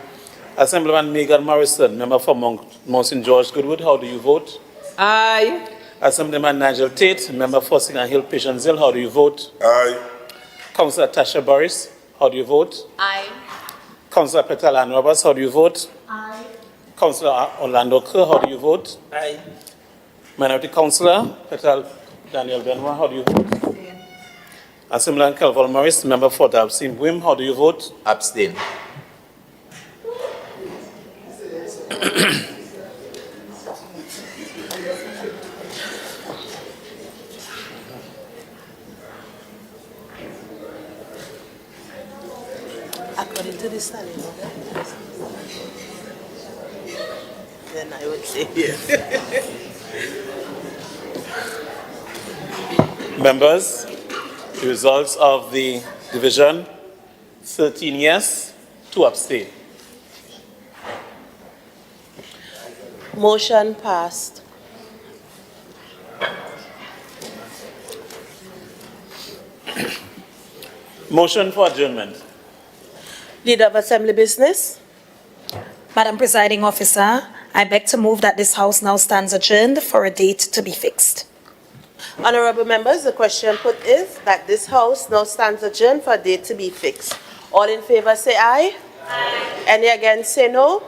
Assemblyman Megan Morrison, member for Mount St. George Goodwood, how do you vote? Aye. Assemblyman Nigel Tate, member for Singer Hill Patience Hill, how do you vote? Aye. Councillor Tasha Boris, how do you vote? Aye. Councillor Petal Ann Roberts, how do you vote? Aye. Councillor Orlando Kerr, how do you vote? Aye. Minority Councillor Petal Daniel Benoit, how do you vote? Abstain. Assemblyman Kelvin Morris, member for Dalsim Wim, how do you vote? Abstain. According to the standing order, then I would say yes. Members, the results of the division, 13 yes, 2 abstain. Motion passed. Motion for adjournment. Leader of Assembly Business. Madam Presiding Officer, I beg to move that this House now stands adjourned for a date to be fixed. Honorable members, the question put is that this House now stands adjourned for a date to be fixed. All in favor say aye. Aye. Any against say no.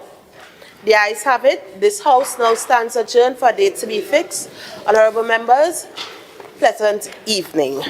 The ayes have it. This House now stands adjourned for a date to be fixed. Honorable members, pleasant evening.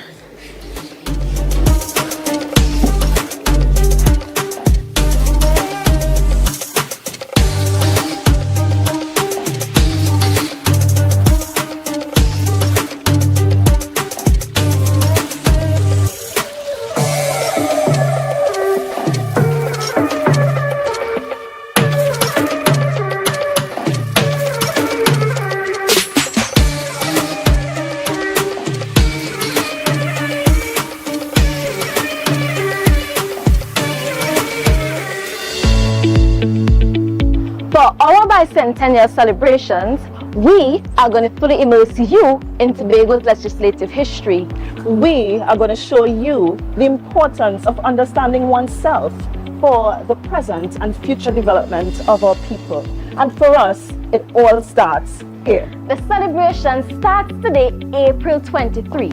For our bicentennial celebrations, we are going to fully immerse you in Tobago's legislative history. We are going to show you the importance of understanding oneself for the present and future development of our people. And for us, it all starts here. The celebration starts today, April 23.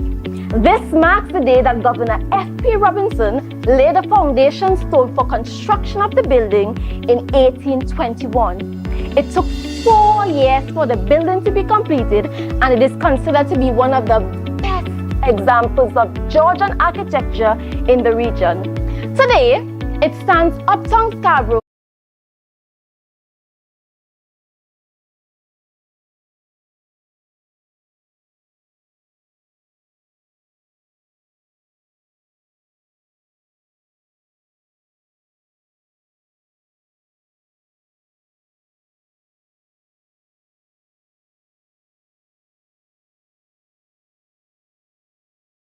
This marks the day that Governor F.P. Robinson laid the foundation stone for construction of the building in 1821. It took 4 years for the building to be completed, and it is considered to be one of the best examples of Georgian architecture in the region. Today, it stands uptown Scarborough